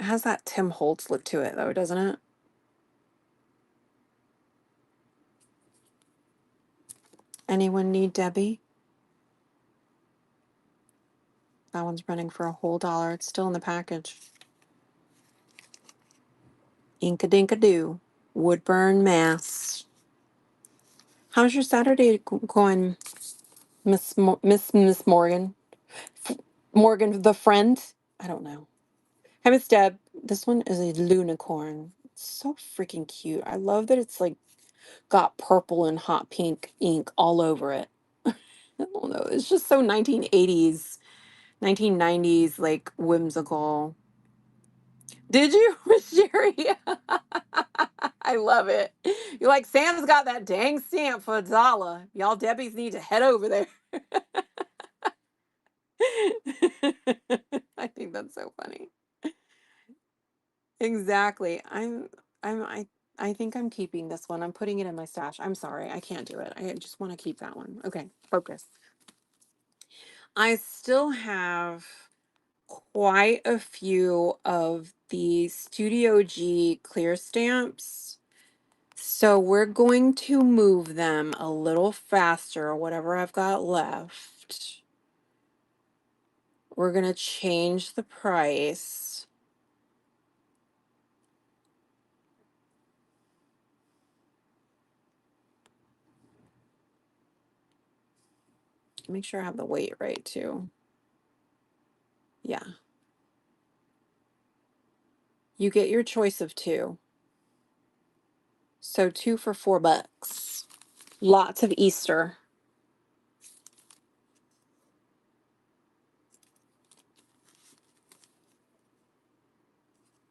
It has that Tim Holtz look to it, though, doesn't it? Anyone need Debbie? That one's running for a whole $1. It's still in the package. Inka-dinka-doo. Woodburn, Mass. How's your Saturday going, Miss Morgan? Morgan the friend? I don't know. Hi, Miss Deb. This one is a Lunicorn. It's so freaking cute. I love that it's like got purple and hot pink ink all over it. I don't know. It's just so 1980s, 1990s, like whimsical. Did you, Miss Sherry? I love it. You're like, Sam's got that dang stamp for $1. Y'all Debbies need to head over there. I think that's so funny. Exactly. I'm I think I'm keeping this one. I'm putting it in my stash. I'm sorry. I can't do it. I just want to keep that one. Okay, focus. I still have quite a few of the Studio G clear stamps. So we're going to move them a little faster, whatever I've got left. We're going to change the price. Make sure I have the weight right too. Yeah. You get your choice of 2. So 2 for $4. Lots of Easter.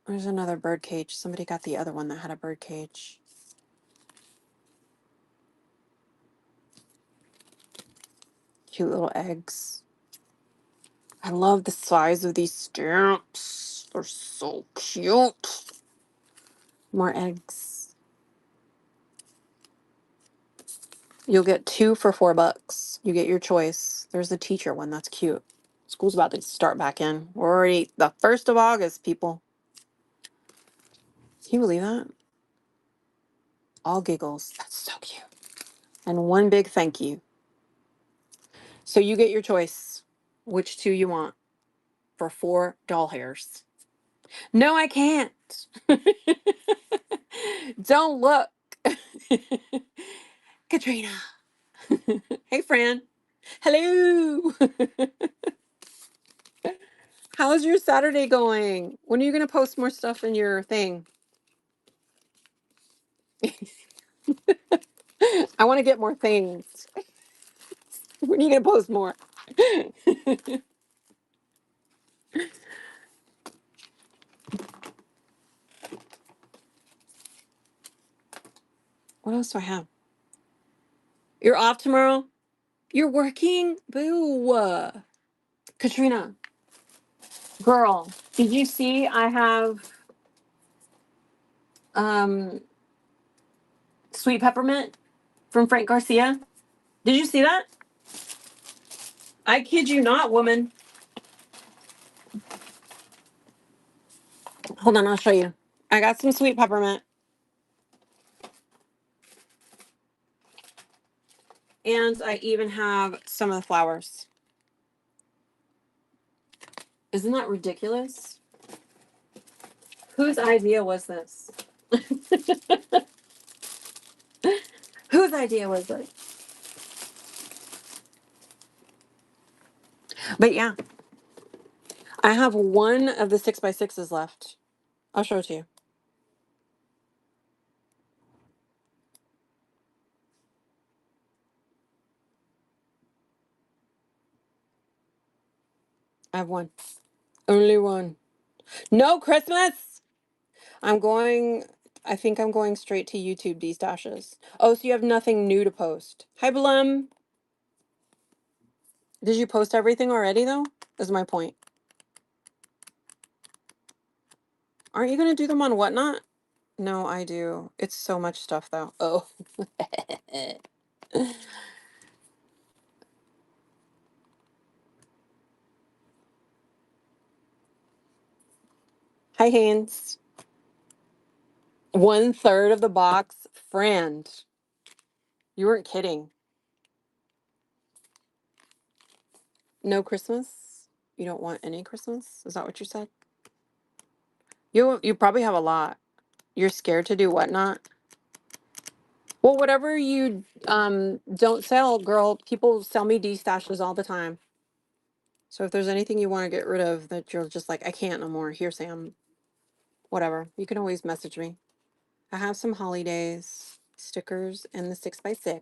There's another bird cage. Somebody got the other one that had a bird cage. Cute little eggs. I love the size of these stamps. They're so cute. More eggs. You'll get 2 for $4. You get your choice. There's the teacher one. That's cute. School's about to start back in. We're already the 1st of August, people. Can you believe that? All giggles. That's so cute. And one big thank you. So you get your choice. Which 2 you want for 4 doll hairs. No, I can't. Don't look. Katrina. Hey, friend. Hello. How's your Saturday going? When are you going to post more stuff in your thing? I want to get more things. When are you going to post more? What else do I have? You're off tomorrow? You're working? Boo. Katrina, girl, did you see I have um Sweet Peppermint from Frank Garcia? Did you see that? I kid you not, woman. Hold on, I'll show you. I got some Sweet Peppermint. And I even have some of the flowers. Isn't that ridiculous? Whose idea was this? Whose idea was it? But yeah, I have one of the 6x6s left. I'll show it to you. I have one. Only one. No Christmas! I'm going, I think I'm going straight to YouTube these dashes. Oh, so you have nothing new to post. Hi, Blum. Did you post everything already, though? Is my point. Aren't you going to do them on Whatnot? No, I do. It's so much stuff, though. Oh. Hi, Haynes. 1/3 of the box. Friend. You weren't kidding. No Christmas? You don't want any Christmas? Is that what you said? You probably have a lot. You're scared to do Whatnot? Well, whatever you don't sell, girl, people sell me D-stashes all the time. So if there's anything you want to get rid of that you're just like, I can't no more, here, Sam. Whatever. You can always message me. I have some holidays stickers in the 6x6.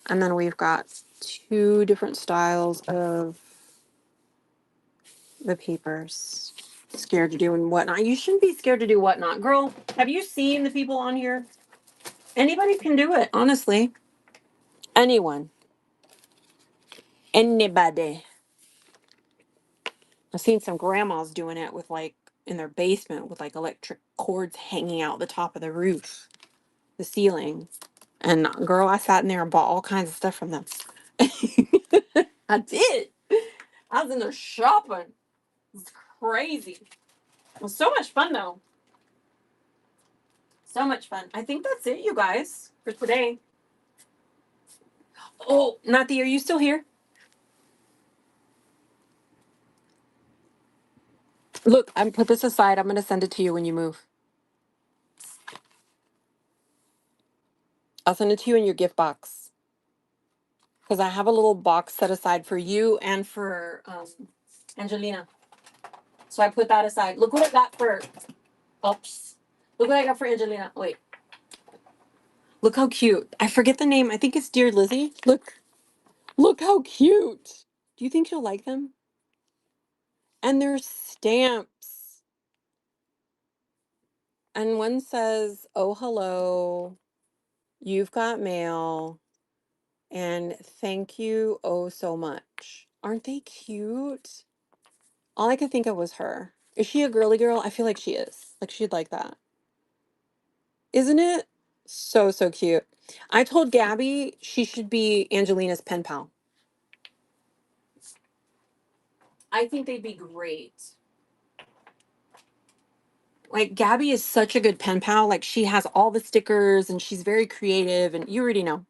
And then we've got 2 different styles of the papers. Scared to do and Whatnot. You shouldn't be scared to do Whatnot. Girl, have you seen the people on here? Anybody can do it, honestly. Anyone. Anybody. I've seen some grandmas doing it with like in their basement with like electric cords hanging out the top of the roof, the ceiling. And girl, I sat in there and bought all kinds of stuff from them. I did. I was in there shopping. It's crazy. It was so much fun though. So much fun. I think that's it, you guys, for today. Oh, Nati, are you still here? Look, I'm put this aside. I'm gonna send it to you when you move. I'll send it to you in your gift box. Because I have a little box set aside for you and for Angelina. So I put that aside. Look what I got for. Oops. Look what I got for Angelina. Wait. Look how cute. I forget the name. I think it's Dear Lizzie. Look. Look how cute. Do you think she'll like them? And they're stamps. And one says, "Oh, hello. You've got mail. And thank you oh so much." Aren't they cute? All I could think of was her. Is she a girly girl? I feel like she is. Like she'd like that. Isn't it? So, so cute. I told Gabby she should be Angelina's pen pal. I think they'd be great. Like Gabby is such a good pen pal. Like she has all the stickers and she's very creative and you already know.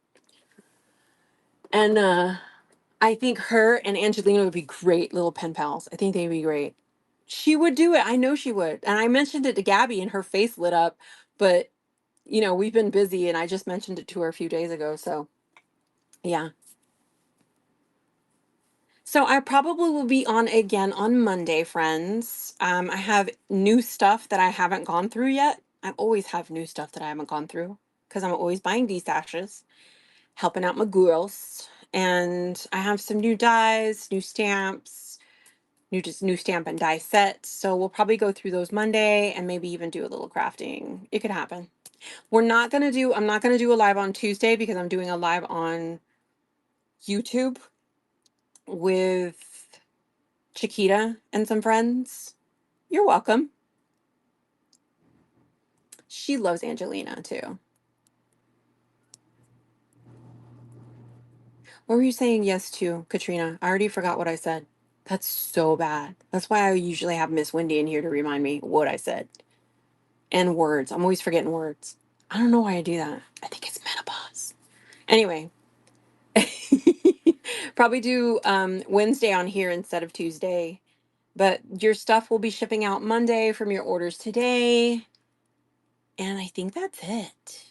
And I think her and Angelina would be great little pen pals. I think they'd be great. She would do it. I know she would. And I mentioned it to Gabby and her face lit up, but you know, we've been busy and I just mentioned it to her a few days ago. So, yeah. So I probably will be on again on Monday, friends. I have new stuff that I haven't gone through yet. I always have new stuff that I haven't gone through because I'm always buying D-stashes, helping out my girls. And I have some new dies, new stamps, new stamp and die sets. So we'll probably go through those Monday and maybe even do a little crafting. It could happen. I'm not gonna do a live on Tuesday because I'm doing a live on YouTube with Chiquita and some friends. You're welcome. She loves Angelina too. What were you saying yes to, Katrina? I already forgot what I said. That's so bad. That's why I usually have Miss Wendy in here to remind me what I said. And words. I'm always forgetting words. I don't know why I do that. I think it's menopause. Anyway, probably do Wednesday on here instead of Tuesday. But your stuff will be shipping out Monday from your orders today. And I think that's it.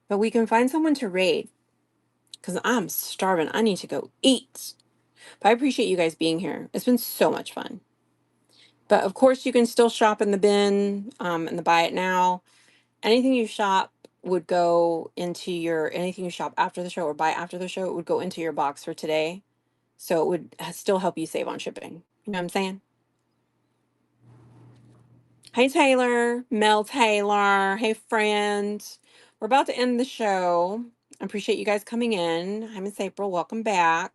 But we can find someone to raid because I'm starving. I need to go eat. But I appreciate you guys being here. It's been so much fun. But of course, you can still shop in the bin and the buy it now. Anything you shop would go into your, anything you shop after the show or buy after the show, it would go into your box for today. So it would still help you save on shipping. You know what I'm saying? Hey Taylor, Mel Taylor. Hey friend. We're about to end the show. I appreciate you guys coming in. Hi Miss April, welcome back.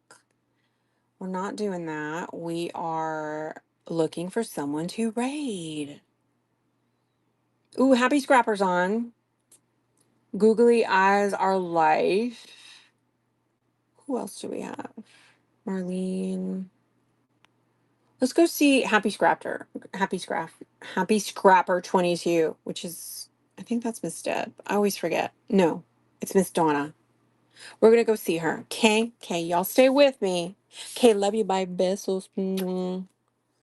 We're not doing that. We are looking for someone to raid. Ooh, Happy Scrapper's on. Googly eyes are life. Who else do we have? Marlene. Let's go see Happy Scrapper. Happy Scrapper 22, which is, I think that's Miss Deb. I always forget. No, it's Miss Donna. We're gonna go see her. Okay, y'all stay with me. Okay, love you. Bye, besos.